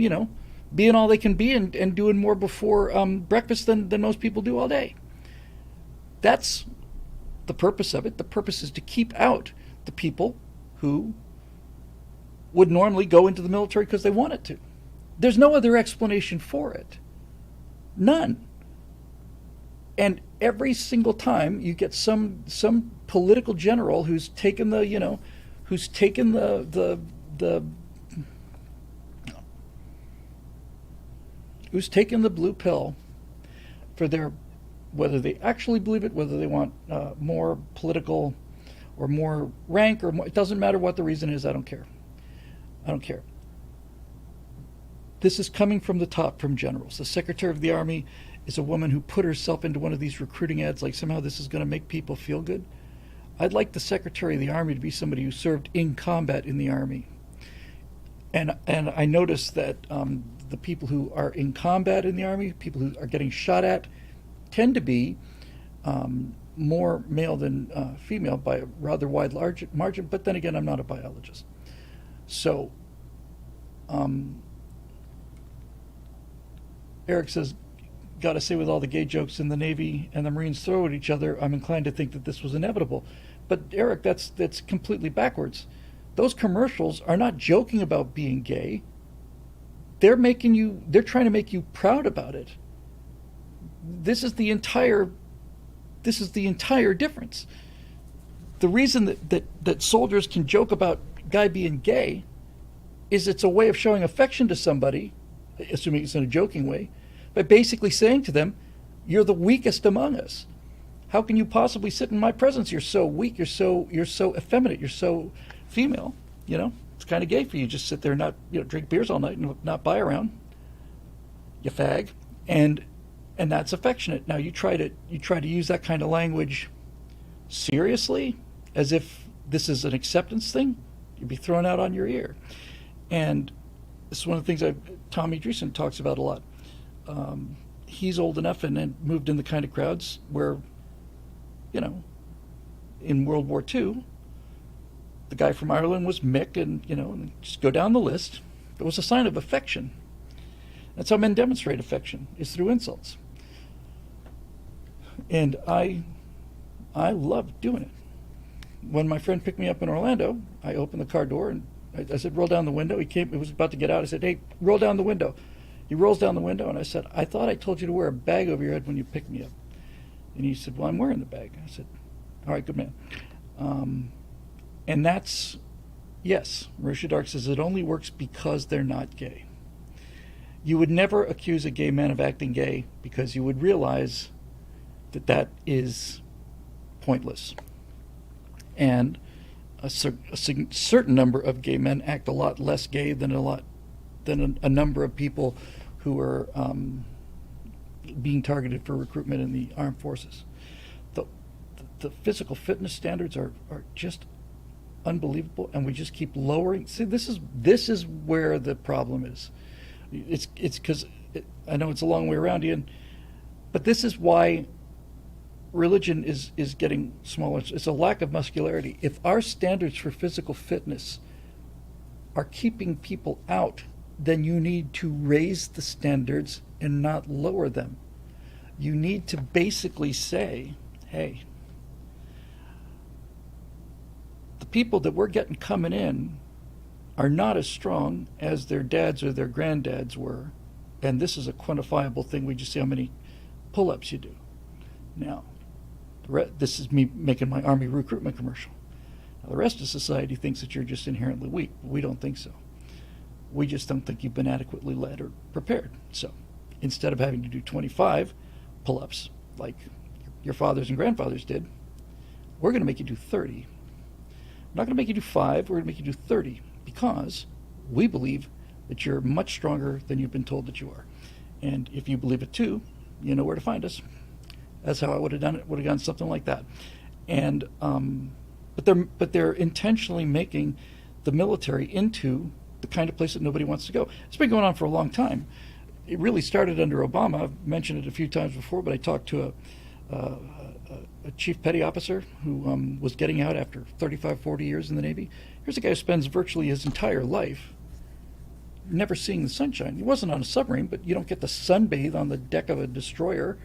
being all they can be and doing more before breakfast than most people do all day. That's the purpose of it. The purpose is to keep out the people who would normally go into the military because they wanted to. There's no other explanation for it. None. And every single time you get some political general who's taken the blue pill for their, whether they actually believe it, whether they want more political or more rank or more, it doesn't matter what the reason is. I don't care. This is coming from the top, from generals. The Secretary of the Army is a woman who put herself into one of these recruiting ads like somehow this is going to make people feel good. I'd like the Secretary of the Army to be somebody who served in combat in the Army. And I noticed that the people who are in combat in the Army, people who are getting shot at, tend to be more male than female by a rather wide margin. But then again, I'm not a biologist. So Eric says, got to say, with all the gay jokes in the Navy and the Marines throw at each other, I'm inclined to think that this was inevitable. But Eric, that's completely backwards. Those commercials are not joking about being gay. They're trying to make you proud about it. This is the entire difference. The reason that soldiers can joke about guy being gay is it's a way of showing affection to somebody, assuming it's in a joking way, by basically saying to them, you're the weakest among us. How can you possibly sit in my presence? You're so weak, you're so effeminate, you're so female. It's kind of gay for you to just sit there and not drink beers all night and not buy around, you fag. And that's affectionate. Now you try to use that kind of language seriously, as if this is an acceptance thing, you'd be thrown out on your ear. And this is one of the things Tommy Dreesen talks about a lot. He's old enough and moved in the kind of crowds where, in World War II, the guy from Ireland was Mick, and just go down the list. It was a sign of affection. That's how men demonstrate affection, is through insults. And I loved doing it. When my friend picked me up in Orlando, I opened the car door and I said, roll down the window. He was about to get out. I said, hey, roll down the window. He rolls down the window, and I said, I thought I told you to wear a bag over your head when you picked me up. And he said, well, I'm wearing the bag. I said, all right, good man. And that's, yes, Marusha Dark says it only works because they're not gay. You would never accuse a gay man of acting gay because you would realize that that is pointless. And a certain number of gay men act a lot less gay than a number of people who are being targeted for recruitment in the armed forces. The, the physical fitness standards are just unbelievable, and we just keep lowering. See, this is where the problem is. It's because I know it's a long way around, Ian, but this is why religion is getting smaller. It's a lack of muscularity. If our standards for physical fitness are keeping people out, then you need to raise the standards and not lower them. You need to basically say, hey, the people that we're getting coming in are not as strong as their dads or their granddads were, and this is a quantifiable thing. We just see how many pull-ups you do. Now, this is me making my Army recruitment commercial. Now, the rest of society thinks that you're just inherently weak. We don't think so. We just don't think you've been adequately led or prepared. So instead of having to do 25 pull-ups like your fathers and grandfathers did, we're going to make you do 30. We're not going to make you do 5. We're going to make you do 30 because we believe that you're much stronger than you've been told that you are. And if you believe it too, you know where to find us. That's how I would have done it. Would have done something like that. And but they're intentionally making the military into the kind of place that nobody wants to go. It's been going on for a long time. It really started under Obama. I've mentioned it a few times before, but I talked to a chief petty officer who was getting out after 35, 40 years in the Navy. Here's a guy who spends virtually his entire life never seeing the sunshine. He wasn't on a submarine, but you don't get to sunbathe on the deck of a destroyer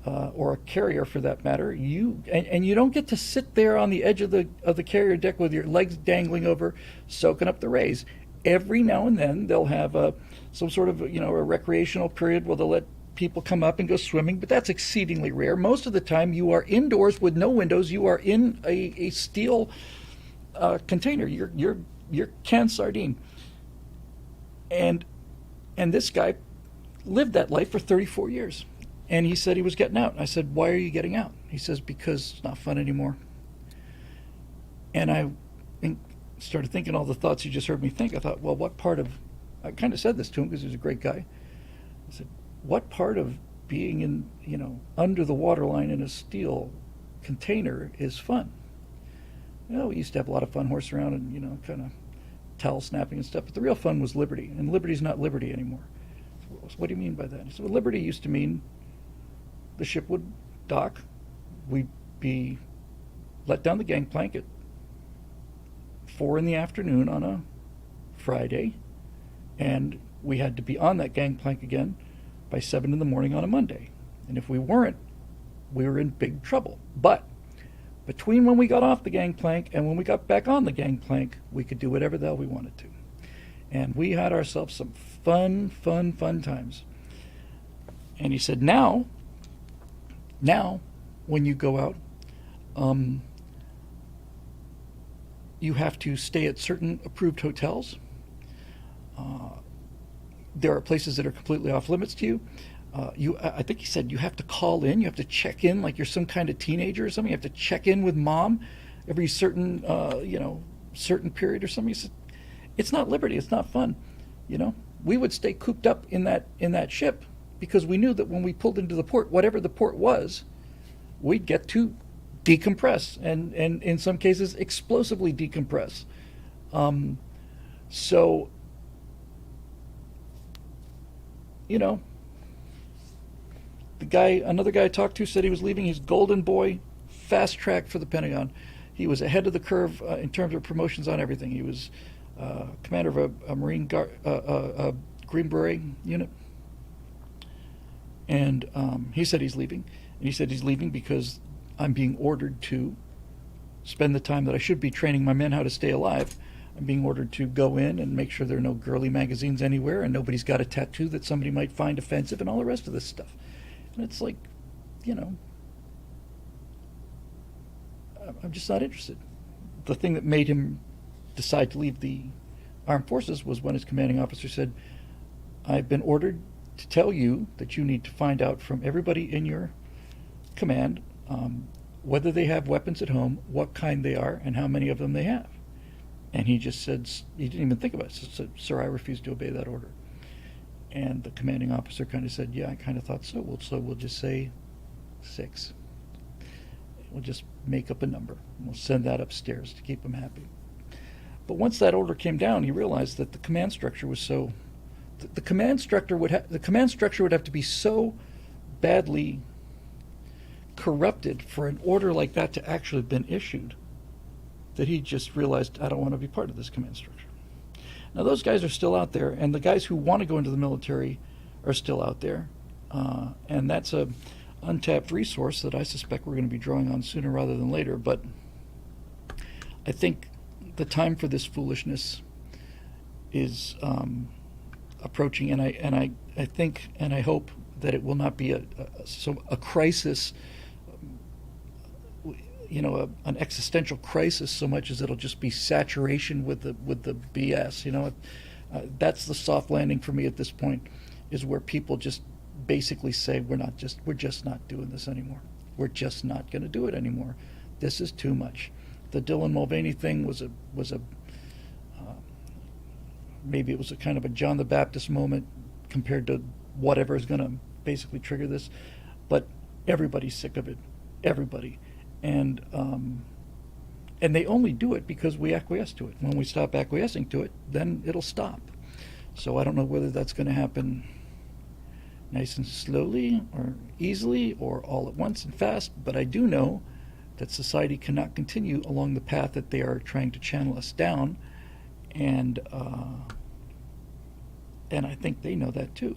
or a carrier for that matter. And you don't get to sit there on the edge of the carrier deck with your legs dangling over, soaking up the rays. Every now and then they'll have some sort of a recreational period where they'll let people come up and go swimming, but that's exceedingly rare. Most of the time you are indoors with no windows. You are in a steel container. You're canned sardine. And this guy lived that life for 34 years. And he said he was getting out. I said, why are you getting out? He says, because it's not fun anymore. And I started thinking all the thoughts you just heard me think. I thought, well, I kind of said this to him because he was a great guy. I said, what part of being in, under the waterline in a steel container is fun? We used to have a lot of fun horsing around and, kind of towel snapping and stuff. But the real fun was liberty. And liberty's not liberty anymore. So what do you mean by that? He said, well, liberty used to mean the ship would dock. We'd be let down the gangplank at 4 p.m. on a Friday, and we had to be on that gangplank again by 7 a.m. on a Monday. And if we weren't, we were in big trouble. But between when we got off the gangplank and when we got back on the gangplank, we could do whatever the hell we wanted to. And we had ourselves some fun times. And he said, now, when you go out, you have to stay at certain approved hotels. There are places that are completely off limits to you. I think he said you have to call in. You have to check in like you're some kind of teenager or something. You have to check in with mom every certain period or something. He said, it's not liberty. It's not fun. We would stay cooped up in that ship because we knew that when we pulled into the port, whatever the port was, we'd get to decompress and in some cases explosively decompress. So, another guy I talked to said he was leaving. He's golden boy, fast track for the Pentagon. He was ahead of the curve in terms of promotions on everything. He was commander of a Marine Green Beret unit. And he said he's leaving. And he said he's leaving because I'm being ordered to spend the time that I should be training my men how to stay alive. I'm being ordered to go in and make sure there are no girly magazines anywhere and nobody's got a tattoo that somebody might find offensive and all the rest of this stuff. And it's like, I'm just not interested. The thing that made him decide to leave the armed forces was when his commanding officer said, I've been ordered to tell you that you need to find out from everybody in your command whether they have weapons at home, what kind they are, and how many of them they have. And he just said, he didn't even think about it. He said, "Sir, I refuse to obey that order." And the commanding officer kind of said, "Yeah, I kind of thought so. We'll just say 6. We'll just make up a number. We'll send that upstairs to keep them happy." But once that order came down, he realized that the command structure was so. The command structure would have to be so badly corrupted for an order like that to actually have been issued that he just realized, I don't want to be part of this command structure. Now those guys are still out there, and the guys who want to go into the military are still out there, and that's a untapped resource that I suspect we're going to be drawing on sooner rather than later. But I think the time for this foolishness is approaching, and I think and I hope that it will not be a crisis, an existential crisis so much as it'll just be saturation with the BS. That's the soft landing for me at this point, is where people just basically say we're just not doing this anymore. We're just not going to do it anymore. This is too much. The Dylan Mulvaney thing was a maybe it was a kind of a John the Baptist moment compared to whatever is going to basically trigger this, but everybody's sick of it. Everybody. And they only do it because we acquiesce to it. When we stop acquiescing to it, then it'll stop. So I don't know whether that's going to happen nice and slowly or easily or all at once and fast, but I do know that society cannot continue along the path that they are trying to channel us down, and I think they know that too.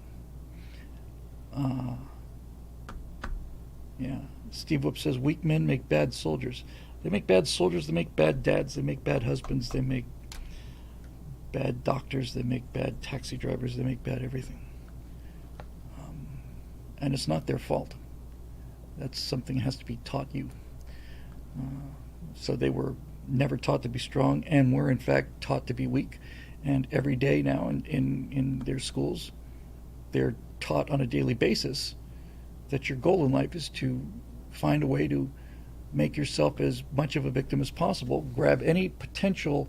Yeah. Steve Whoop says, weak men make bad soldiers. They make bad soldiers, they make bad dads, they make bad husbands, they make bad doctors, they make bad taxi drivers, they make bad everything. And it's not their fault. That's something that has to be taught you. So they were never taught to be strong, and were in fact taught to be weak. And every day now in their schools, they're taught on a daily basis that your goal in life is to find a way to make yourself as much of a victim as possible, grab any potential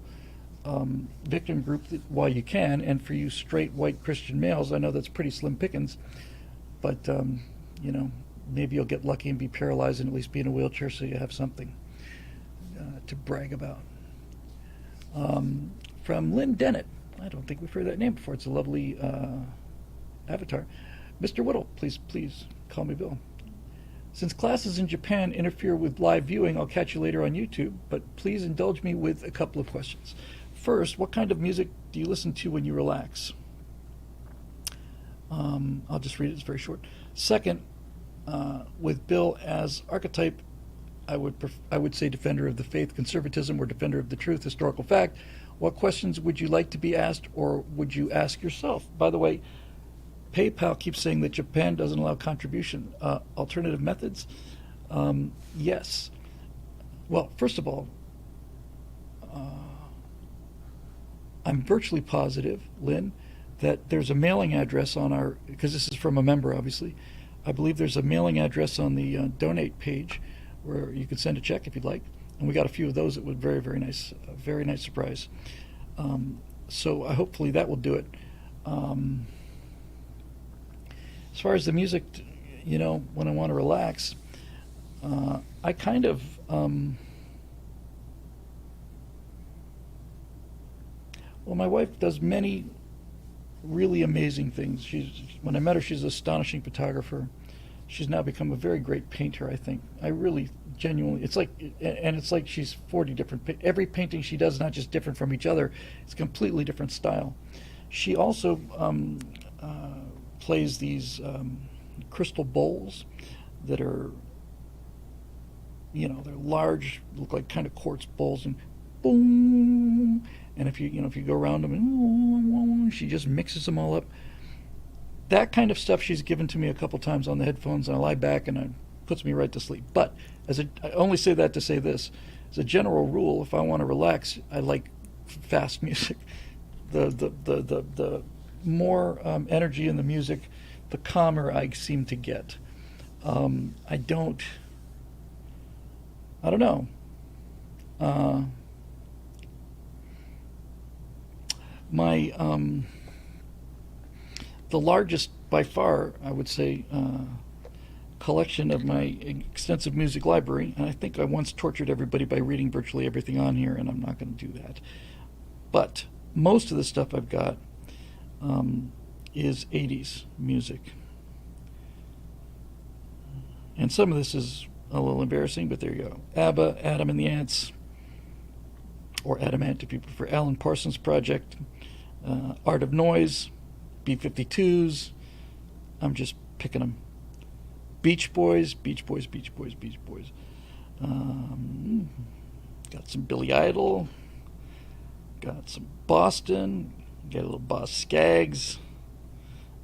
victim group while you can, and for you straight white Christian males, I know that's pretty slim pickings, but maybe you'll get lucky and be paralyzed and at least be in a wheelchair so you have something to brag about. From Lynn Dennett, I don't think we've heard that name before. It's a lovely avatar. Mr. Whittle, please call me Bill. Since classes in Japan interfere with live viewing, I'll catch you later on YouTube, but please indulge me with a couple of questions. First, what kind of music do you listen to when you relax? I'll just read it, it's very short. Second, with Bill as archetype, I would say defender of the faith, conservatism, or defender of the truth, historical fact. What questions would you like to be asked, or would you ask yourself? By the way, PayPal keeps saying that Japan doesn't allow contribution. Alternative methods? Yes. Well, first of all, I'm virtually positive, Lynn, that there's a mailing address on our, because this is from a member, obviously. I believe there's a mailing address on the donate page where you could send a check if you'd like. And we got a few of those that would very, very nice surprise. So hopefully that will do it. As far as the music, when I want to relax, I kind of, my wife does many really amazing things. When I met her, she's an astonishing photographer. She's now become a very great painter, I think. I really genuinely, it's like she's 40 different, every painting she does is not just different from each other, it's a completely different style. She also plays these crystal bowls that are, they're large, look like kind of quartz bowls, and boom, and if you go around them, and she just mixes them all up. That kind of stuff she's given to me a couple times on the headphones, and I lie back and it puts me right to sleep. But I only say that to say this: as a general rule, if I want to relax, I like fast music. The more energy in the music, the calmer I seem to get. I don't know. Uh, my the largest by far, I would say, collection of my extensive music library, and I think I once tortured everybody by reading virtually everything on here, and I'm not going to do that. But most of the stuff I've got is 80s music. And some of this is a little embarrassing, but there you go. ABBA, Adam and the Ants, or Adamant if you prefer, Alan Parsons Project, Art of Noise, B-52s. I'm just picking them. Beach Boys. Got some Billy Idol. Got some Boston. Got a little Boss Skaggs.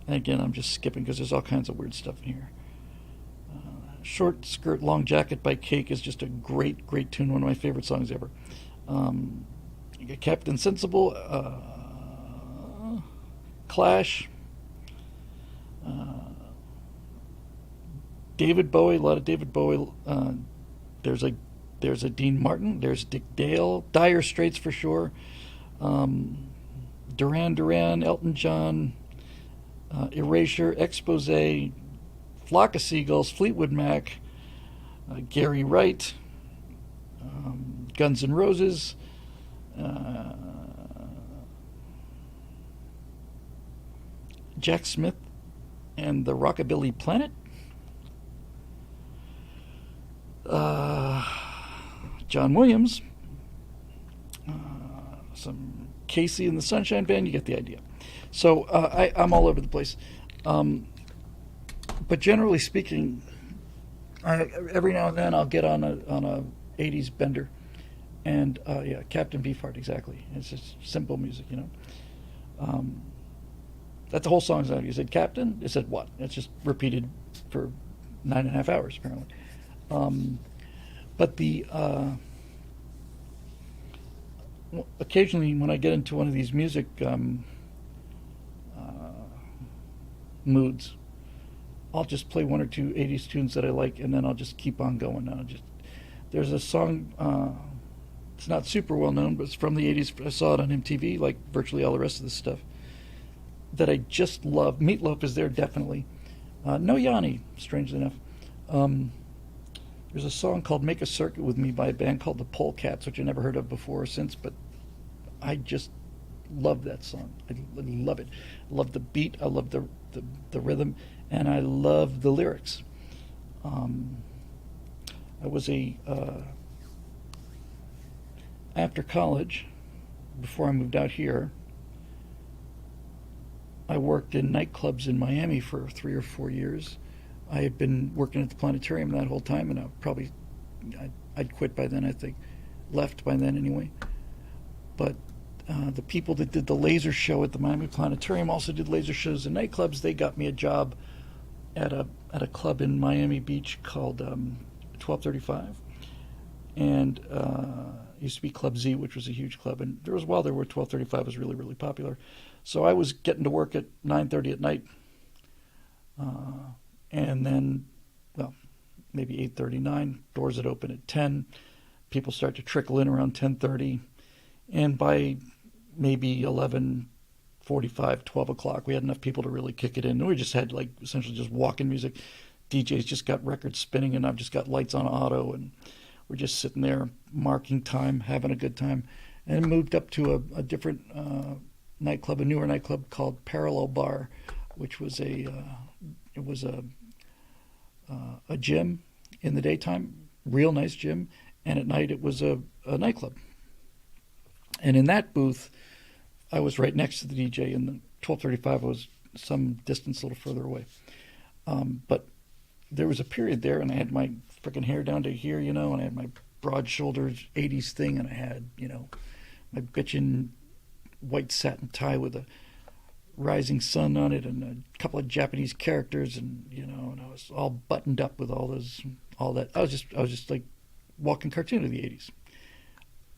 And again, I'm just skipping because there's all kinds of weird stuff in here. Short Skirt, Long Jacket by Cake is just a great, great tune. One of my favorite songs ever. You got Captain Sensible, Clash, David Bowie, a lot of David Bowie. There's a Dean Martin. There's Dick Dale, Dire Straits for sure. Duran Duran, Elton John, Erasure, Exposé, Flock of Seagulls, Fleetwood Mac, Gary Wright, Guns N' Roses, Jack Smith and the Rockabilly Planet, John Williams, some Casey and the Sunshine Band. You get the idea. So I'm all over the place. But generally speaking, every now and then I'll get on a 80s bender, and yeah, Captain Beefheart, exactly. It's just simple music, you know. That's the whole song. You said Captain, it said what? It's just repeated for 9.5 hours apparently. But the occasionally when I get into one of these music moods, I'll just play one or two 80s tunes that I like, and then I'll just keep on going. There's a song, it's not super well known, but it's from the 80s. I saw it on MTV, like virtually all the rest of this stuff, that I just love. Meatloaf is there, definitely. No Yanni, strangely enough. There's a song called Make a Circuit With Me by a band called the Polecats, which I never heard of before or since, but I just love that song. I love it. I love the beat. I love the rhythm. And I love the lyrics. I was after college, before I moved out here, I worked in nightclubs in Miami for 3 or 4 years. I had been working at the planetarium that whole time, and I'd quit by then, I think. Left by then anyway. But the people that did the laser show at the Miami Planetarium also did laser shows in nightclubs. They got me a job at a club in Miami Beach called 1235, and it used to be Club Z, which was a huge club. And there was a while there where 1235 was really, really popular. So I was getting to work at 9:30 at night, and then, well, maybe 8:39. Doors would open at 10. People start to trickle in around 10:30, and by maybe 11:45, 12 o'clock, we had enough people to really kick it in. And we just had like essentially just walk-in music. DJs just got records spinning, and I've just got lights on auto, and we're just sitting there marking time, having a good time. And moved up to a different nightclub, a newer nightclub called Parallel Bar, which was a gym in the daytime, real nice gym, and at night it was a nightclub. And in that booth, I was right next to the DJ, and the 1235 was some distance a little further away. But there was a period there, and I had my freaking hair down to here, you know, and I had my broad shoulders 80s thing, and I had, you know, my bitchin' white satin tie with a rising sun on it, and a couple of Japanese characters, and you know, and I was all buttoned up with all that. I was just like walking cartoon of the 80s.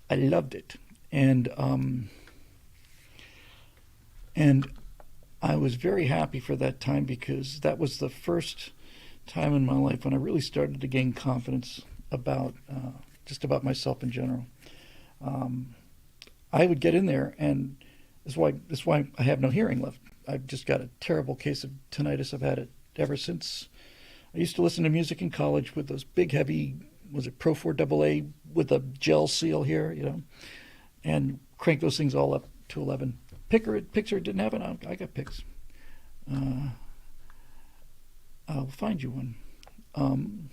I loved it, and I was very happy for that time because that was the first time in my life when I really started to gain confidence about just about myself in general. Um, I would get in there, and that's why I have no hearing left. I've just got a terrible case of tinnitus. I've had it ever since. I used to listen to music in college with those big, heavy, was it Pro 4 AA with a gel seal here, and crank those things all up to 11. Pixar didn't have it. I got Pix. Uh, I'll find you one. Um,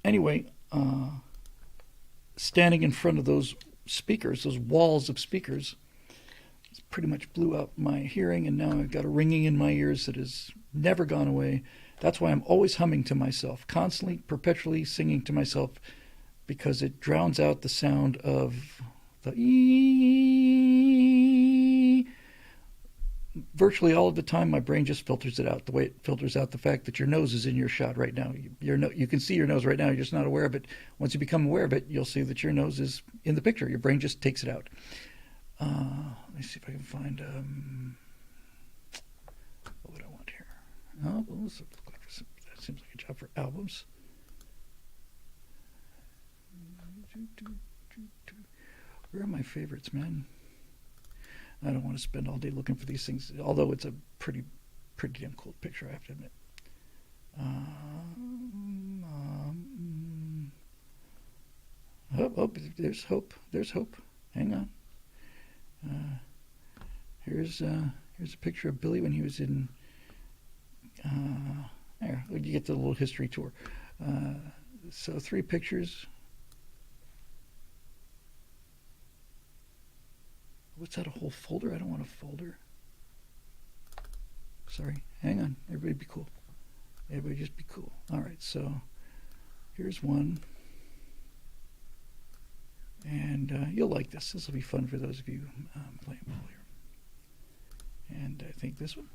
anyway, standing in front of those speakers, those walls of speakers, pretty much blew out my hearing, and now I've got a ringing in my ears that has never gone away. That's why I'm always humming to myself, constantly, perpetually singing to myself, because it drowns out the sound of the ee. Virtually all of the time, my brain just filters it out the way it filters out the fact that your nose is in your shot right now. You can see your nose right now, you're just not aware of it. Once you become aware of it, you'll see that your nose is in the picture. Your brain just takes it out. Let me see if I can find what would I want here. Albums. That seems like a job for albums. Where are my favorites, man? I don't want to spend all day looking for these things, although it's a pretty damn cool picture, I have to admit. There's hope. There's hope. Hang on. Here's a picture of Billy when he was in. There, you get the little history tour. So 3 pictures. What's that? A whole folder? I don't want a folder. Sorry. Hang on. Everybody be cool. Everybody just be cool. All right. So here's one. And you'll like this. This will be fun for those of you playing ball here. And I think this one.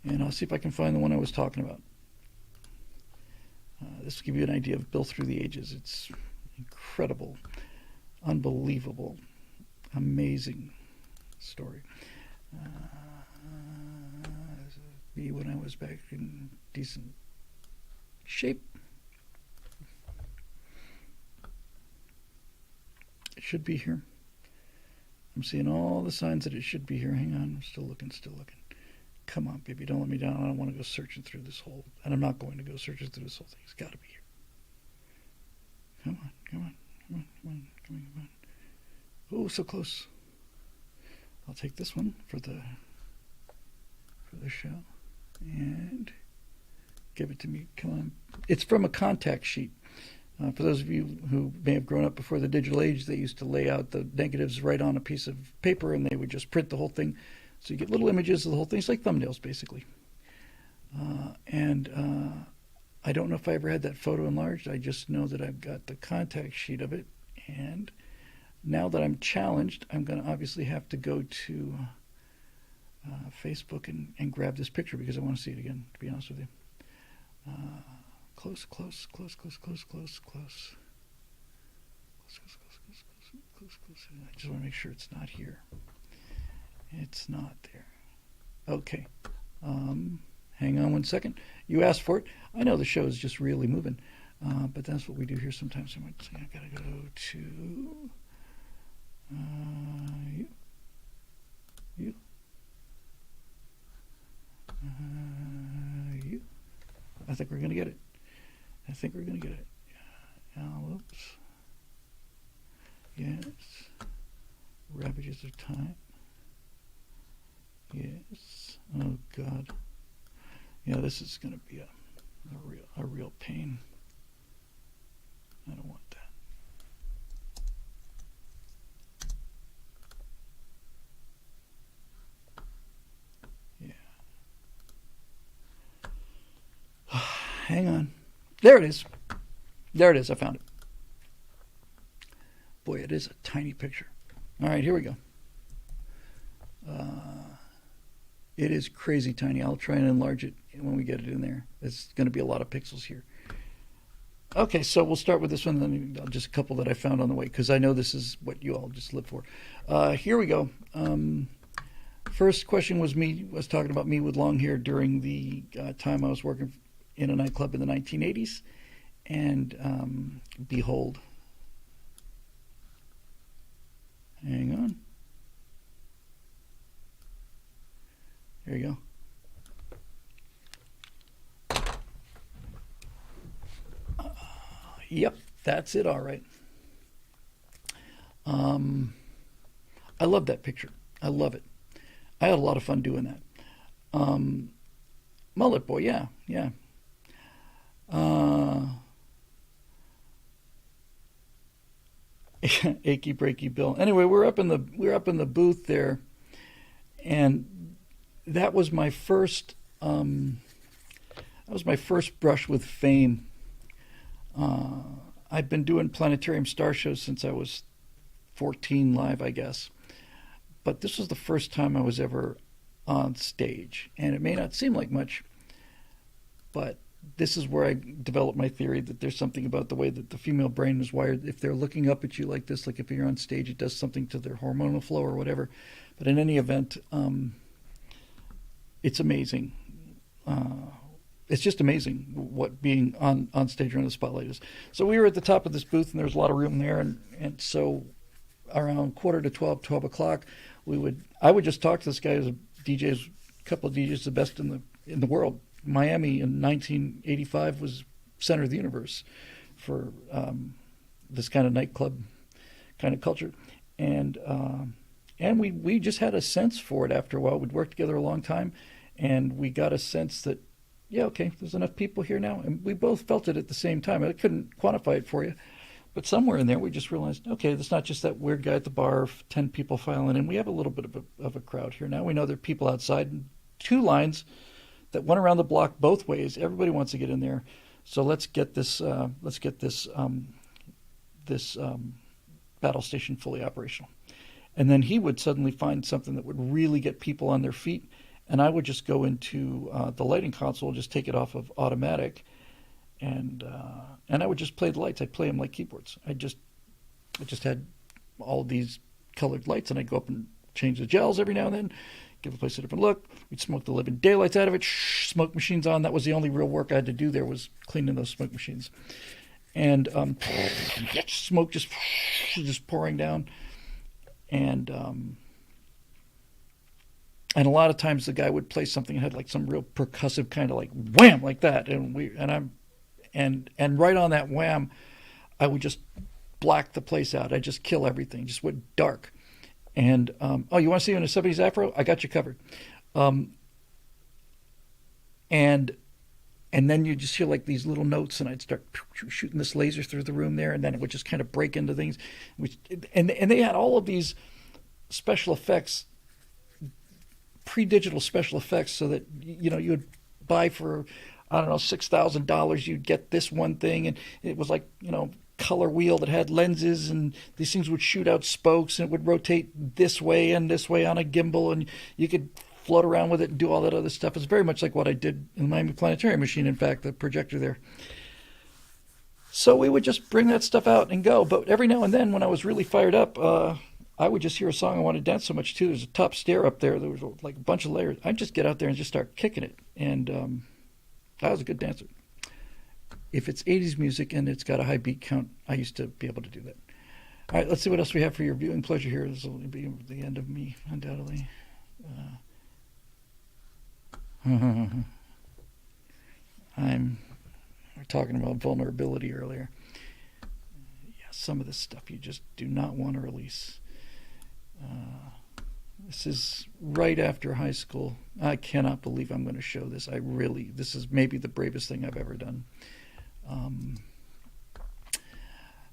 And I'll see if I can find the one I was talking about. This will give you an idea of Bill Through the Ages. It's incredible, unbelievable, amazing story. Be when I was back in decent shape. It should be here. I'm seeing all the signs that it should be here. Hang on, I'm still looking. Come on, baby, don't let me down. I don't want to go searching through this whole, and I'm not going to go searching through this whole thing. It's got to be here. Come on. Oh, so close. I'll take this one for the show and give it to me. Come on. It's from a contact sheet. For those of you who may have grown up before the digital age, they used to lay out the negatives right on a piece of paper, and they would just print the whole thing. So you get little images of the whole thing. It's like thumbnails, basically. I don't know if I ever had that photo enlarged. I just know that I've got the contact sheet of it. And now that I'm challenged, I'm going to obviously have to go to Facebook and grab this picture because I want to see it again, to be honest with you. Close. I just want to make sure it's not here. It's not there. Okay. Hang on one second. You asked for it. I know the show is just really moving, but that's what we do here sometimes. I gotta go to you. I think we're gonna get it. Albums. Yes. Ravages of Time. Yes. Oh God. Yeah, this is going to be a real pain. I don't want that. Yeah. Hang on. There it is. I found it. Boy, it is a tiny picture. All right, here we go. It is crazy tiny. I'll try and enlarge it when we get it in there. It's going to be a lot of pixels here. Okay, so we'll start with this one, then just a couple that I found on the way, because I know this is what you all just live for. Here we go. First question was talking about me with long hair during the time I was working in a nightclub in the 1980s, and behold, hang on, there you go. Yep, that's it. All right. I love that picture. I love it. I had a lot of fun doing that. Um, Mullet boy, yeah, yeah. Uh, Achy breaky Bill. Anyway, we're up in the booth there, and that was my first. That was my first brush with fame. Uh, I've been doing planetarium star shows since I was 14 live, I guess. But this was the first time I was ever on stage. And it may not seem like much, but this is where I developed my theory that there's something about the way that the female brain is wired. If they're looking up at you like this, like if you're on stage, it does something to their hormonal flow or whatever. But in any event, it's amazing. Uh, it's just amazing what being on stage or in the spotlight is. So we were at the top of this booth, and there was a lot of room there, and so around quarter to 12, 12 o'clock, I would just talk to this guy as a DJ, a couple of DJs, the best in the world. Miami in 1985 was center of the universe for this kind of nightclub kind of culture, and we just had a sense for it after a while. We'd worked together a long time, and we got a sense that, yeah, okay, there's enough people here now. And we both felt it at the same time. I couldn't quantify it for you. But somewhere in there, we just realized, okay, it's not just that weird guy at the bar, 10 people filing in. We have a little bit of a crowd here now. We know there are people outside, and two lines that went around the block both ways. Everybody wants to get in there. So let's get this battle station fully operational. And then he would suddenly find something that would really get people on their feet, and I would just go into the lighting console, just take it off of automatic, and I would just play the lights. I'd play them like keyboards. I just had all these colored lights, and I'd go up and change the gels every now and then, give the place a different look. We'd smoke the living daylights out of it. Smoke machines on. That was the only real work I had to do there, was cleaning those smoke machines, and smoke just pouring down, and a lot of times the guy would play something that had like some real percussive kind of like wham like that, and right on that wham, I would just black the place out. I just kill everything, just went dark. And oh, you want to see in a 70s afro? I got you covered. And then you just hear like these little notes, and I'd start shooting this laser through the room there, and then it would just kind of break into things. And they had all of these special effects, pre-digital special effects, so that you would buy for, I don't know, $6,000. You'd get this one thing, and it was like color wheel that had lenses, and these things would shoot out spokes, and it would rotate this way and this way on a gimbal, and you could float around with it and do all that other stuff. It's very much like what I did in the Miami Planetarium machine, in fact, the projector there. So we would just bring that stuff out and go. But every now and then, when I was really fired up, I would just hear a song I wanted to dance so much to. There's a top stair up there. There was like a bunch of layers. I'd just get out there and just start kicking it. And I was a good dancer. If it's 80s music and it's got a high beat count, I used to be able to do that. All right, let's see what else we have for your viewing pleasure here. This will be the end of me, undoubtedly. We were talking about vulnerability earlier. Yeah, some of this stuff you just do not want to release. This is right after high school. I cannot believe I'm going to show this. This is maybe the bravest thing I've ever done.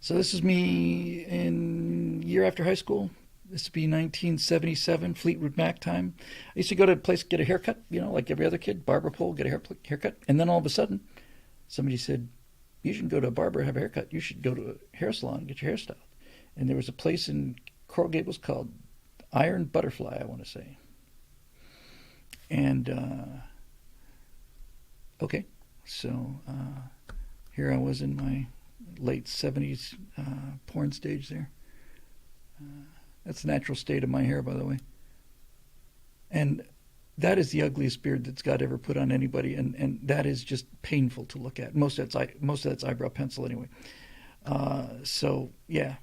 So this is me in year after high school. This would be 1977, Fleetwood Mac time. I used to go to a place, get a haircut, like every other kid, barber pole, get a haircut. And then all of a sudden, somebody said, you shouldn't go to a barber, have a haircut. You should go to a hair salon and get your hair styled. And there was a place in Coral Gables called Iron Butterfly, I want to say. And, okay, so Here I was in my late 70s porn stage there. That's the natural state of my hair, by the way. And that is the ugliest beard that God ever put on anybody, and that is just painful to look at. Most of that's eyebrow pencil anyway. So yeah,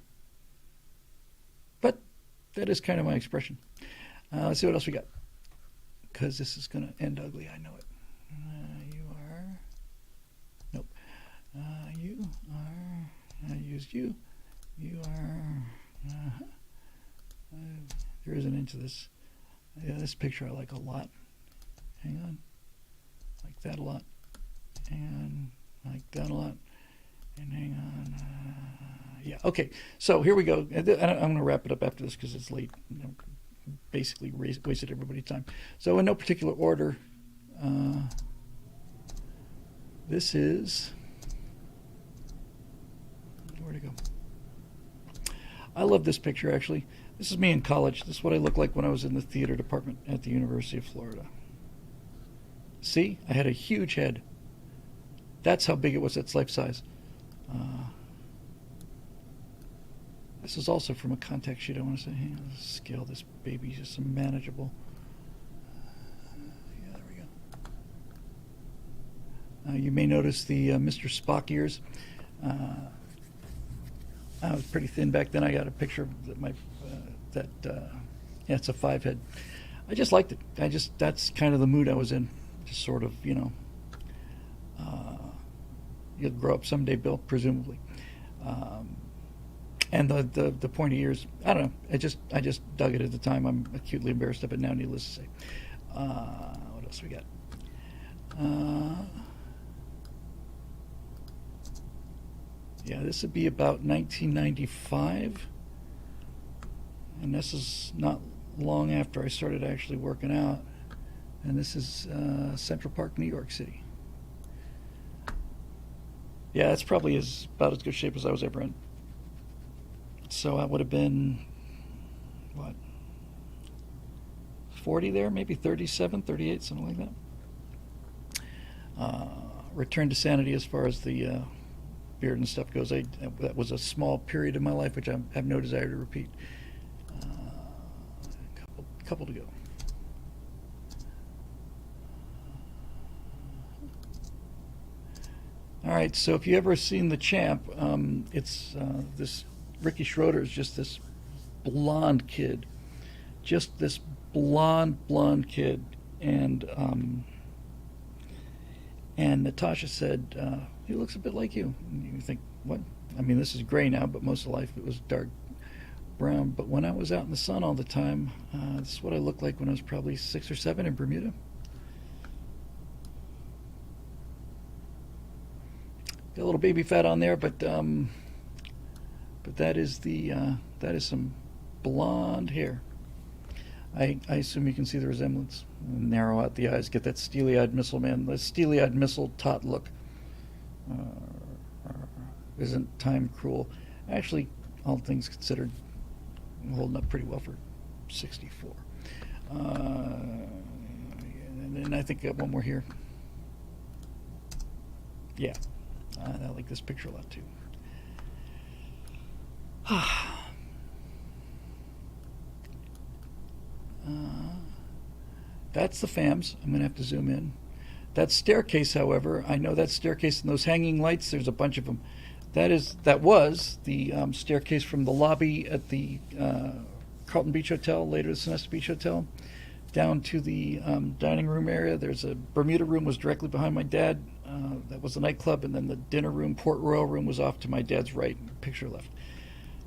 but that is kind of my expression. Let's see what else we got, because this is going to end ugly. I know it. You are nope. You are. I used you. You are. There is an inch of this. Yeah, this picture I like a lot. Hang on. Like that a lot. And like that a lot. And hang on. Yeah, okay. So here we go. I'm going to wrap it up after this because it's late. Basically wasted everybody's time. So in no particular order, this is... Where'd it go? I love this picture, actually. This is me in college. This is what I looked like when I was in the theater department at the University of Florida. See? I had a huge head. That's how big it was. That's life size. This is also from a contact sheet. I want to say, hey, let's scale this baby just some manageable. Yeah, there we go. You may notice the Mr. Spock ears. I was pretty thin back then. I got a picture of my yeah, it's a 5 head. I just liked it. That's kind of the mood I was in. Just sort of, you'll grow up someday, Bill, presumably. And the pointy ears, I don't know. I just dug it at the time. I'm acutely embarrassed of it now, needless to say. What else we got? Yeah, this would be about 1995. And this is not long after I started actually working out. And this is Central Park, New York City. Yeah, that's probably about as good shape as I was ever in. So I would have been, what, 40 there, maybe 37, 38, something like that. Return to sanity as far as the beard and stuff goes. That was a small period in my life, which I have no desire to repeat. Couple to go. All right, so if you ever seen The Champ, it's this Ricky Schroeder is just this blonde kid, blonde kid, and Natasha said he looks a bit like you. And you think, what? I mean, this is gray now, but most of life it was dark brown. But when I was out in the sun all the time, this is what I looked like when I was probably 6 or 7 in Bermuda. Got a little baby fat on there, but that is some blonde hair. I assume you can see the resemblance. Narrow out the eyes, get that steely-eyed missile man, the steely-eyed missile tot look. Isn't time cruel? Actually, all things considered, I'm holding up pretty well for 64. And then I think I got one more here. Yeah, I like this picture a lot too. That's the FAMs. I'm going to have to zoom in. That staircase, however, I know that staircase and those hanging lights, there's a bunch of them. That was the staircase from the lobby at the Carlton Beach Hotel, later the Sonesta Beach Hotel, down to the dining room area. There's a Bermuda room was directly behind my dad. That was the nightclub, and then the dinner room, Port Royal room, was off to my dad's right, picture left.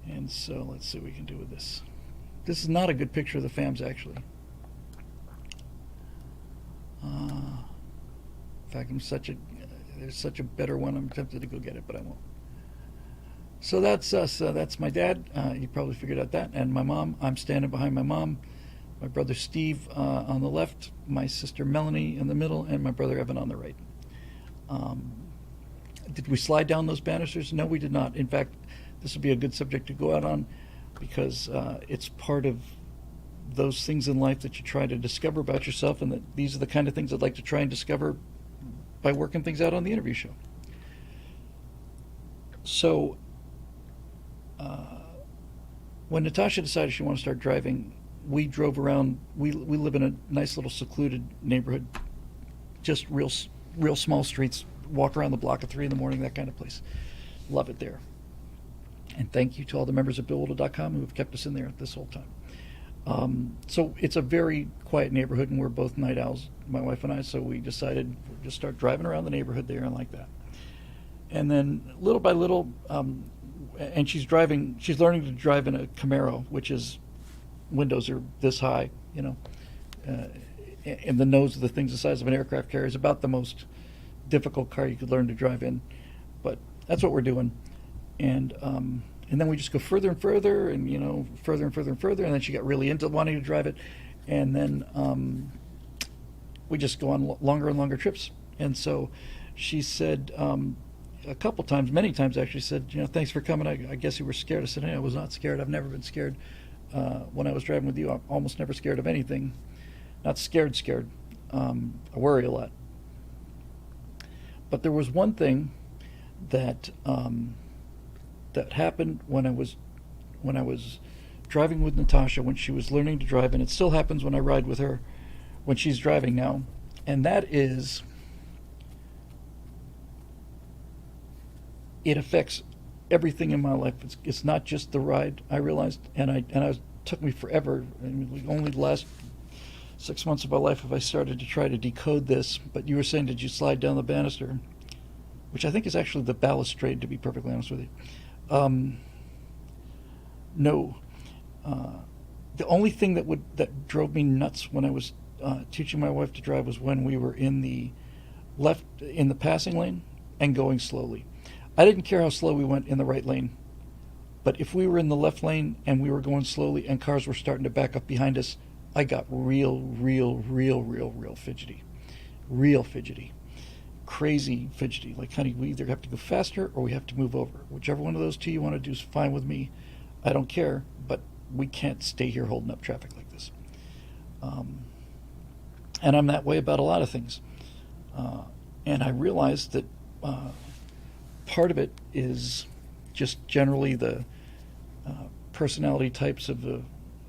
And so let's see what we can do with this. This is not a good picture of the FAMs, actually. In fact, there's such a better one. I'm tempted to go get it, but I won't. So that's us. That's my dad. You probably figured out that. And my mom. I'm standing behind my mom. My brother Steve on the left. My sister Melanie in the middle. And my brother Evan on the right. Did we slide down those banisters? No, we did not. In fact, this would be a good subject to go out on because it's part of those things in life that you try to discover about yourself, and that these are the kind of things I'd like to try and discover by working things out on the interview show. So when Natasha decided she wanted to start driving, we drove around. We live in a nice little secluded neighborhood, just real small streets. Walk around the block at 3 in the morning, that kind of place. Love it there. And thank you to all the members of BillWhittle.com who have kept us in there this whole time. So it's a very quiet neighborhood, and we're both night owls, my wife and I. So we decided we'd just start driving around the neighborhood there and like that. And then little by little, and she's learning to drive in a Camaro, which is windows are this high, and the nose of the thing's the size of an aircraft carrier. Is about the most difficult car you could learn to drive in, but that's what we're doing. And then we just go further and further, and further and further and further, and then she got really into wanting to drive it, and then we just go on longer and longer trips. And so she said a couple times, many times actually, said, thanks for coming. I guess you were scared. I said, hey, I was not scared. I've never been scared. When I was driving with you, I'm almost never scared of anything. Not scared. I worry a lot. But there was one thing that that happened when I was driving with Natasha when she was learning to drive, and it still happens when I ride with her when she's driving now, and that is it affects everything in my life. It's not just the ride. I realized, and it took me forever. Only the last 6 months of my life have I started to try to decode this. But you were saying, did you slide down the banister? Which I think is actually the balustrade, to be perfectly honest with you. No. The only thing that drove me nuts when I was teaching my wife to drive was when we were in the passing lane and going slowly. I didn't care how slow we went in the right lane, but if we were in the left lane and we were going slowly and cars were starting to back up behind us, I got real fidgety. Real fidgety. Crazy fidgety. Like, honey, we either have to go faster or we have to move over. Whichever one of those two you want to do is fine with me. I don't care, but we can't stay here holding up traffic like this. And I'm that way about a lot of things. And I realized that part of it is just generally the personality types of the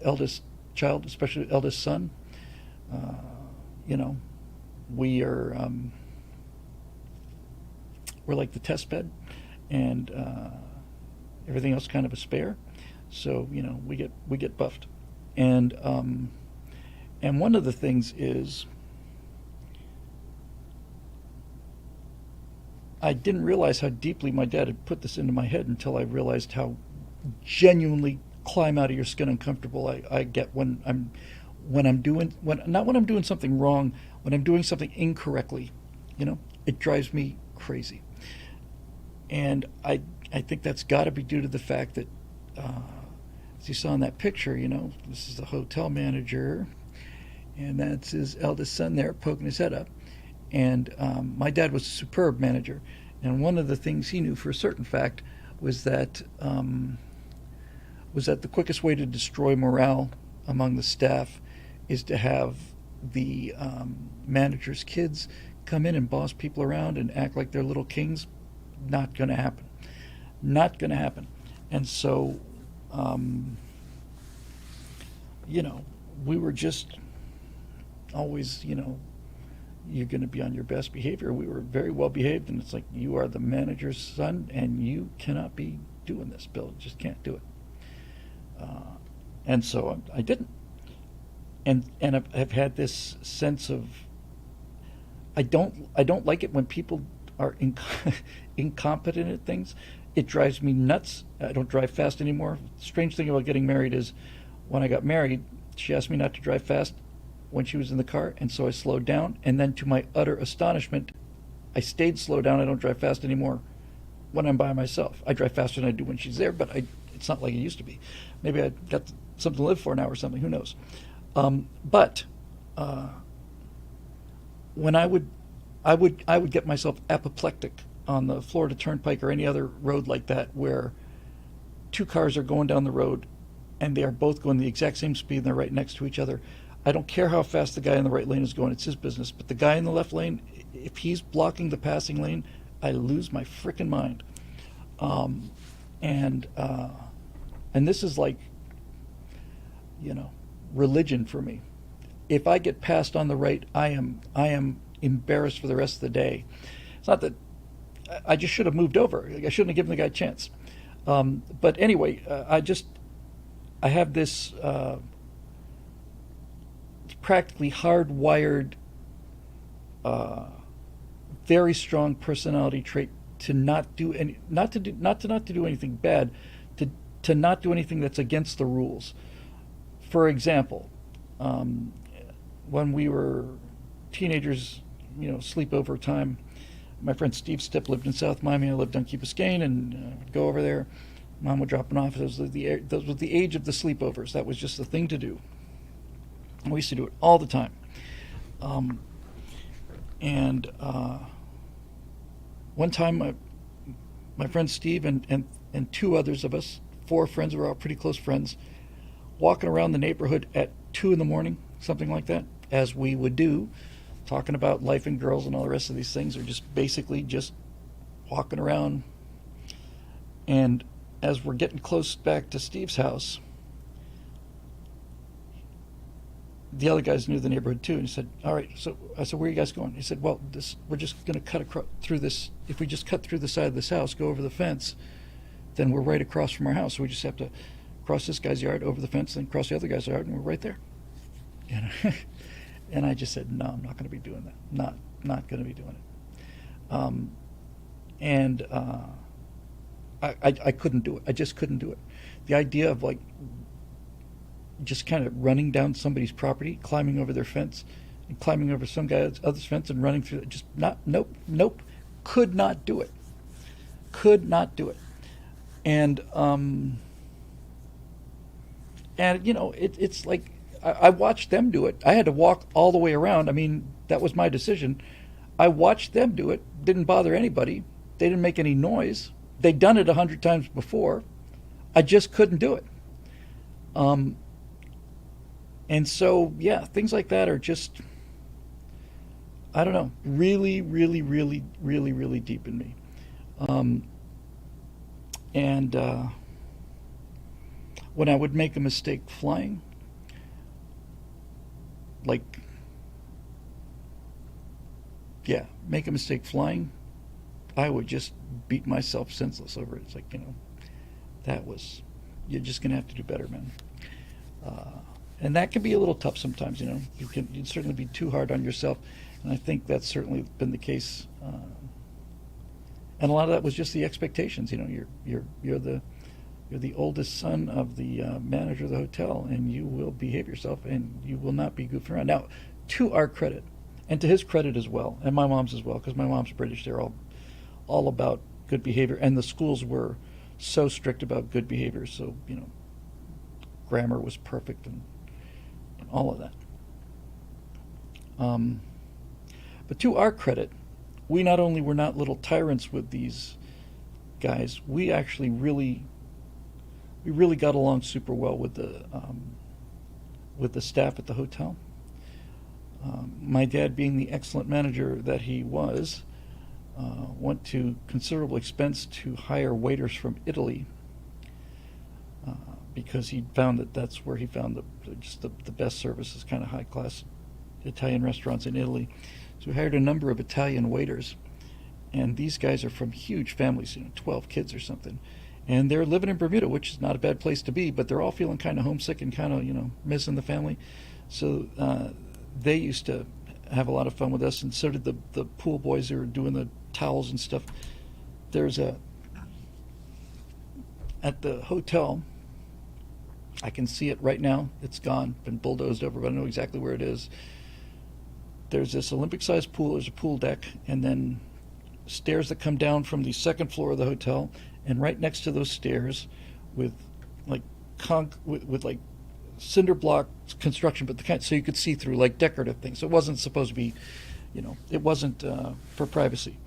eldest child, especially the eldest son. We're like the test bed, and everything else kind of a spare. So we get buffed, and one of the things is I didn't realize how deeply my dad had put this into my head until I realized how genuinely climb out of your skin uncomfortable I get when I'm doing something wrong, when I'm doing something incorrectly. It drives me crazy. And I think that's got to be due to the fact that, as you saw in that picture, this is the hotel manager, and that's his eldest son there poking his head up. And my dad was a superb manager, and one of the things he knew for a certain fact was that the quickest way to destroy morale among the staff is to have the manager's kids come in and boss people around and act like they're little kings. Not going to happen. Not going to happen. And so, we were just always, you're going to be on your best behavior. We were very well behaved, and it's like, you are the manager's son, and you cannot be doing this, Bill. You just can't do it. And so I didn't. And I've had this sense of, I don't like it when people are incompetent at things. It drives me nuts. I don't drive fast anymore. The strange thing about getting married is, when I got married, she asked me not to drive fast when she was in the car, and so I slowed down. And then, to my utter astonishment, I stayed slowed down. I don't drive fast anymore when I'm by myself. I drive faster than I do when she's there, but it's not like it used to be. Maybe I got something to live for now or something. Who knows? But when I would get myself apoplectic on the Florida Turnpike or any other road like that, where two cars are going down the road and they are both going the exact same speed and they're right next to each other. I don't care how fast the guy in the right lane is going, it's his business. But the guy in the left lane, if he's blocking the passing lane, I lose my frickin' mind. and this is like, you know, religion for me. If I get passed on the right, I am embarrassed for the rest of the day. It's not that I just should have moved over. I shouldn't have given the guy a chance. But anyway, I have this practically hardwired, very strong personality trait to not do any, not to do anything bad, to not do anything that's against the rules. For example, when we were teenagers, sleepover time, my friend Steve Stipp lived in South Miami. I lived on Key Biscayne, and would go over there. Mom would drop him off. Those was the age of the sleepovers. That was just the thing to do. We used to do it all the time. And one time, my friend Steve and two others of us, four friends who were all pretty close friends, walking around the neighborhood at 2 in the morning, something like that, as we would do, talking about life and girls and all the rest of these things, or just basically just walking around. And as we're getting close back to Steve's house, the other guys knew the neighborhood too, and he said, "All right." So I said, "Where are you guys going?" He said, "Well, we're just going to cut through this. If we just cut through the side of this house, go over the fence, then we're right across from our house. So we just have to cross this guy's yard, over the fence, then cross the other guy's yard, and we're right there." And I just said, "No, I'm not going to be doing that. Not going to be doing it." I couldn't do it. I just couldn't do it. The idea of like just kind of running down somebody's property, climbing over their fence, and climbing over some guy's other's fence and running through it, just nope, could not do it. Could not do it. And it's like I watched them do it. I had to walk all the way around. I mean, that was my decision. I watched them do it. Didn't bother anybody. They didn't make any noise. They'd done it 100 times before. I just couldn't do it. And so, yeah, things like that are just, I don't know, really, really, really, really, really deep in me. And when I would make a mistake flying, make a mistake flying, I would just beat myself senseless over it. It's like, you're just going to have to do better, man. And that can be a little tough sometimes, you'd certainly be too hard on yourself. And I think that's certainly been the case. And a lot of that was just the expectations. You're the oldest son of the manager of the hotel, and you will behave yourself, and you will not be goofing around. Now, to our credit, and to his credit as well, and my mom's as well, because my mom's British. They're all about good behavior, and the schools were so strict about good behavior. So grammar was perfect, and all of that. But to our credit, we not only were not little tyrants with these guys, we actually really got along super well with the staff at the hotel. My dad, being the excellent manager that he was, went to considerable expense to hire waiters from Italy, because he found that's where he found the best services, kind of high class Italian restaurants in Italy. So we hired a number of Italian waiters, and these guys are from huge families, 12 kids or something. And they're living in Bermuda, which is not a bad place to be, but they're all feeling kind of homesick and kind of, missing the family. So they used to have a lot of fun with us, and so did the pool boys who were doing the towels and stuff. There's at the hotel, I can see it right now. It's gone, been bulldozed over, but I know exactly where it is. There's this Olympic-sized pool. There's a pool deck, and then stairs that come down from the second floor of the hotel, and right next to those stairs, with like with like cinder block construction, but so you could see through, like decorative things. So it wasn't supposed to be, it wasn't for privacy.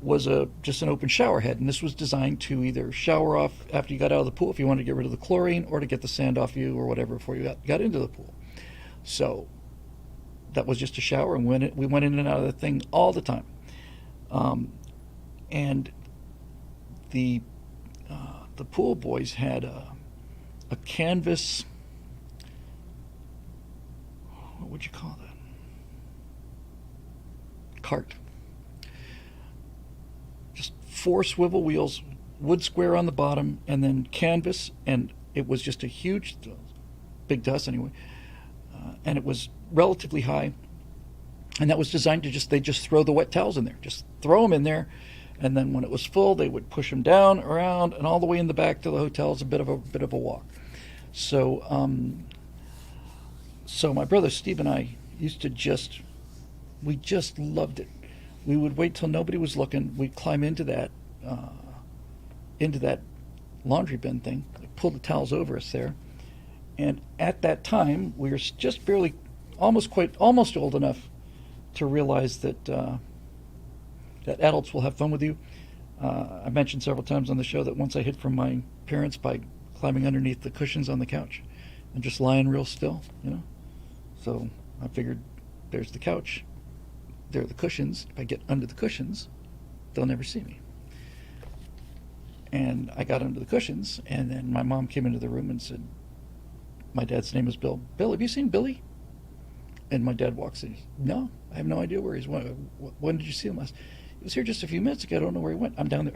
Was just an open shower head, and this was designed to either shower off after you got out of the pool if you wanted to get rid of the chlorine, or to get the sand off you or whatever before you got into the pool. So that was just a shower, and we went in and out of the thing all the time. And the pool boys had a canvas. What would you call that? Cart. Just 4 swivel wheels, wood square on the bottom, and then canvas, and it was just a huge, big to us anyway, and it was relatively high, and that was designed to they just throw the wet towels in there, just throw them in there, and then when it was full, they would push them down, around, and all the way in the back to the hotel. It's a bit of a walk. So, so my brother Steve and I used to we just loved it. We would wait till nobody was looking. We'd climb into that laundry bin thing, pull the towels over us there, and at that time we were just barely, almost old enough to realize that that adults will have fun with you. I mentioned several times on the show that once I hid from my parents by climbing underneath the cushions on the couch and just lying real still, So I figured, there's the couch, there are the cushions. If I get under the cushions, they'll never see me. And I got under the cushions, and then my mom came into the room and said, my dad's name is Bill. Bill, have you seen Billy? And my dad walks in. No, I have no idea where he's. When did you see him last? He was here just a few minutes ago. I don't know where he went. I'm down there,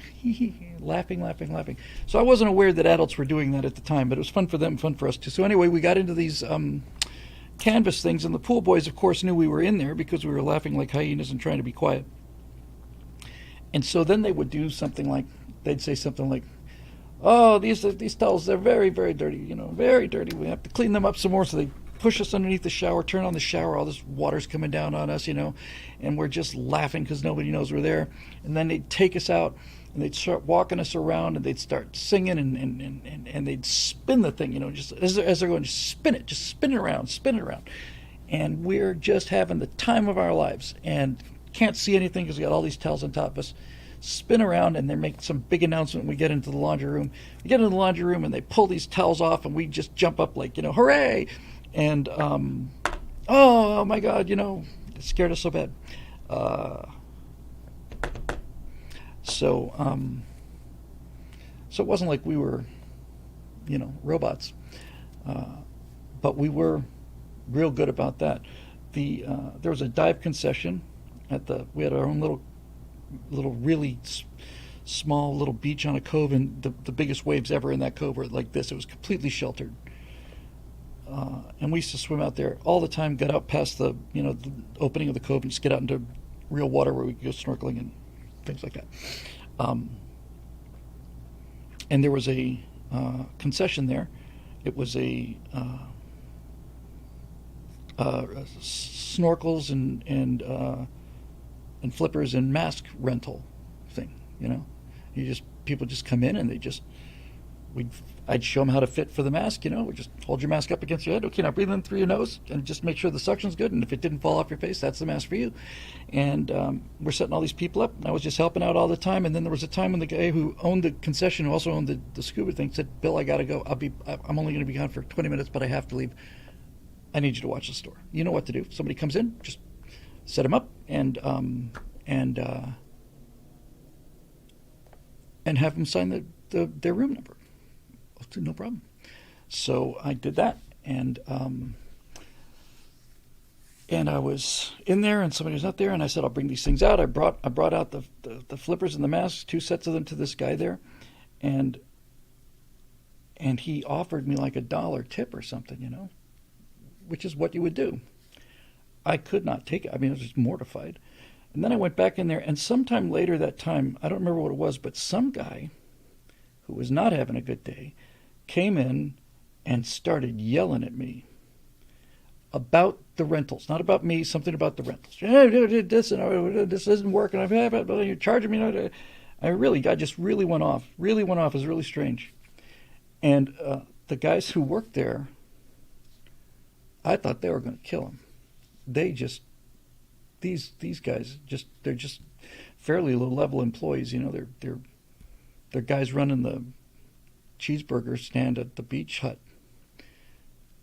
laughing. So I wasn't aware that adults were doing that at the time, but it was fun for them, fun for us too. So anyway, we got into these canvas things, and the pool boys, of course, knew we were in there because we were laughing like hyenas and trying to be quiet. And so then they would do something like, they'd say something like, "Oh, these towels, they're very, very dirty, very dirty. We have to clean them up some more." So they push us underneath the shower, turn on the shower, all this water's coming down on us, and we're just laughing because nobody knows we're there. And then they'd take us out, and they'd start walking us around, and they'd start singing, and they'd spin the thing, just as they're going, just spin it around. And we're just having the time of our lives, and can't see anything because we got all these towels on top of us. Spin around, and they make some big announcement when we get into the laundry room. We get into the laundry room, and they pull these towels off, and we just jump up like, hooray! And, oh my God, it scared us so bad. So it wasn't like we were, robots. But we were real good about that. There was a dive concession we had our own little really small little beach on a cove, and the biggest waves ever in that cove were like this. It was completely sheltered. And we used to swim out there all the time, get out past the opening of the cove and just get out into real water where we could go snorkeling and things like that. And there was a concession there. It was a snorkels and flippers and mask rental thing. People just come in, and I'd show them how to fit for the mask. We just hold your mask up against your head. Okay, now breathe in through your nose and just make sure the suction's good. And if it didn't fall off your face, that's the mask for you. And we're setting all these people up. And I was just helping out all the time. And then there was a time when the guy who owned the concession, who also owned the scuba thing, said, "Bill, I got to go. I'm only going to be gone for 20 minutes, but I have to leave. I need you to watch the store." You know what to do. If somebody comes in, just set them up and have them sign their room number. No problem. So I did that, and I was in there, and somebody was not there, and I said, "I'll bring these things out." I brought out the flippers and the masks, 2 sets of them, to this guy there, and he offered me like $1 tip or something, which is what you would do. I could not take it. I mean, I was just mortified. And then I went back in there, and sometime later that time, I don't remember what it was, but some guy who was not having a good day came in and started yelling at me about the rentals, not about me, something about the rentals. This isn't working. You're charging me. I just really went off. It was really strange. And the guys who worked there, I thought they were going to kill him. These guys they're just fairly low level employees. They're guys running the cheeseburger stand at the beach hut,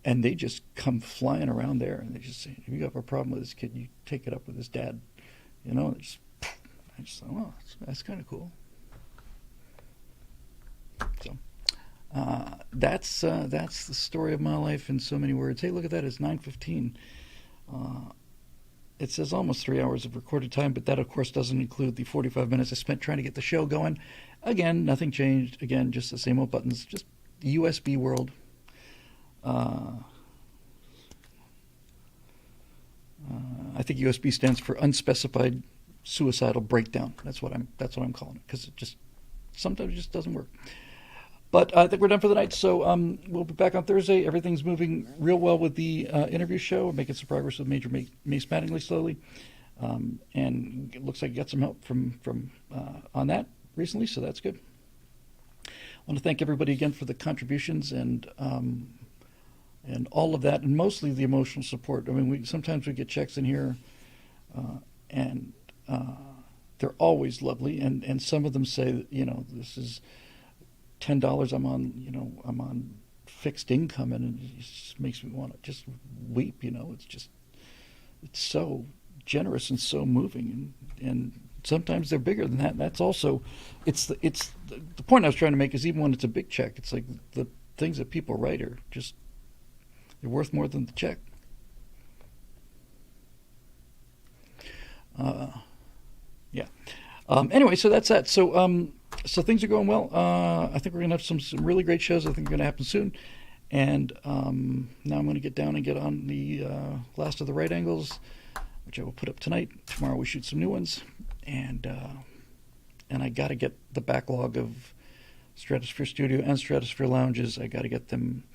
and they just come flying around there, and they just say, "If you have a problem with this kid, you take it up with his dad." I just thought, well, that's kind of cool. That's the story of my life in so many words. Hey, look at that! It's 9:15. Uh, it says almost 3 hours of recorded time, but that of course doesn't include the 45 minutes I spent trying to get the show going. Again, nothing changed. Again, just the same old buttons. Just the USB world. Uh, I think USB stands for unspecified suicidal breakdown. That's what I'm calling it, because it just sometimes it just doesn't work. But I think we're done for the night, so we'll be back on Thursday. Everything's moving real well with the interview show. We're making some progress with Major Mace Mattingly slowly, and it looks like you got some help from on that recently, so that's good. I want to thank everybody again for the contributions and all of that, and mostly the emotional support. I mean, sometimes we get checks in here, and they're always lovely, and some of them say, this is $10. I'm on fixed income, and it just makes me want to just weep. It's so generous and so moving, and sometimes they're bigger than that. And that's also, the point I was trying to make is, even when it's a big check, it's like the things that people write are just, they're worth more than the check. Yeah. Anyway, so that's that. So things are going well. I think we're going to have some really great shows. I think are going to happen soon. And now I'm going to get down and get on the last of the right angles, which I will put up tonight. Tomorrow we shoot some new ones. And I got to get the backlog of Stratosphere Studio and Stratosphere Lounges. I got to get them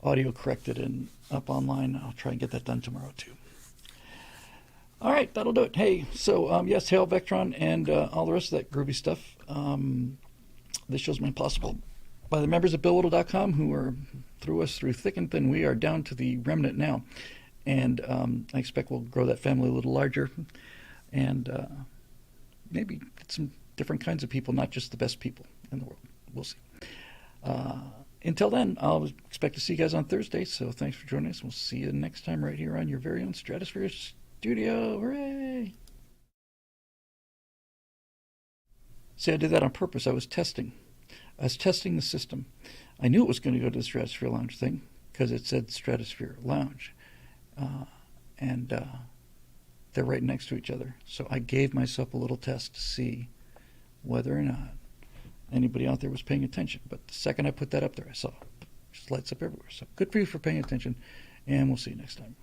audio corrected and up online. I'll try and get that done tomorrow too. All right, that'll do it. Hey, so yes, Hail Vectron and all the rest of that groovy stuff. This show's made possible by the members of BillWhittle.com who are through us through thick and thin. We are down to the remnant now, and I expect we'll grow that family a little larger, and maybe get some different kinds of people, not just the best people in the world. We'll see. Until then, I'll expect to see you guys on Thursday, so thanks for joining us. We'll see you next time right here on your very own Stratosphere Studio. Hooray! See, I did that on purpose. I was testing the system. I knew it was going to go to the Stratosphere Lounge thing because it said Stratosphere Lounge. And they're right next to each other. So I gave myself a little test to see whether or not anybody out there was paying attention. But the second I put that up there, I saw it just lights up everywhere. So good for you for paying attention, and we'll see you next time.